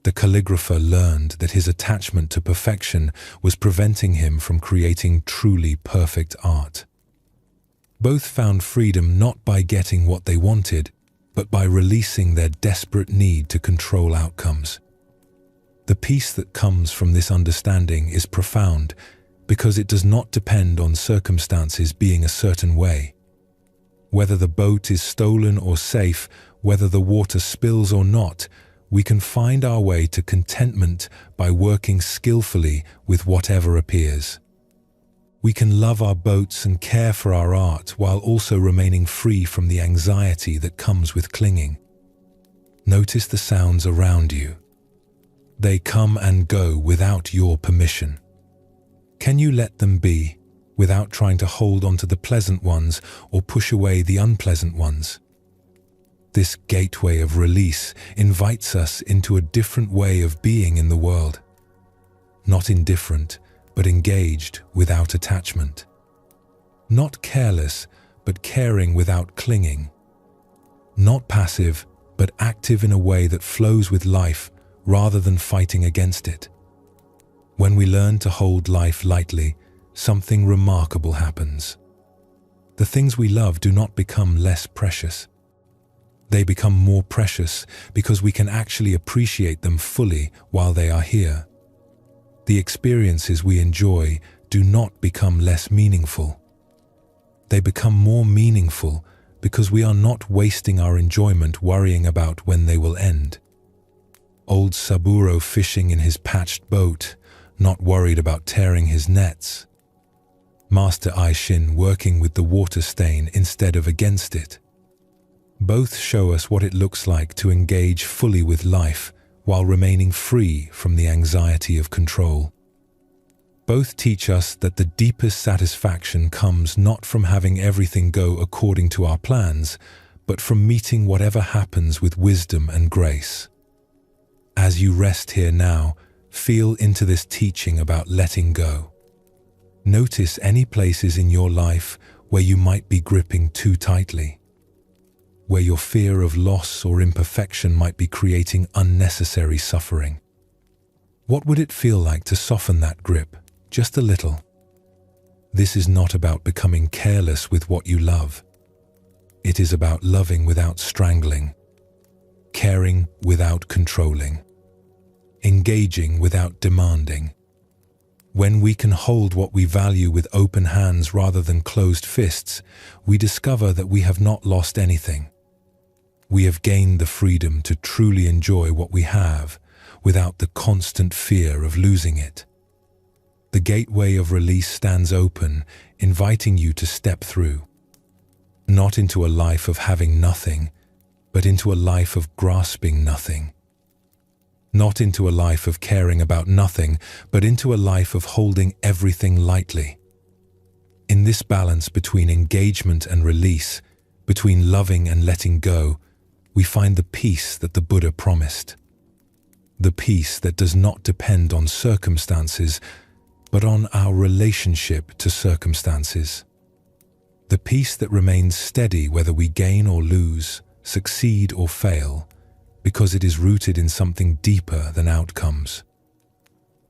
The calligrapher learned that his attachment to perfection was preventing him from creating truly perfect art. Both found freedom not by getting what they wanted, but by releasing their desperate need to control outcomes. The peace that comes from this understanding is profound because it does not depend on circumstances being a certain way. Whether the boat is stolen or safe, whether the water spills or not, we can find our way to contentment by working skillfully with whatever appears. We can love our boats and care for our art while also remaining free from the anxiety that comes with clinging. Notice the sounds around you. They come and go without your permission. Can you let them be without trying to hold onto the pleasant ones or push away the unpleasant ones? This gateway of release invites us into a different way of being in the world. Not indifferent, but engaged without attachment. Not careless, but caring without clinging. Not passive, but active in a way that flows with life rather than fighting against it. When we learn to hold life lightly, something remarkable happens. The things we love do not become less precious. They become more precious because we can actually appreciate them fully while they are here. The experiences we enjoy do not become less meaningful. They become more meaningful because we are not wasting our enjoyment worrying about when they will end. Old Saburo fishing in his patched boat, not worried about tearing his nets. Master Aishin working with the water stain instead of against it. Both show us what it looks like to engage fully with life while remaining free from the anxiety of control. Both teach us that the deepest satisfaction comes not from having everything go according to our plans, but from meeting whatever happens with wisdom and grace. As you rest here now, feel into this teaching about letting go. Notice any places in your life where you might be gripping too tightly, where your fear of loss or imperfection might be creating unnecessary suffering. What would it feel like to soften that grip, just a little? This is not about becoming careless with what you love. It is about loving without strangling, caring without controlling, engaging without demanding. When we can hold what we value with open hands rather than closed fists, we discover that we have not lost anything. We have gained the freedom to truly enjoy what we have without the constant fear of losing it. The gateway of release stands open, inviting you to step through, not into a life of having nothing, but into a life of grasping nothing. Not into a life of caring about nothing, but into a life of holding everything lightly. In this balance between engagement and release, between loving and letting go, we find the peace that the Buddha promised. The peace that does not depend on circumstances, but on our relationship to circumstances. The peace that remains steady whether we gain or lose, succeed or fail, because it is rooted in something deeper than outcomes.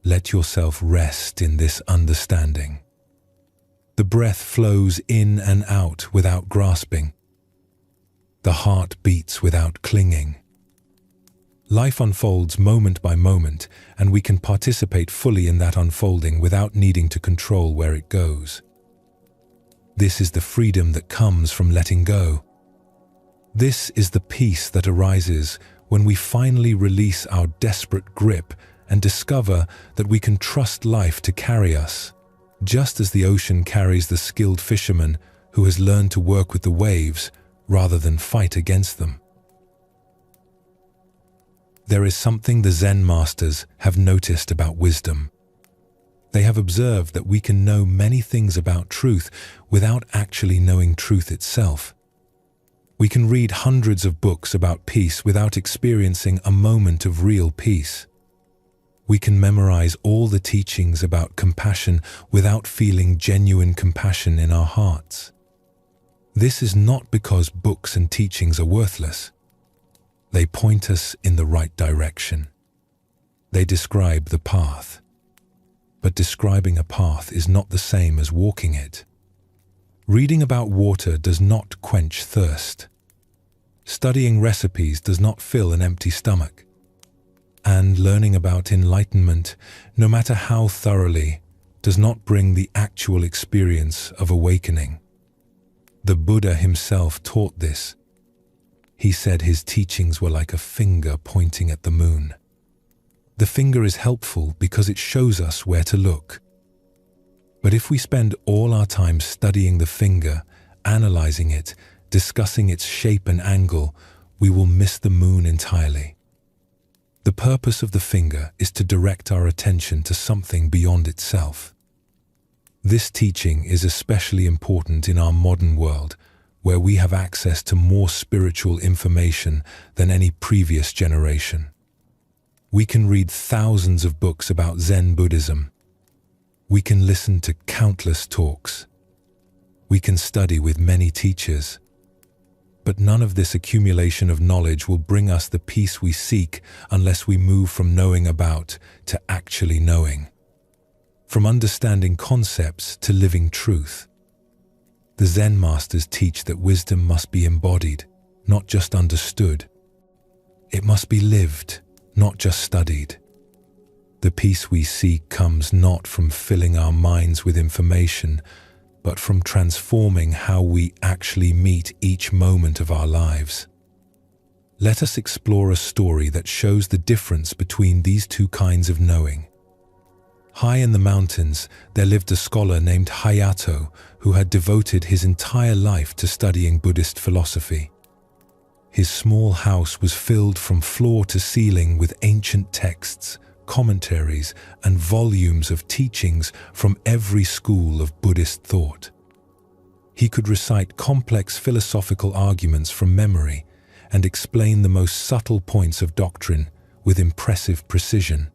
Let yourself rest in this understanding. The breath flows in and out without grasping. The heart beats without clinging. Life unfolds moment by moment, and we can participate fully in that unfolding without needing to control where it goes. This is the freedom that comes from letting go. This is the peace that arises when we finally release our desperate grip and discover that we can trust life to carry us, just as the ocean carries the skilled fisherman who has learned to work with the waves rather than fight against them. There is something the Zen masters have noticed about wisdom. They have observed that we can know many things about truth without actually knowing truth itself. We can read hundreds of books about peace without experiencing a moment of real peace. We can memorize all the teachings about compassion without feeling genuine compassion in our hearts. This is not because books and teachings are worthless. They point us in the right direction. They describe the path. But describing a path is not the same as walking it. Reading about water does not quench thirst. Studying recipes does not fill an empty stomach. And learning about enlightenment, no matter how thoroughly, does not bring the actual experience of awakening. The Buddha himself taught this. He said his teachings were like a finger pointing at the moon. The finger is helpful because it shows us where to look. But if we spend all our time studying the finger, analyzing it, discussing its shape and angle, we will miss the moon entirely. The purpose of the finger is to direct our attention to something beyond itself. This teaching is especially important in our modern world, where we have access to more spiritual information than any previous generation. We can read thousands of books about Zen Buddhism. We can listen to countless talks. We can study with many teachers. But none of this accumulation of knowledge will bring us the peace we seek unless we move from knowing about to actually knowing. From understanding concepts to living truth. The Zen masters teach that wisdom must be embodied, not just understood. It must be lived, not just studied. The peace we seek comes not from filling our minds with information, but from transforming how we actually meet each moment of our lives. Let us explore a story that shows the difference between these two kinds of knowing. High in the mountains, there lived a scholar named Hayato who had devoted his entire life to studying Buddhist philosophy. His small house was filled from floor to ceiling with ancient texts, commentaries, and volumes of teachings from every school of Buddhist thought. He could recite complex philosophical arguments from memory and explain the most subtle points of doctrine with impressive precision.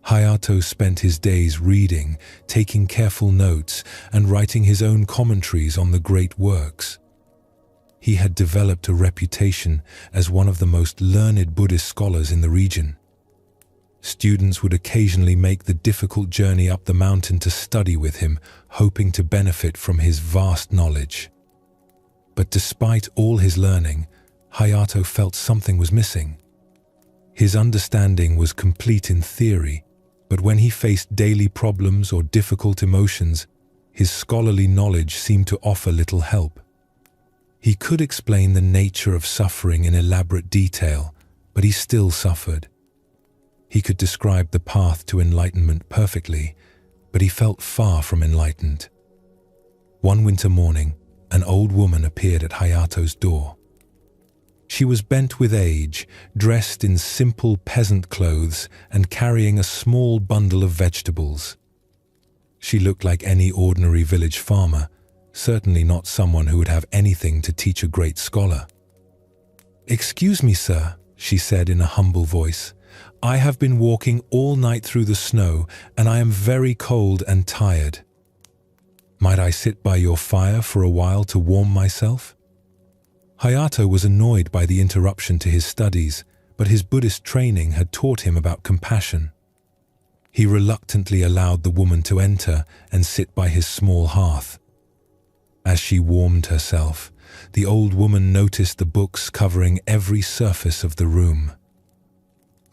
Hayato spent his days reading, taking careful notes, and writing his own commentaries on the great works. He had developed a reputation as one of the most learned Buddhist scholars in the region. Students would occasionally make the difficult journey up the mountain to study with him, hoping to benefit from his vast knowledge. But despite all his learning, Hayato felt something was missing. His understanding was complete in theory, but when he faced daily problems or difficult emotions, his scholarly knowledge seemed to offer little help. He could explain the nature of suffering in elaborate detail, but he still suffered. He could describe the path to enlightenment perfectly, but he felt far from enlightened. One winter morning, an old woman appeared at Hayato's door. She was bent with age, dressed in simple peasant clothes and carrying a small bundle of vegetables. She looked like any ordinary village farmer, certainly not someone who would have anything to teach a great scholar. "Excuse me, sir," she said in a humble voice. "I have been walking all night through the snow, and I am very cold and tired. Might I sit by your fire for a while to warm myself?" Hayato was annoyed by the interruption to his studies, but his Buddhist training had taught him about compassion. He reluctantly allowed the woman to enter and sit by his small hearth. As she warmed herself, the old woman noticed the books covering every surface of the room.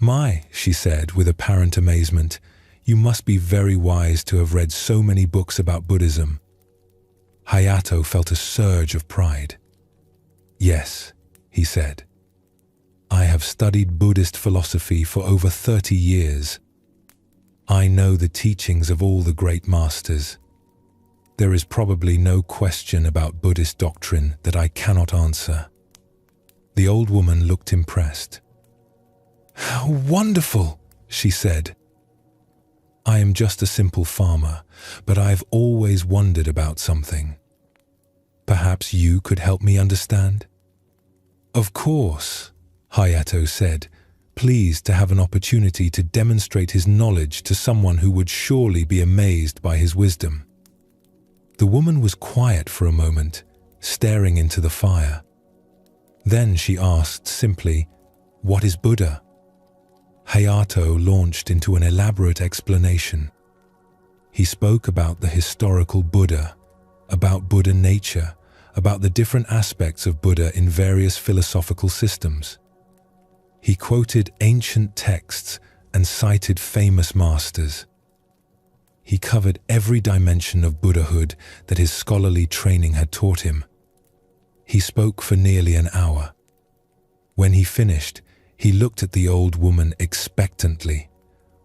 "My," she said with apparent amazement, "you must be very wise to have read so many books about Buddhism." Hayato felt a surge of pride. "Yes," he said, "I have studied Buddhist philosophy for over 30 years. I know the teachings of all the great masters. There is probably no question about Buddhist doctrine that I cannot answer." The old woman looked impressed. "How wonderful," she said. "I am just a simple farmer, but I've always wondered about something. Perhaps you could help me understand?" "Of course," Hayato said, pleased to have an opportunity to demonstrate his knowledge to someone who would surely be amazed by his wisdom. The woman was quiet for a moment, staring into the fire. Then she asked simply, "What is Buddha?" Hayato launched into an elaborate explanation. He spoke about the historical Buddha, about Buddha nature, about the different aspects of Buddha in various philosophical systems. He quoted ancient texts and cited famous masters. He covered every dimension of Buddhahood that his scholarly training had taught him. He spoke for nearly an hour. When he finished, he looked at the old woman expectantly,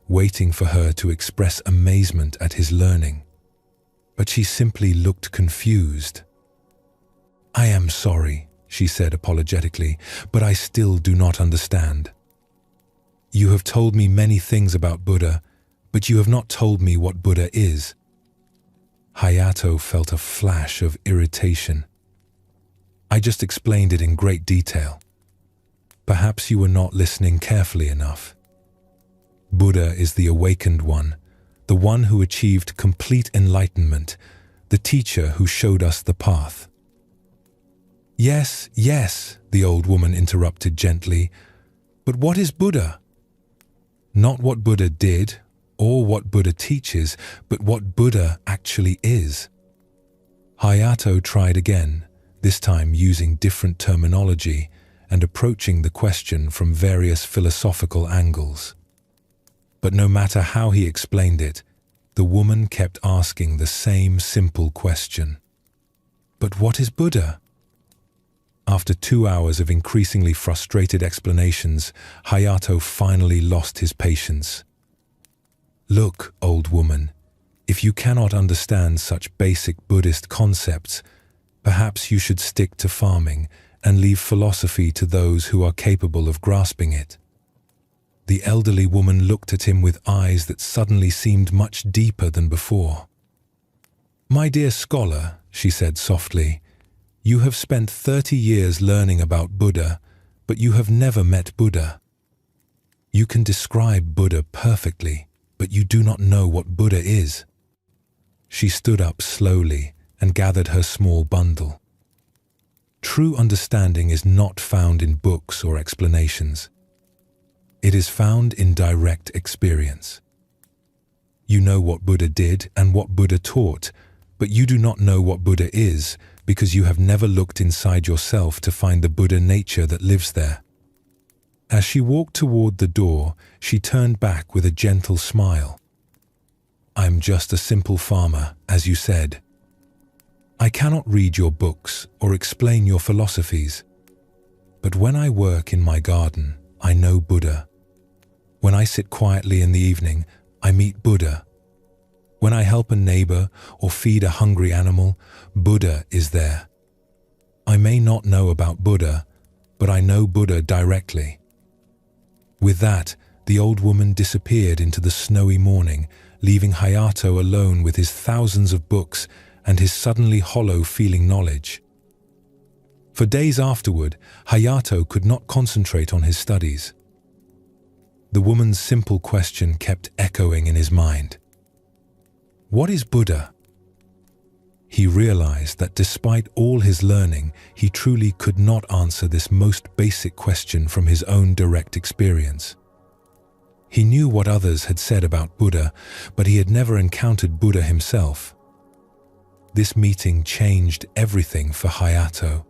waiting for her to express amazement at his learning. But she simply looked confused. "I am sorry," she said apologetically, "but I still do not understand. You have told me many things about Buddha, but you have not told me what Buddha is." Hayato felt a flash of irritation. "I just explained it in great detail. Perhaps you were not listening carefully enough. Buddha is the awakened one, the one who achieved complete enlightenment, the teacher who showed us the path." Yes, the old woman interrupted gently, "but what is Buddha? Not what Buddha did or what Buddha teaches, but what Buddha actually is." Hayato tried again, this time using different terminology and approaching the question from various philosophical angles. But no matter how he explained it, the woman kept asking the same simple question. "But what is Buddha?" After 2 hours of increasingly frustrated explanations, Hayato finally lost his patience. "Look, old woman, if you cannot understand such basic Buddhist concepts, perhaps you should stick to farming and leave philosophy to those who are capable of grasping it." The elderly woman looked at him with eyes that suddenly seemed much deeper than before. "My dear scholar," she said softly, "you have spent 30 years learning about Buddha, but you have never met Buddha. You can describe Buddha perfectly, but you do not know what Buddha is." She stood up slowly and gathered her small bundle. True understanding is not found in books or explanations. It is found in direct experience. You know what Buddha did and what Buddha taught, but you do not know what Buddha is because you have never looked inside yourself to find the Buddha nature that lives there. As she walked toward the door, she turned back with a gentle smile. "I'm just a simple farmer, as you said. I cannot read your books or explain your philosophies. But when I work in my garden, I know Buddha. When I sit quietly in the evening, I meet Buddha. When I help a neighbor or feed a hungry animal, Buddha is there. I may not know about Buddha, but I know Buddha directly." With that, the old woman disappeared into the snowy morning, leaving Hayato alone with his thousands of books and his suddenly hollow-feeling knowledge. For days afterward, Hayato could not concentrate on his studies. The woman's simple question kept echoing in his mind. What is Buddha? He realized that despite all his learning, he truly could not answer this most basic question from his own direct experience. He knew what others had said about Buddha, but he had never encountered Buddha himself. This meeting changed everything for Hayato.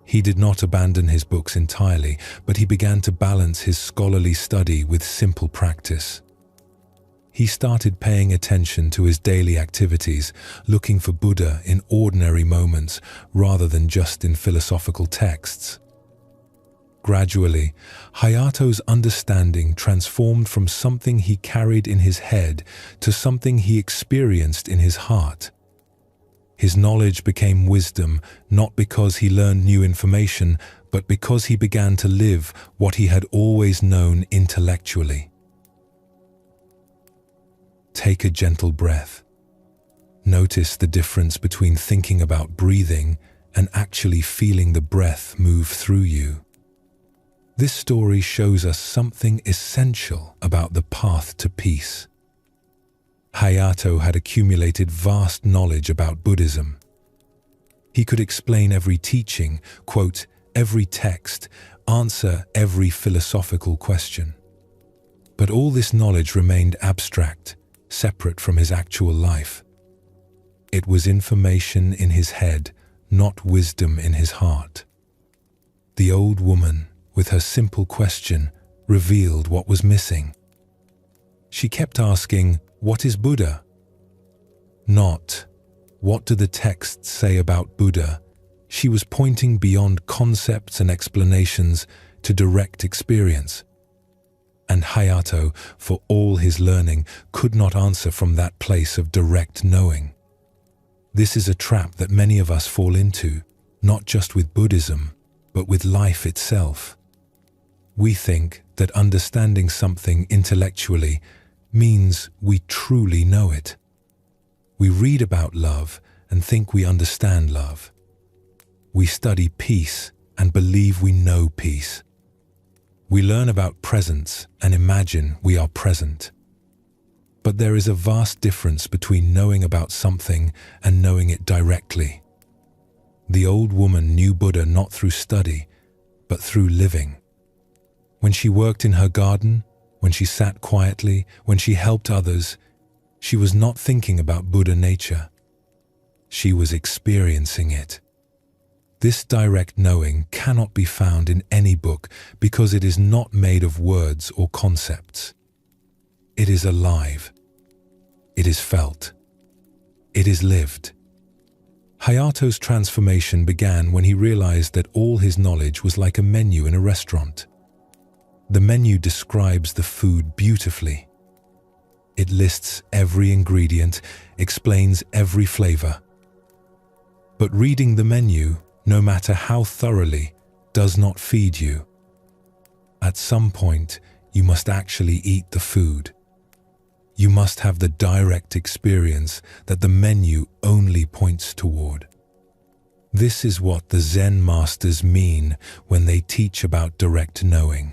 He did not abandon his books entirely, but he began to balance his scholarly study with simple practice. He started paying attention to his daily activities, looking for Buddha in ordinary moments rather than just in philosophical texts. Gradually, Hayato's understanding transformed from something he carried in his head to something he experienced in his heart. His knowledge became wisdom not because he learned new information, but because he began to live what he had always known intellectually. Take a gentle breath. Notice the difference between thinking about breathing and actually feeling the breath move through you. This story shows us something essential about the path to peace. Hayato had accumulated vast knowledge about Buddhism. He could explain every teaching, quote every text, answer every philosophical question. But all this knowledge remained abstract, separate from his actual life. It was information in his head, not wisdom in his heart. The old woman, with her simple question, revealed what was missing. She kept asking, "What is Buddha?" Not, "What do the texts say about Buddha?" She was pointing beyond concepts and explanations to direct experience. And Hayato, for all his learning, could not answer from that place of direct knowing. This is a trap that many of us fall into, not just with Buddhism, but with life itself. We think that understanding something intellectually means we truly know it. We read about love and think we understand love. We study peace and believe we know peace. We learn about presence and imagine we are present. But there is a vast difference between knowing about something and knowing it directly. The old woman knew Buddha not through study, but through living. When she worked in her garden, when she sat quietly, when she helped others, she was not thinking about Buddha nature. She was experiencing it. This direct knowing cannot be found in any book because it is not made of words or concepts. It is alive. It is felt. It is lived. Hayato's transformation began when he realized that all his knowledge was like a menu in a restaurant. The menu describes the food beautifully. It lists every ingredient, explains every flavor. But reading the menu, no matter how thoroughly, does not feed you. At some point, you must actually eat the food. You must have the direct experience that the menu only points toward. This is what the Zen masters mean when they teach about direct knowing.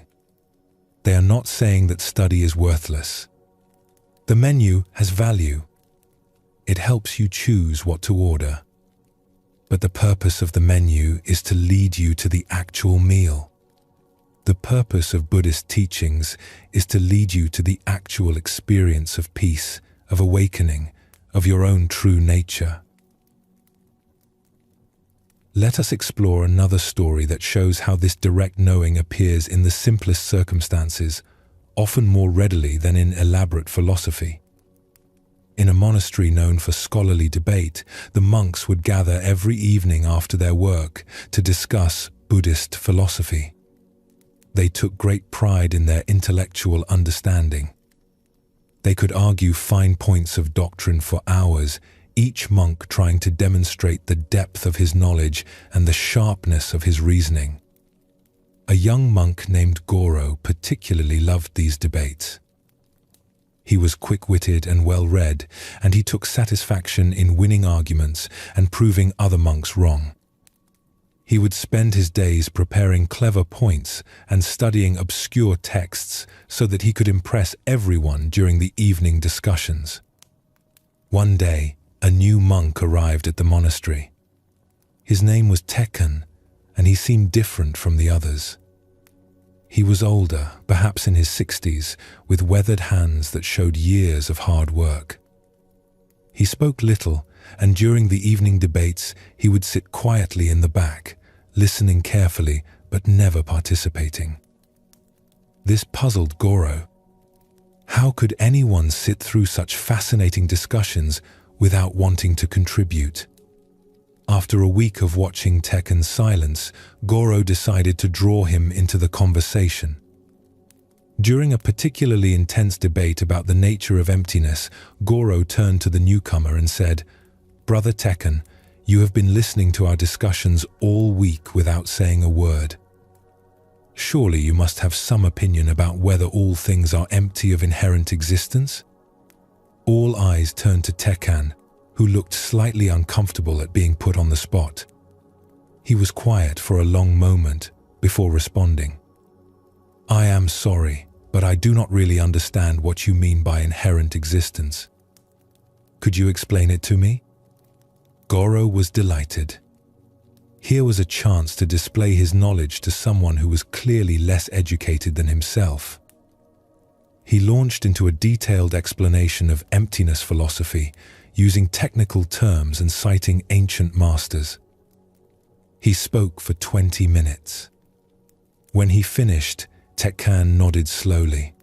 They are not saying that study is worthless. The menu has value. It helps you choose what to order. But the purpose of the menu is to lead you to the actual meal. The purpose of Buddhist teachings is to lead you to the actual experience of peace, of awakening, of your own true nature. Let us explore another story that shows how this direct knowing appears in the simplest circumstances, often more readily than in elaborate philosophy. In a monastery known for scholarly debate, the monks would gather every evening after their work to discuss Buddhist philosophy. They took great pride in their intellectual understanding. They could argue fine points of doctrine for hours, each monk trying to demonstrate the depth of his knowledge and the sharpness of his reasoning. A young monk named Goro particularly loved these debates. He was quick-witted and well-read, and he took satisfaction in winning arguments and proving other monks wrong. He would spend his days preparing clever points and studying obscure texts so that he could impress everyone during the evening discussions. One day, a new monk arrived at the monastery. His name was Tekken, and he seemed different from the others. He was older, perhaps in his 60s, with weathered hands that showed years of hard work. He spoke little, and during the evening debates, he would sit quietly in the back, listening carefully but never participating. This puzzled Goro. How could anyone sit through such fascinating discussions without wanting to contribute? After a week of watching Tekken's silence, Goro decided to draw him into the conversation. During a particularly intense debate about the nature of emptiness, Goro turned to the newcomer and said, "Brother Tekken, you have been listening to our discussions all week without saying a word. Surely you must have some opinion about whether all things are empty of inherent existence?" All eyes turned to Tekken, who looked slightly uncomfortable at being put on the spot. He was quiet for a long moment before responding. "I am sorry, but I do not really understand what you mean by inherent existence. Could you explain it to me?" Goro was delighted. Here was a chance to display his knowledge to someone who was clearly less educated than himself. He launched into a detailed explanation of emptiness philosophy, using technical terms and citing ancient masters. He spoke for 20 minutes. When he finished, Tekken nodded slowly.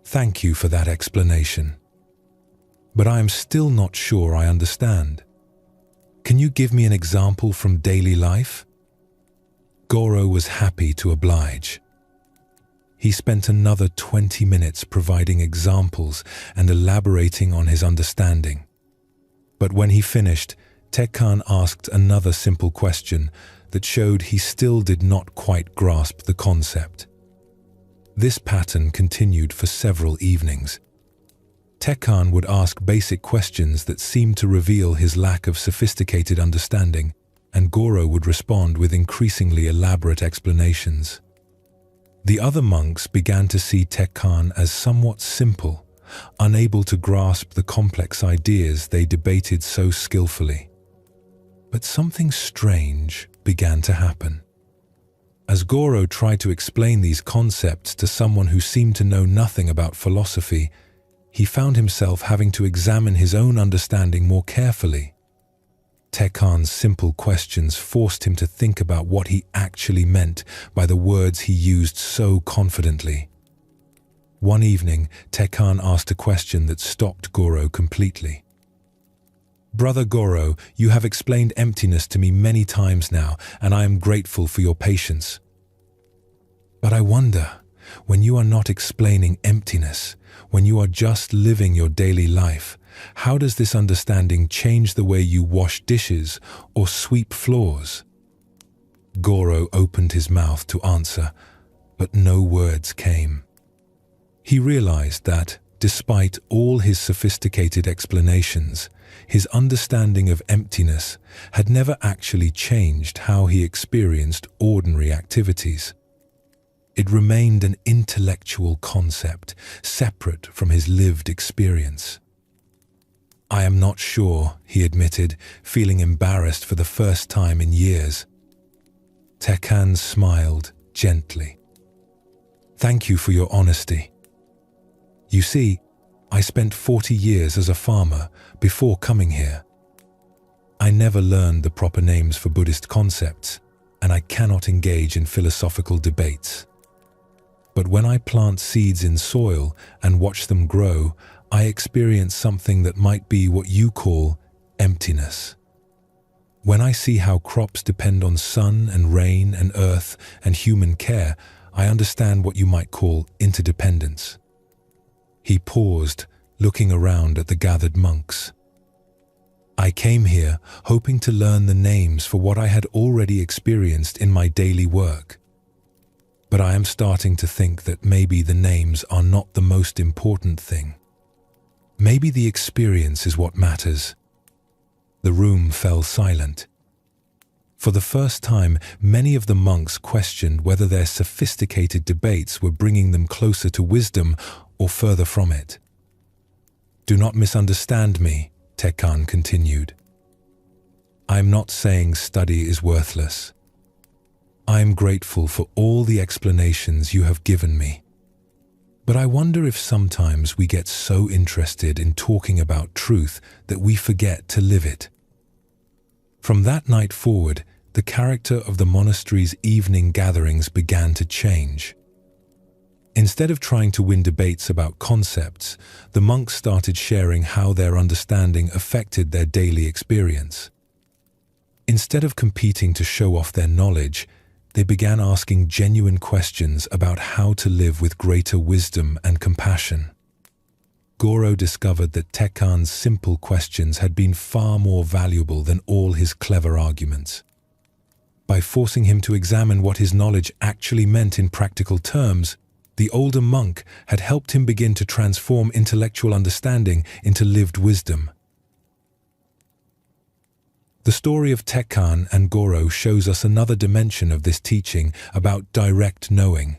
"Thank you for that explanation. But I am still not sure I understand. Can you give me an example from daily life?" Goro was happy to oblige. He spent another 20 minutes providing examples and elaborating on his understanding. But when he finished, Tekken asked another simple question that showed he still did not quite grasp the concept. This pattern continued for several evenings. Tekken would ask basic questions that seemed to reveal his lack of sophisticated understanding, and Goro would respond with increasingly elaborate explanations. The other monks began to see Tekken as somewhat simple, unable to grasp the complex ideas they debated so skillfully. But something strange began to happen. As Goro tried to explain these concepts to someone who seemed to know nothing about philosophy, he found himself having to examine his own understanding more carefully. Tekken's simple questions forced him to think about what he actually meant by the words he used so confidently. One evening, Tekken asked a question that stopped Goro completely. "Brother Goro, you have explained emptiness to me many times now, and I am grateful for your patience. But I wonder, when you are not explaining emptiness, when you are just living your daily life, how does this understanding change the way you wash dishes or sweep floors?" Goro opened his mouth to answer, but no words came. He realized that, despite all his sophisticated explanations, his understanding of emptiness had never actually changed how he experienced ordinary activities. It remained an intellectual concept, separate from his lived experience. "I am not sure," he admitted, feeling embarrassed for the first time in years. Tekken smiled gently. "Thank you for your honesty. You see, I spent 40 years as a farmer before coming here. I never learned the proper names for Buddhist concepts, and I cannot engage in philosophical debates. But when I plant seeds in soil and watch them grow, I experience something that might be what you call emptiness. When I see how crops depend on sun and rain and earth and human care, I understand what you might call interdependence." He paused, looking around at the gathered monks. "I came here hoping to learn the names for what I had already experienced in my daily work. But I am starting to think that maybe the names are not the most important thing. Maybe the experience is what matters." The room fell silent. For the first time, many of the monks questioned whether their sophisticated debates were bringing them closer to wisdom or further from it. "Do not misunderstand me," Tekken continued. "I am not saying study is worthless. I am grateful for all the explanations you have given me. But I wonder if sometimes we get so interested in talking about truth that we forget to live it." From that night forward, the character of the monastery's evening gatherings began to change. Instead of trying to win debates about concepts, the monks started sharing how their understanding affected their daily experience. Instead of competing to show off their knowledge, they began asking genuine questions about how to live with greater wisdom and compassion. Goro discovered that Tekkan's simple questions had been far more valuable than all his clever arguments. By forcing him to examine what his knowledge actually meant in practical terms, the older monk had helped him begin to transform intellectual understanding into lived wisdom. The story of Tekkan and Goro shows us another dimension of this teaching about direct knowing.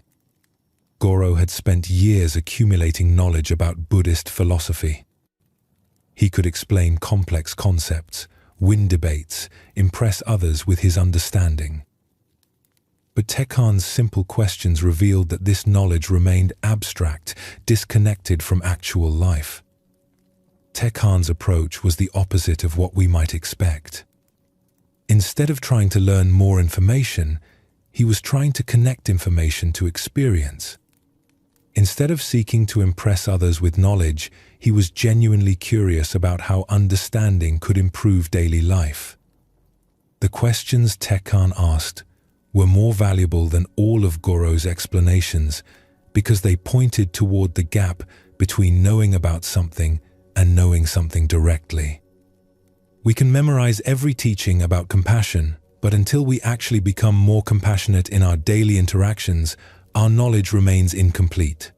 Goro had spent years accumulating knowledge about Buddhist philosophy. He could explain complex concepts, win debates, impress others with his understanding. But Tekkan's simple questions revealed that this knowledge remained abstract, disconnected from actual life. Tekkan's approach was the opposite of what we might expect. Instead of trying to learn more information, he was trying to connect information to experience. Instead of seeking to impress others with knowledge, he was genuinely curious about how understanding could improve daily life. The questions Tekkan asked were more valuable than all of Goro's explanations because they pointed toward the gap between knowing about something and knowing something directly. We can memorize every teaching about compassion, but until we actually become more compassionate in our daily interactions, our knowledge remains incomplete.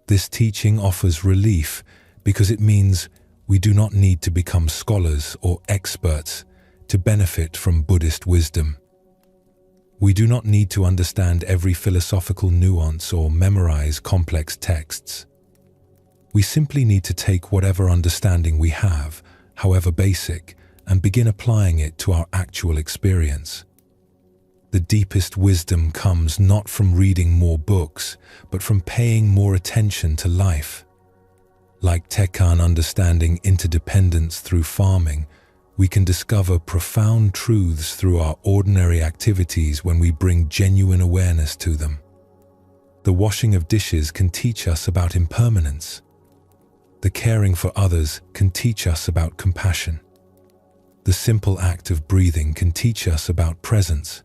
This teaching offers relief because it means we do not need to become scholars or experts to benefit from Buddhist wisdom. We do not need to understand every philosophical nuance or memorize complex texts. We simply need to take whatever understanding we have, however basic, and begin applying it to our actual experience. The deepest wisdom comes not from reading more books, but from paying more attention to life. Like Tekkan understanding interdependence through farming, we can discover profound truths through our ordinary activities when we bring genuine awareness to them. The washing of dishes can teach us about impermanence. The caring for others can teach us about compassion. The simple act of breathing can teach us about presence.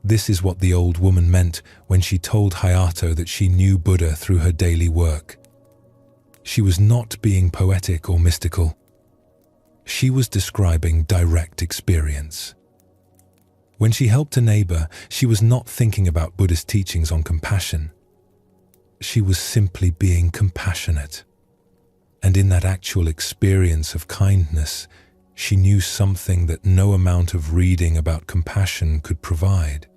This is what the old woman meant when she told Hayato that she knew Buddha through her daily work. She was not being poetic or mystical. She was describing direct experience. When she helped a neighbor, she was not thinking about Buddhist teachings on compassion. She was simply being compassionate. And in that actual experience of kindness, she knew something that no amount of reading about compassion could provide.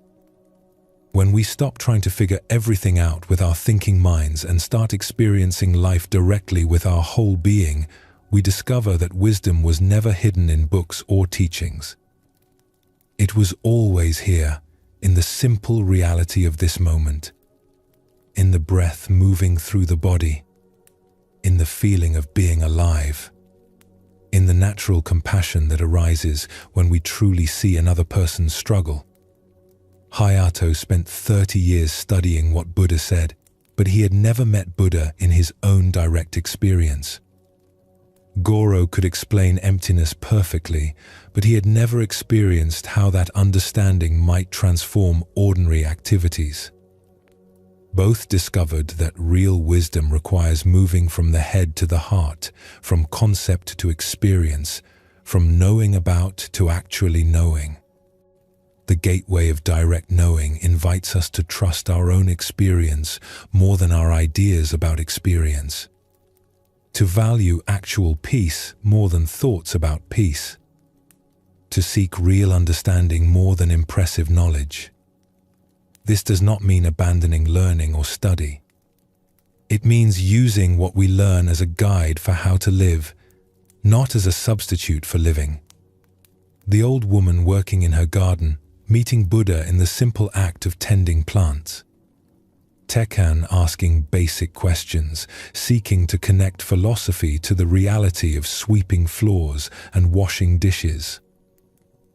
When we stop trying to figure everything out with our thinking minds and start experiencing life directly with our whole being, we discover that wisdom was never hidden in books or teachings. It was always here, in the simple reality of this moment, in the breath moving through the body, in the feeling of being alive, in the natural compassion that arises when we truly see another person's struggle. Hayato spent 30 years studying what Buddha said, but he had never met Buddha in his own direct experience. Goro could explain emptiness perfectly, but he had never experienced how that understanding might transform ordinary activities. Both discovered that real wisdom requires moving from the head to the heart, from concept to experience, from knowing about to actually knowing. The gateway of direct knowing invites us to trust our own experience more than our ideas about experience, to value actual peace more than thoughts about peace, to seek real understanding more than impressive knowledge. This does not mean abandoning learning or study. It means using what we learn as a guide for how to live, not as a substitute for living. The old woman working in her garden, meeting Buddha in the simple act of tending plants. Tekkan asking basic questions, seeking to connect philosophy to the reality of sweeping floors and washing dishes.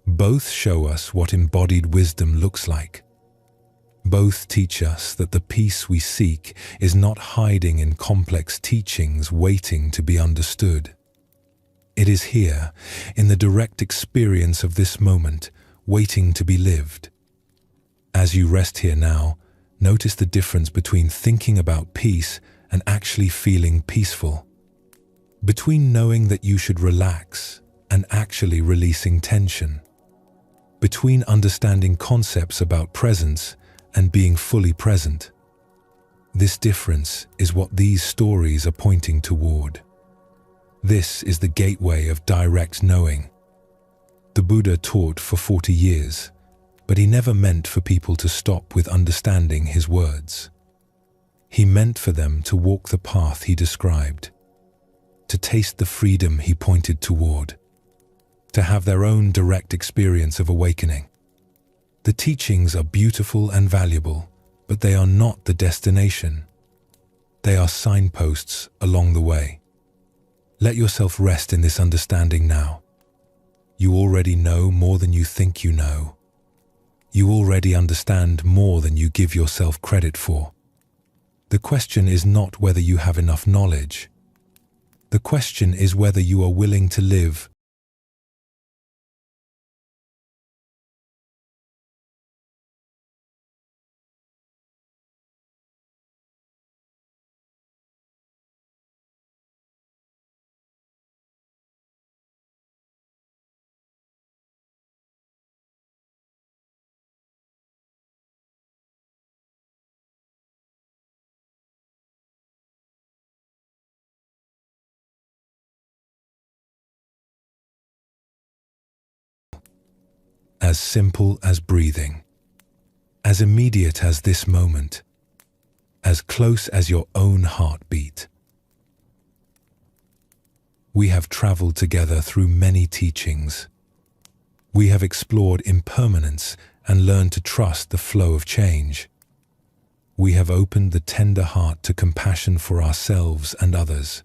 Both show us what embodied wisdom looks like. Both teach us that the peace we seek is not hiding in complex teachings waiting to be understood. It is here, in the direct experience of this moment, waiting to be lived. As you rest here now, notice the difference between thinking about peace and actually feeling peaceful. Between knowing that you should relax and actually releasing tension. Between understanding concepts about presence and being fully present. This difference is what these stories are pointing toward. This is the gateway of direct knowing. The Buddha taught for 40 years, but he never meant for people to stop with understanding his words. He meant for them to walk the path he described, to taste the freedom he pointed toward, to have their own direct experience of awakening. The teachings are beautiful and valuable, but they are not the destination. They are signposts along the way. Let yourself rest in this understanding now. You already know more than you think you know. You already understand more than you give yourself credit for. The question is not whether you have enough knowledge. The question is whether you are willing to live as simple as breathing, as immediate as this moment, as close as your own heartbeat. We have traveled together through many teachings. We have explored impermanence and learned to trust the flow of change. We have opened the tender heart to compassion for ourselves and others.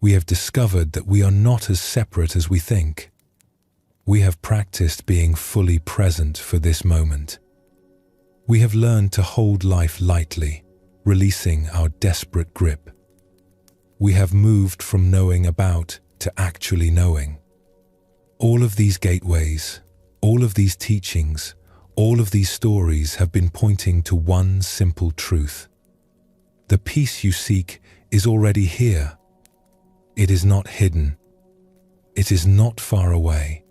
We have discovered that we are not as separate as we think. We have practiced being fully present for this moment. We have learned to hold life lightly, releasing our desperate grip. We have moved from knowing about to actually knowing. All of these gateways, all of these teachings, all of these stories have been pointing to one simple truth. The peace you seek is already here. It is not hidden. It is not far away.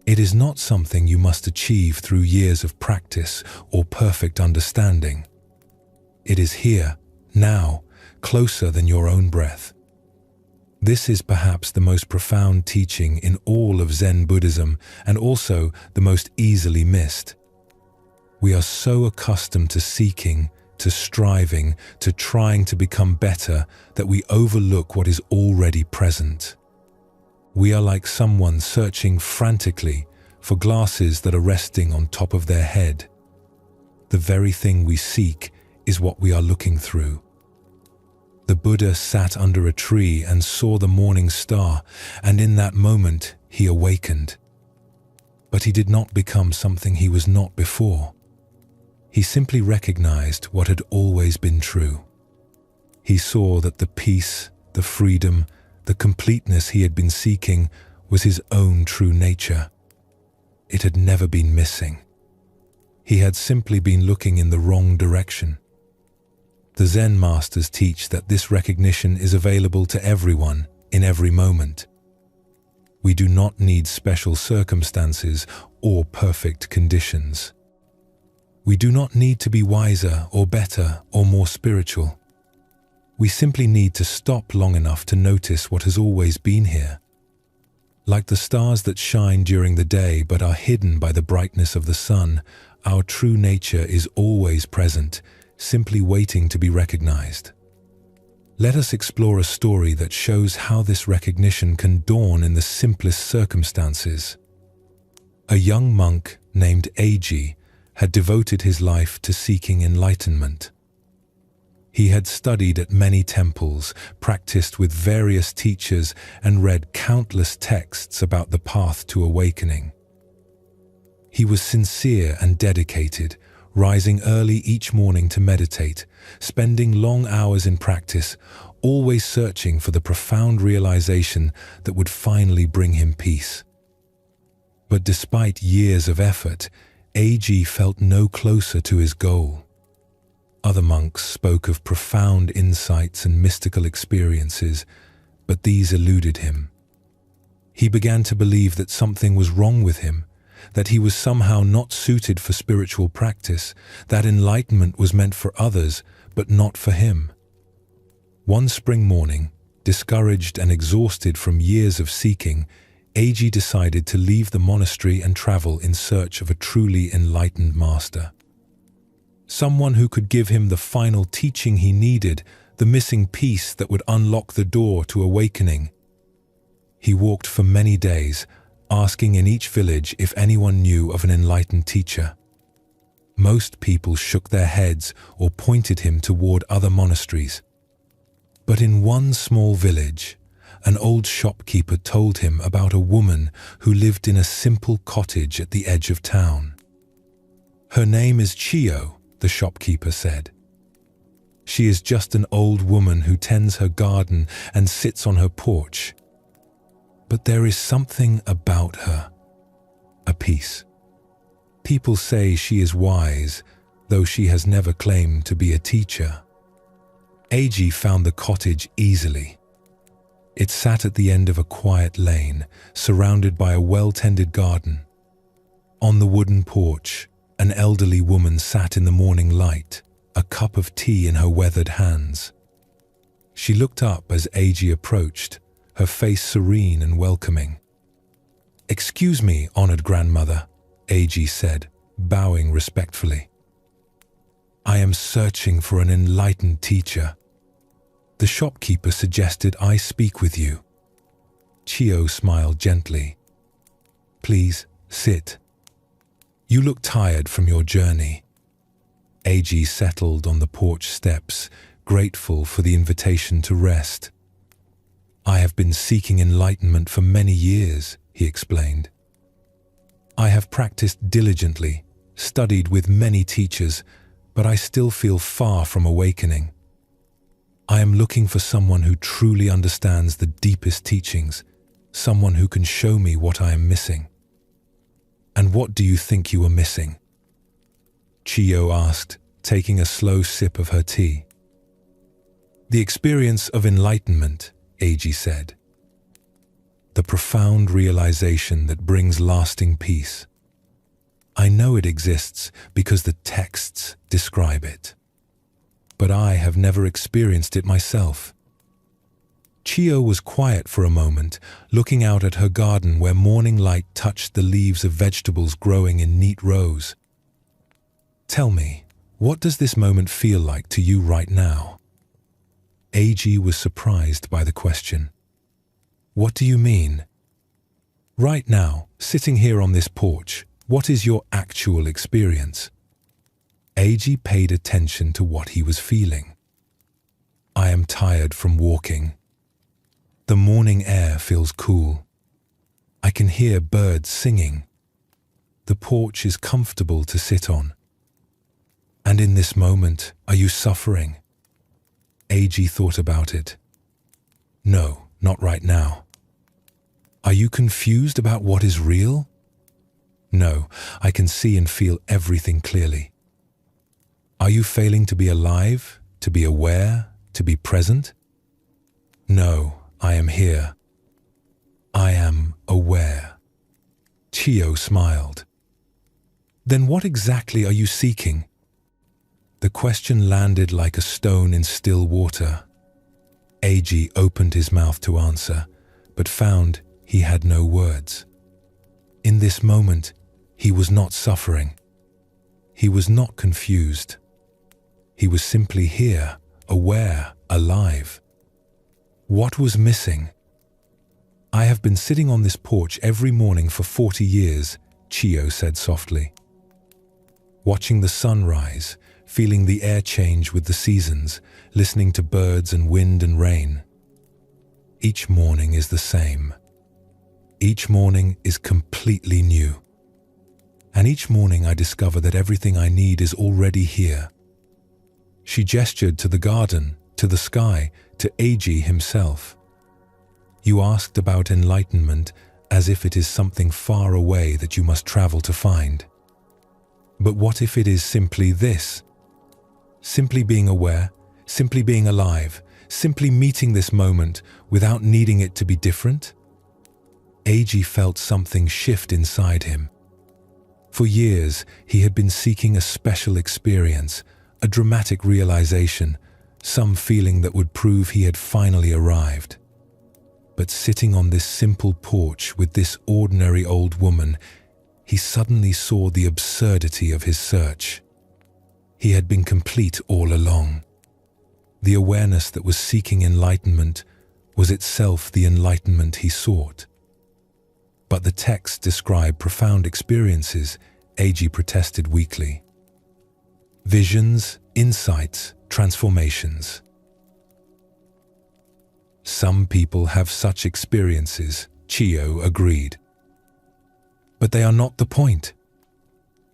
It is not something you must achieve through years of practice or perfect understanding. It is here, now, closer than your own breath. This is perhaps the most profound teaching in all of Zen Buddhism and also the most easily missed. We are so accustomed to seeking, to striving, to trying to become better that we overlook what is already present. We are like someone searching frantically for glasses that are resting on top of their head. The very thing we seek is what we are looking through. The Buddha sat under a tree and saw the morning star, and in that moment he awakened. But he did not become something he was not before. He simply recognized what had always been true. He saw that the peace, the freedom, the completeness he had been seeking was his own true nature. It had never been missing. He had simply been looking in the wrong direction. The Zen masters teach that this recognition is available to everyone in every moment. We do not need special circumstances or perfect conditions. We do not need to be wiser or better or more spiritual. We simply need to stop long enough to notice what has always been here. Like the stars that shine during the day but are hidden by the brightness of the sun, our true nature is always present, simply waiting to be recognized. Let us explore a story that shows how this recognition can dawn in the simplest circumstances. A young monk named Eiji had devoted his life to seeking enlightenment. He had studied at many temples, practiced with various teachers, and read countless texts about the path to awakening. He was sincere and dedicated, rising early each morning to meditate, spending long hours in practice, always searching for the profound realization that would finally bring him peace. But despite years of effort, A.G. felt no closer to his goal. Other monks spoke of profound insights and mystical experiences, but these eluded him. He began to believe that something was wrong with him, that he was somehow not suited for spiritual practice, that enlightenment was meant for others, but not for him. One spring morning, discouraged and exhausted from years of seeking, A.G. decided to leave the monastery and travel in search of a truly enlightened master. Someone who could give him the final teaching he needed, the missing piece that would unlock the door to awakening. He walked for many days, asking in each village if anyone knew of an enlightened teacher. Most people shook their heads or pointed him toward other monasteries. But in one small village, an old shopkeeper told him about a woman who lived in a simple cottage at the edge of town. "Her name is Chio," the shopkeeper said. "She is just an old woman who tends her garden and sits on her porch. But there is something about her, a peace. People say she is wise, though she has never claimed to be a teacher." A.G. found the cottage easily. It sat at the end of a quiet lane, surrounded by a well-tended garden. On the wooden porch, an elderly woman sat in the morning light, a cup of tea in her weathered hands. She looked up as A.G. approached, her face serene and welcoming. "Excuse me, honored grandmother," A.G. said, bowing respectfully. "I am searching for an enlightened teacher. The shopkeeper suggested I speak with you." Chio smiled gently. "Please, sit. You look tired from your journey." A.G. settled on the porch steps, grateful for the invitation to rest. "I have been seeking enlightenment for many years," he explained. "I have practiced diligently, studied with many teachers, but I still feel far from awakening. I am looking for someone who truly understands the deepest teachings, someone who can show me what I am missing." "And what do you think you are missing?" Chio asked, taking a slow sip of her tea. "The experience of enlightenment," A.G. said. "The profound realization that brings lasting peace. I know it exists because the texts describe it. But I have never experienced it myself." Chio was quiet for a moment, looking out at her garden where morning light touched the leaves of vegetables growing in neat rows. "Tell me, what does this moment feel like to you right now?" A.G. was surprised by the question. "What do you mean?" "Right now, sitting here on this porch, what is your actual experience?" A.G. paid attention to what he was feeling. "I am tired from walking. The morning air feels cool. I can hear birds singing. The porch is comfortable to sit on." "And in this moment, are you suffering?" A.G. thought about it. "No, not right now." "Are you confused about what is real?" "No, I can see and feel everything clearly." "Are you failing to be alive, to be aware, to be present?" "No, I am here. I am aware." Chio smiled. "Then what exactly are you seeking?" The question landed like a stone in still water. A.G. opened his mouth to answer, but found he had no words. In this moment, he was not suffering. He was not confused. He was simply here, aware, alive. What was missing? "I have been sitting on this porch every morning for 40 years, Chio said softly. Watching the sun rise, feeling the air change with the seasons, listening to birds and wind and rain. Each morning is the same. Each morning is completely new. And each morning I discover that everything I need is already here." She gestured to the garden, to to the sky, to Eiji himself. You asked about enlightenment as if it is something far away that you must travel to find. But what if it is simply this? Simply being aware, simply being alive, simply meeting this moment without needing it to be different? Eiji felt something shift inside him. For years, he had been seeking a special experience, a dramatic realization, some feeling that would prove he had finally arrived. But sitting on this simple porch with this ordinary old woman, he suddenly saw the absurdity of his search. He had been complete all along. The awareness that was seeking enlightenment was itself the enlightenment he sought. But the text described profound experiences, Eiji protested weakly. Visions, insights, transformations. Some people have such experiences, Chiyo agreed. But they are not the point.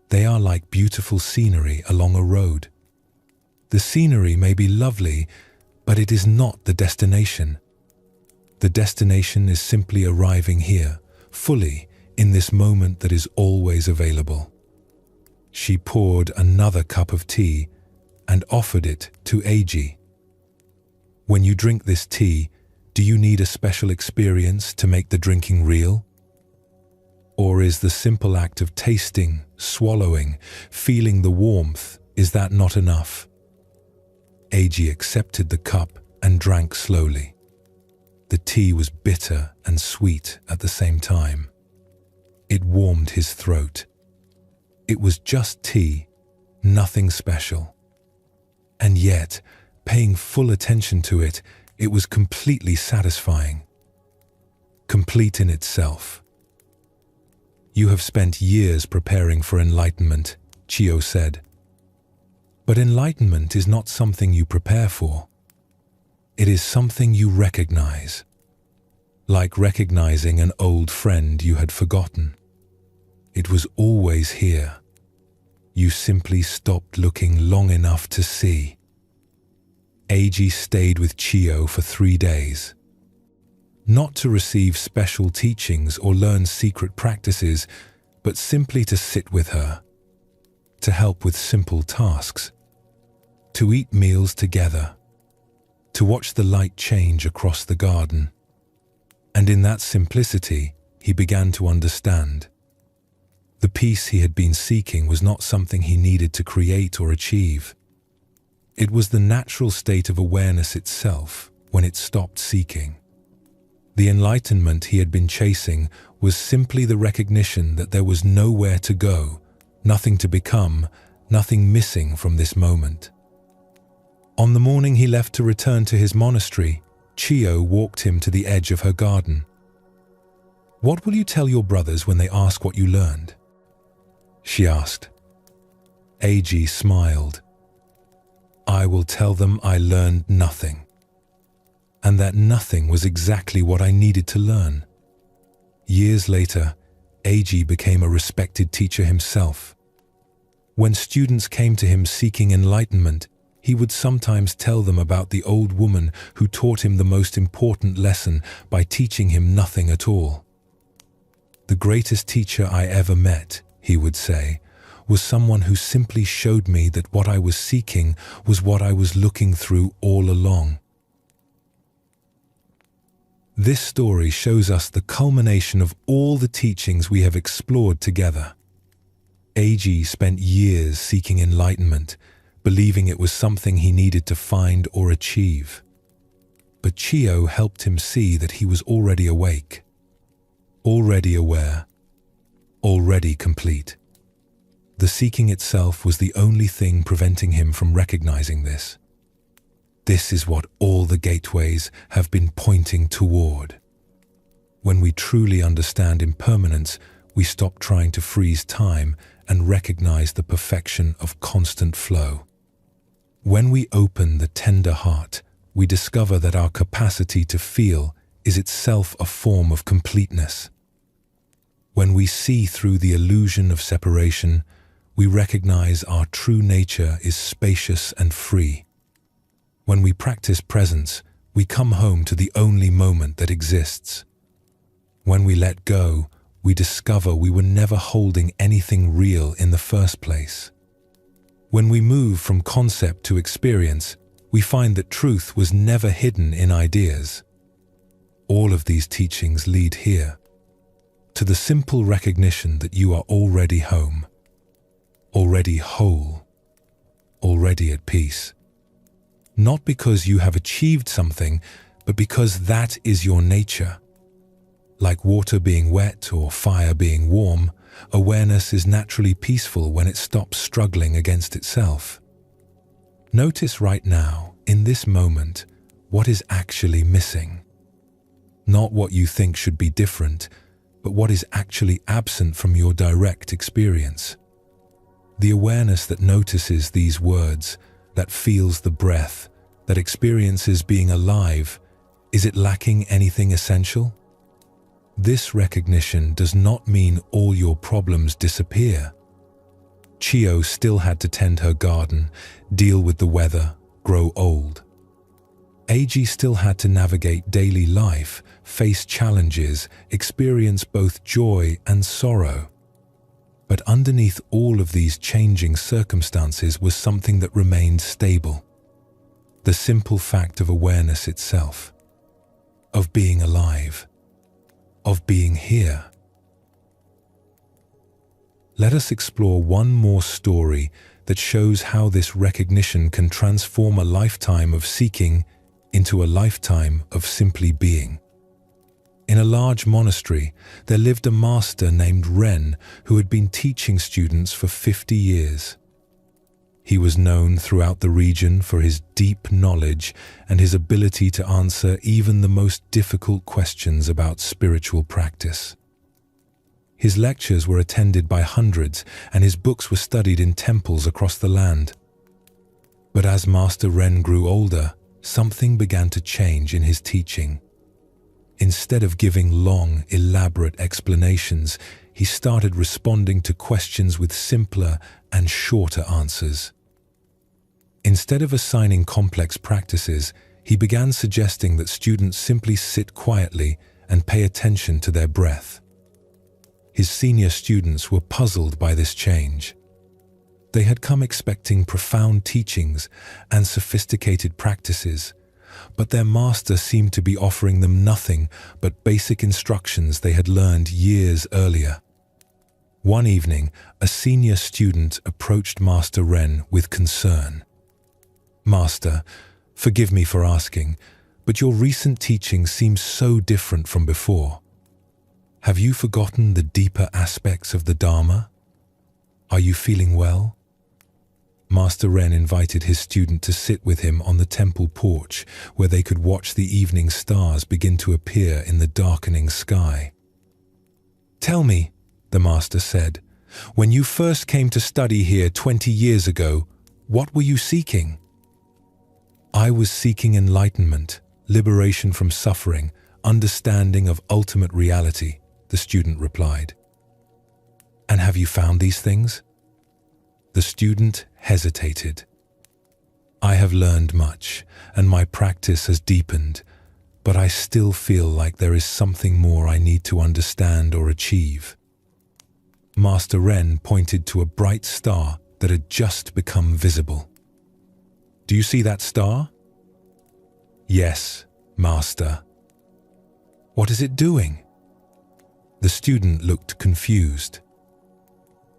They are like beautiful scenery along a road. The scenery may be lovely, but it is not the destination. The destination is simply arriving here, fully, in this moment that is always available. She poured another cup of tea and offered it to Eiji. When you drink this tea, do you need a special experience to make the drinking real? Or is the simple act of tasting, swallowing, feeling the warmth, is that not enough? Eiji accepted the cup and drank slowly. The tea was bitter and sweet at the same time. It warmed his throat. It was just tea, nothing special. And yet, paying full attention to it, it was completely satisfying. Complete in itself. You have spent years preparing for enlightenment, Chiyo said. But enlightenment is not something you prepare for. It is something you recognize. Like recognizing an old friend you had forgotten. It was always here. You simply stopped looking long enough to see. Eiji stayed with Chiyo for 3 days. Not to receive special teachings or learn secret practices, but simply to sit with her, to help with simple tasks, to eat meals together, to watch the light change across the garden. And in that simplicity, he began to understand. The peace he had been seeking was not something he needed to create or achieve. It was the natural state of awareness itself when it stopped seeking. The enlightenment he had been chasing was simply the recognition that there was nowhere to go, nothing to become, nothing missing from this moment. On the morning he left to return to his monastery, Chiyo walked him to the edge of her garden. "What will you tell your brothers when they ask what you learned?" she asked. Eiji smiled. "I will tell them I learned nothing, and that nothing was exactly what I needed to learn." Years later, Eiji became a respected teacher himself. When students came to him seeking enlightenment, he would sometimes tell them about the old woman who taught him the most important lesson by teaching him nothing at all. "The greatest teacher I ever met," he would say, "was someone who simply showed me that what I was seeking was what I was looking through all along." This story shows us the culmination of all the teachings we have explored together. Eiji spent years seeking enlightenment, believing it was something he needed to find or achieve. But Chiyo helped him see that he was already awake, already aware, already complete. The seeking itself was the only thing preventing him from recognizing this. This is what all the gateways have been pointing toward. When we truly understand impermanence, we stop trying to freeze time and recognize the perfection of constant flow. When we open the tender heart, we discover that our capacity to feel is itself a form of completeness. When we see through the illusion of separation, we recognize our true nature is spacious and free. When we practice presence, we come home to the only moment that exists. When we let go, we discover we were never holding anything real in the first place. When we move from concept to experience, we find that truth was never hidden in ideas. All of these teachings lead here, to the simple recognition that you are already home, already whole, already at peace. Not because you have achieved something, but because that is your nature. Like water being wet or fire being warm, awareness is naturally peaceful when it stops struggling against itself. Notice right now, in this moment, what is actually missing. Not what you think should be different, but what is actually absent from your direct experience. The awareness that notices these words, that feels the breath, that experiences being alive, is it lacking anything essential? This recognition does not mean all your problems disappear. Chio still had to tend her garden, deal with the weather, grow old. Eiji still had to navigate daily life, face challenges, experience both joy and sorrow. But underneath all of these changing circumstances was something that remained stable. The simple fact of awareness itself, of being alive, of being here. Let us explore one more story that shows how this recognition can transform a lifetime of seeking into a lifetime of simply being. In a large monastery, there lived a master named Ren who had been teaching students for 50 years. He was known throughout the region for his deep knowledge and his ability to answer even the most difficult questions about spiritual practice. His lectures were attended by hundreds, and his books were studied in temples across the land. But as Master Ren grew older, something began to change in his teaching. Instead of giving long, elaborate explanations, he started responding to questions with simpler and shorter answers. Instead of assigning complex practices, he began suggesting that students simply sit quietly and pay attention to their breath. His senior students were puzzled by this change. They had come expecting profound teachings and sophisticated practices, but their master seemed to be offering them nothing but basic instructions they had learned years earlier. One evening, a senior student approached Master Ren with concern. "Master, forgive me for asking, but your recent teaching seems so different from before. Have you forgotten the deeper aspects of the Dharma? Are you feeling well?" Master Ren invited his student to sit with him on the temple porch, where they could watch the evening stars begin to appear in the darkening sky. "Tell me," the master said, "when you first came to study here 20 years ago, what were you seeking?" "I was seeking enlightenment, liberation from suffering, understanding of ultimate reality," the student replied. "And have you found these things?" The student hesitated. "I have learned much, and my practice has deepened, but I still feel like there is something more I need to understand or achieve." Master Ren pointed to a bright star that had just become visible. "Do you see that star?" "Yes, Master." "What is it doing?" The student looked confused.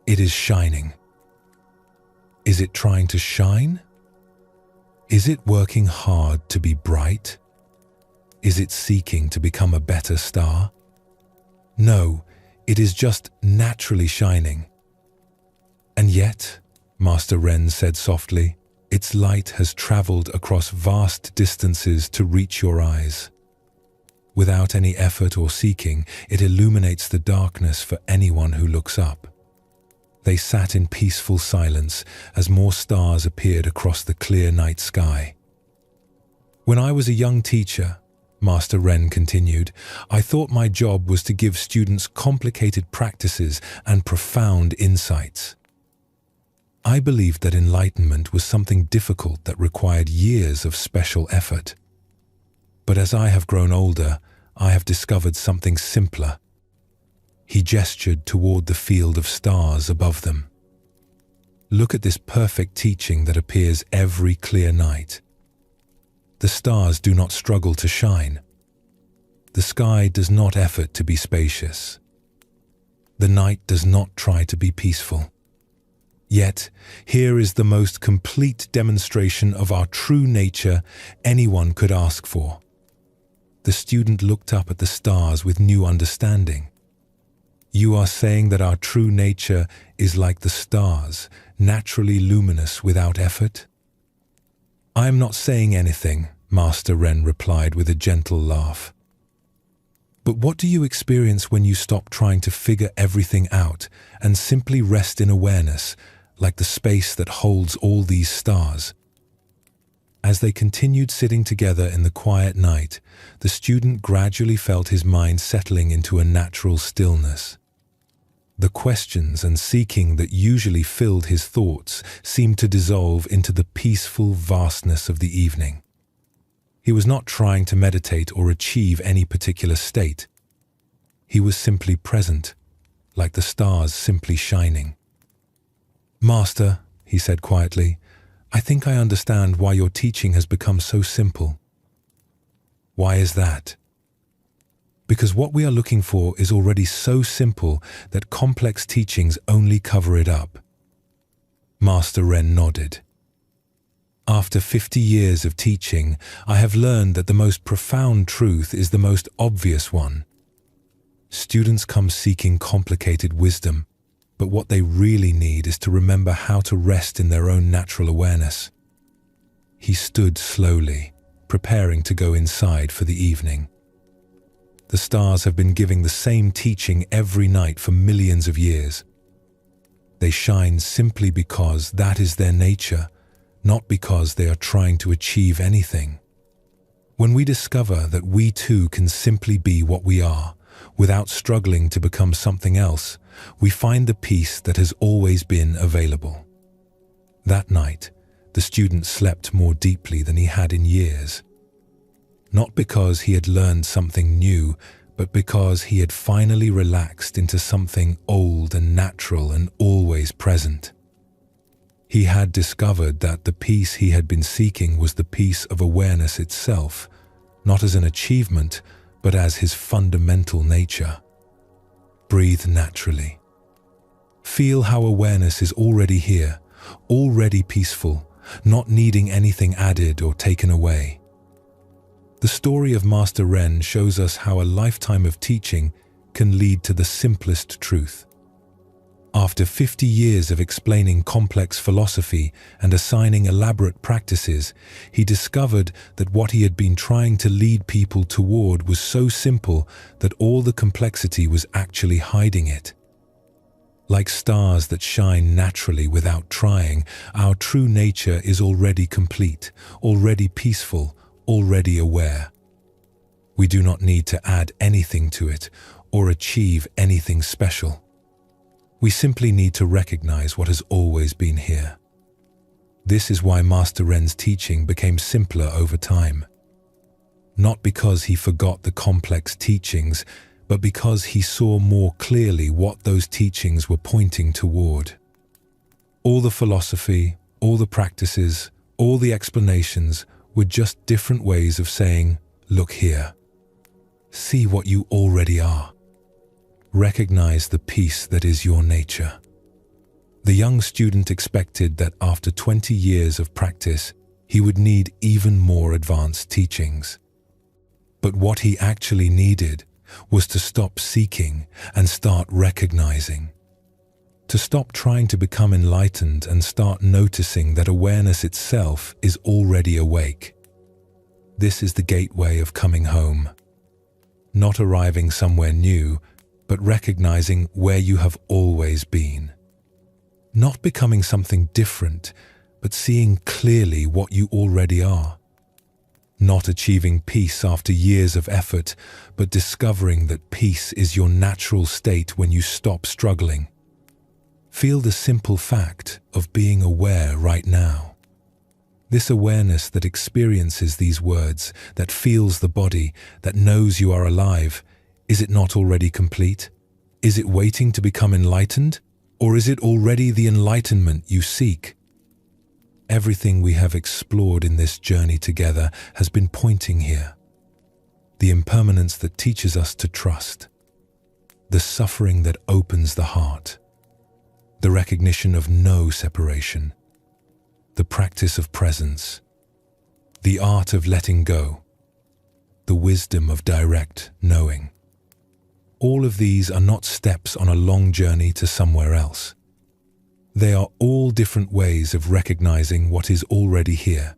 "It is shining." "Is it trying to shine? Is it working hard to be bright? Is it seeking to become a better star?" "No, it is just naturally shining." "And yet," Master Ren said softly, "its light has traveled across vast distances to reach your eyes. Without any effort or seeking, it illuminates the darkness for anyone who looks up." They sat in peaceful silence as more stars appeared across the clear night sky. "When I was a young teacher," Master Ren continued, "I thought my job was to give students complicated practices and profound insights. I believed that enlightenment was something difficult that required years of special effort. But as I have grown older, I have discovered something simpler. He gestured toward the field of stars above them. Look at this perfect teaching that appears every clear night. The stars do not struggle to shine. The sky does not effort to be spacious. The night does not try to be peaceful. Yet, here is the most complete demonstration of our true nature anyone could ask for. The student looked up at the stars with new understanding. You are saying that our true nature is like the stars, naturally luminous without effort? I am not saying anything, Master Ren replied with a gentle laugh. But what do you experience when you stop trying to figure everything out and simply rest in awareness, like the space that holds all these stars? As they continued sitting together in the quiet night, the student gradually felt his mind settling into a natural stillness. The questions and seeking that usually filled his thoughts seemed to dissolve into the peaceful vastness of the evening. He was not trying to meditate or achieve any particular state. He was simply present, like the stars simply shining. "Master," he said quietly, "I think I understand why your teaching has become so simple." "Why is that?" "Because what we are looking for is already so simple that complex teachings only cover it up." Master Ren nodded. "After 50 years of teaching, I have learned that the most profound truth is the most obvious one. Students come seeking complicated wisdom, but what they really need is to remember how to rest in their own natural awareness." He stood slowly, preparing to go inside for the evening. The stars have been giving the same teaching every night for millions of years. They shine simply because that is their nature, not because they are trying to achieve anything. When we discover that we too can simply be what we are, without struggling to become something else, we find the peace that has always been available. That night, the student slept more deeply than he had in years. Not because he had learned something new, but because he had finally relaxed into something old and natural and always present. He had discovered that the peace he had been seeking was the peace of awareness itself, not as an achievement, but as his fundamental nature. Breathe naturally. Feel how awareness is already here, already peaceful, not needing anything added or taken away. The story of Master Ren shows us how a lifetime of teaching can lead to the simplest truth. After 50 years of explaining complex philosophy and assigning elaborate practices, he discovered that what he had been trying to lead people toward was so simple that all the complexity was actually hiding it. Like stars that shine naturally without trying, our true nature is already complete, already peaceful, already aware. We do not need to add anything to it or achieve anything special. We simply need to recognize what has always been here. This is why Master Ren's teaching became simpler over time. Not because he forgot the complex teachings, but because he saw more clearly what those teachings were pointing toward. All the philosophy, all the practices, all the explanations were just different ways of saying, "Look here. See what you already are. Recognize the peace that is your nature." The young student expected that after 20 years of practice, he would need even more advanced teachings. But what he actually needed was to stop seeking and start recognizing. To stop trying to become enlightened and start noticing that awareness itself is already awake. This is the gateway of coming home. Not arriving somewhere new, but recognizing where you have always been. Not becoming something different, but seeing clearly what you already are. Not achieving peace after years of effort, but discovering that peace is your natural state when you stop struggling. Feel the simple fact of being aware right now. This awareness that experiences these words, that feels the body, that knows you are alive, is it not already complete? Is it waiting to become enlightened? Or is it already the enlightenment you seek? Everything we have explored in this journey together has been pointing here. The impermanence that teaches us to trust. The suffering that opens the heart. The recognition of no separation. The practice of presence. The art of letting go. The wisdom of direct knowing. All of these are not steps on a long journey to somewhere else. They are all different ways of recognizing what is already here.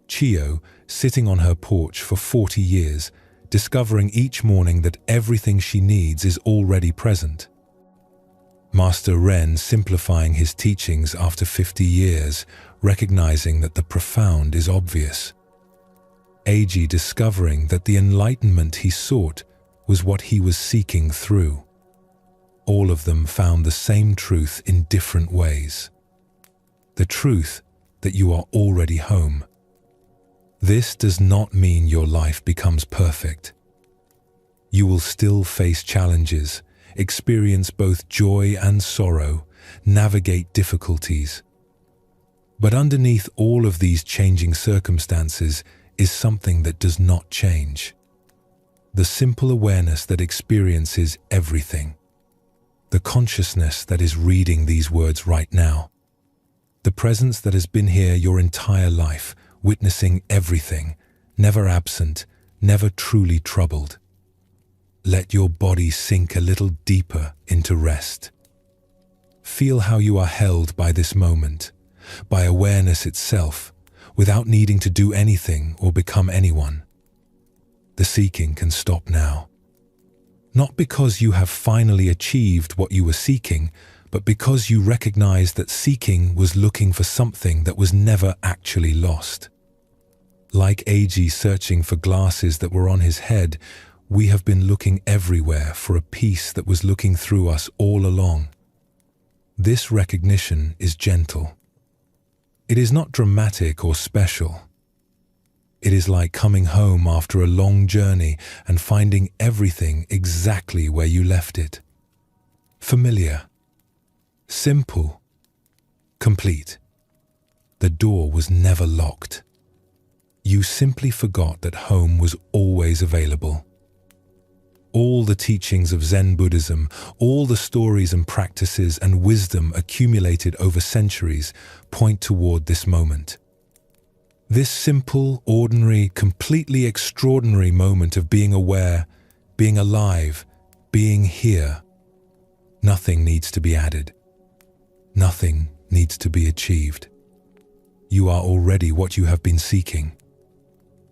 Chio, sitting on her porch for 40 years, discovering each morning that everything she needs is already present. Master Ren simplifying his teachings after 50 years, recognizing that the profound is obvious. Eiji discovering that the enlightenment he sought was what he was seeking through. All of them found the same truth in different ways. The truth that you are already home. This does not mean your life becomes perfect. You will still face challenges, experience both joy and sorrow, navigate difficulties. But underneath all of these changing circumstances is something that does not change. The simple awareness that experiences everything. The consciousness that is reading these words right now. The presence that has been here your entire life, witnessing everything, never absent, never truly troubled. Let your body sink a little deeper into rest. Feel how you are held by this moment, by awareness itself, without needing to do anything or become anyone. The seeking can stop now. Not because you have finally achieved what you were seeking, but because you recognize that seeking was looking for something that was never actually lost. Like Eiji searching for glasses that were on his head, we have been looking everywhere for a peace that was looking through us all along. This recognition is gentle. It is not dramatic or special. It is like coming home after a long journey and finding everything exactly where you left it. Familiar. Simple. Complete. The door was never locked. You simply forgot that home was always available. All the teachings of Zen Buddhism, all the stories and practices and wisdom accumulated over centuries point toward this moment. This simple, ordinary, completely extraordinary moment of being aware, being alive, being here. Nothing needs to be added. Nothing needs to be achieved. You are already what you have been seeking.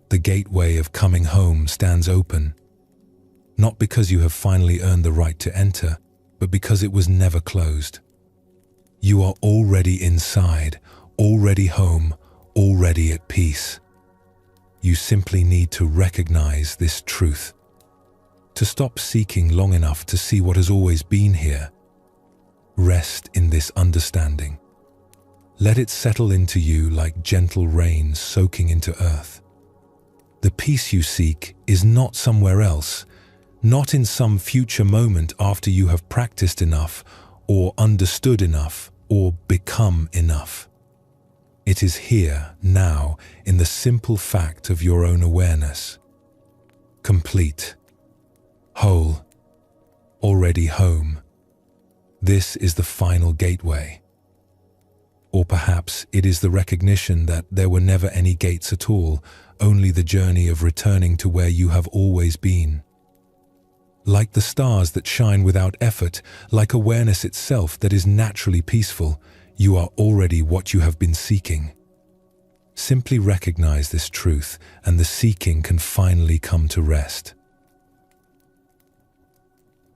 The gateway of coming home stands open. Not because you have finally earned the right to enter, but because it was never closed. You are already inside, already home, already at peace. You simply need to recognize this truth. To stop seeking long enough to see what has always been here. Rest in this understanding. Let it settle into you like gentle rain soaking into earth. The peace you seek is not somewhere else, not in some future moment after you have practiced enough, or understood enough, or become enough. It is here, now, in the simple fact of your own awareness. Complete. Whole. Already home. This is the final gateway. Or perhaps it is the recognition that there were never any gates at all, only the journey of returning to where you have always been. Like the stars that shine without effort, like awareness itself that is naturally peaceful, you are already what you have been seeking. Simply recognize this truth, and the seeking can finally come to rest.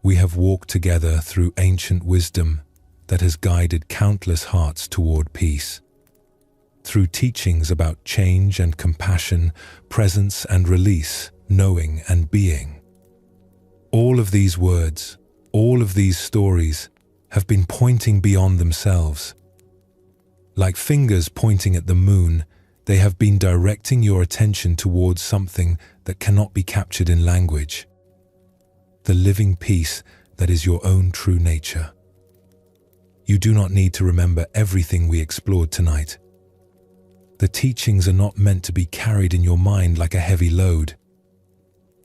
We have walked together through ancient wisdom that has guided countless hearts toward peace. Through teachings about change and compassion, presence and release, knowing and being. All of these words, all of these stories have been pointing beyond themselves. Like fingers pointing at the moon, they have been directing your attention towards something that cannot be captured in language. The living peace that is your own true nature. You do not need to remember everything we explored tonight. The teachings are not meant to be carried in your mind like a heavy load.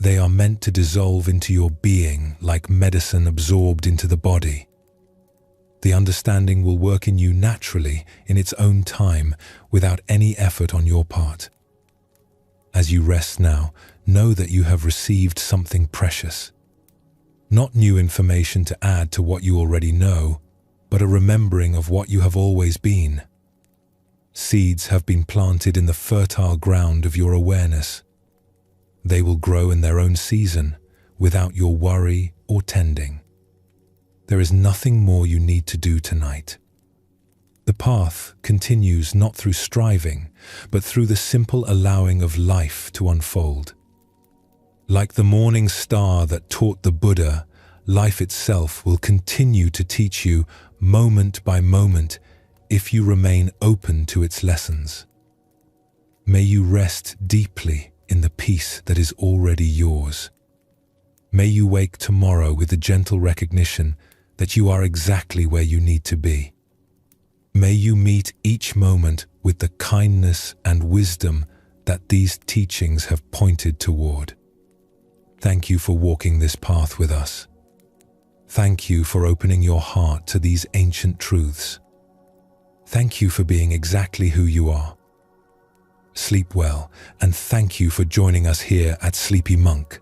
They are meant to dissolve into your being like medicine absorbed into the body. The understanding will work in you naturally in its own time without any effort on your part. As you rest now, know that you have received something precious. Not new information to add to what you already know, but a remembering of what you have always been. Seeds have been planted in the fertile ground of your awareness. They will grow in their own season, without your worry or tending. There is nothing more you need to do tonight. The path continues not through striving, but through the simple allowing of life to unfold. Like the morning star that taught the Buddha, life itself will continue to teach you moment by moment if you remain open to its lessons. May you rest deeply in the peace that is already yours. May you wake tomorrow with the gentle recognition that you are exactly where you need to be. May you meet each moment with the kindness and wisdom that these teachings have pointed toward. Thank you for walking this path with us. Thank you for opening your heart to these ancient truths. Thank you for being exactly who you are. Sleep well, and thank you for joining us here at Sleepy Monk.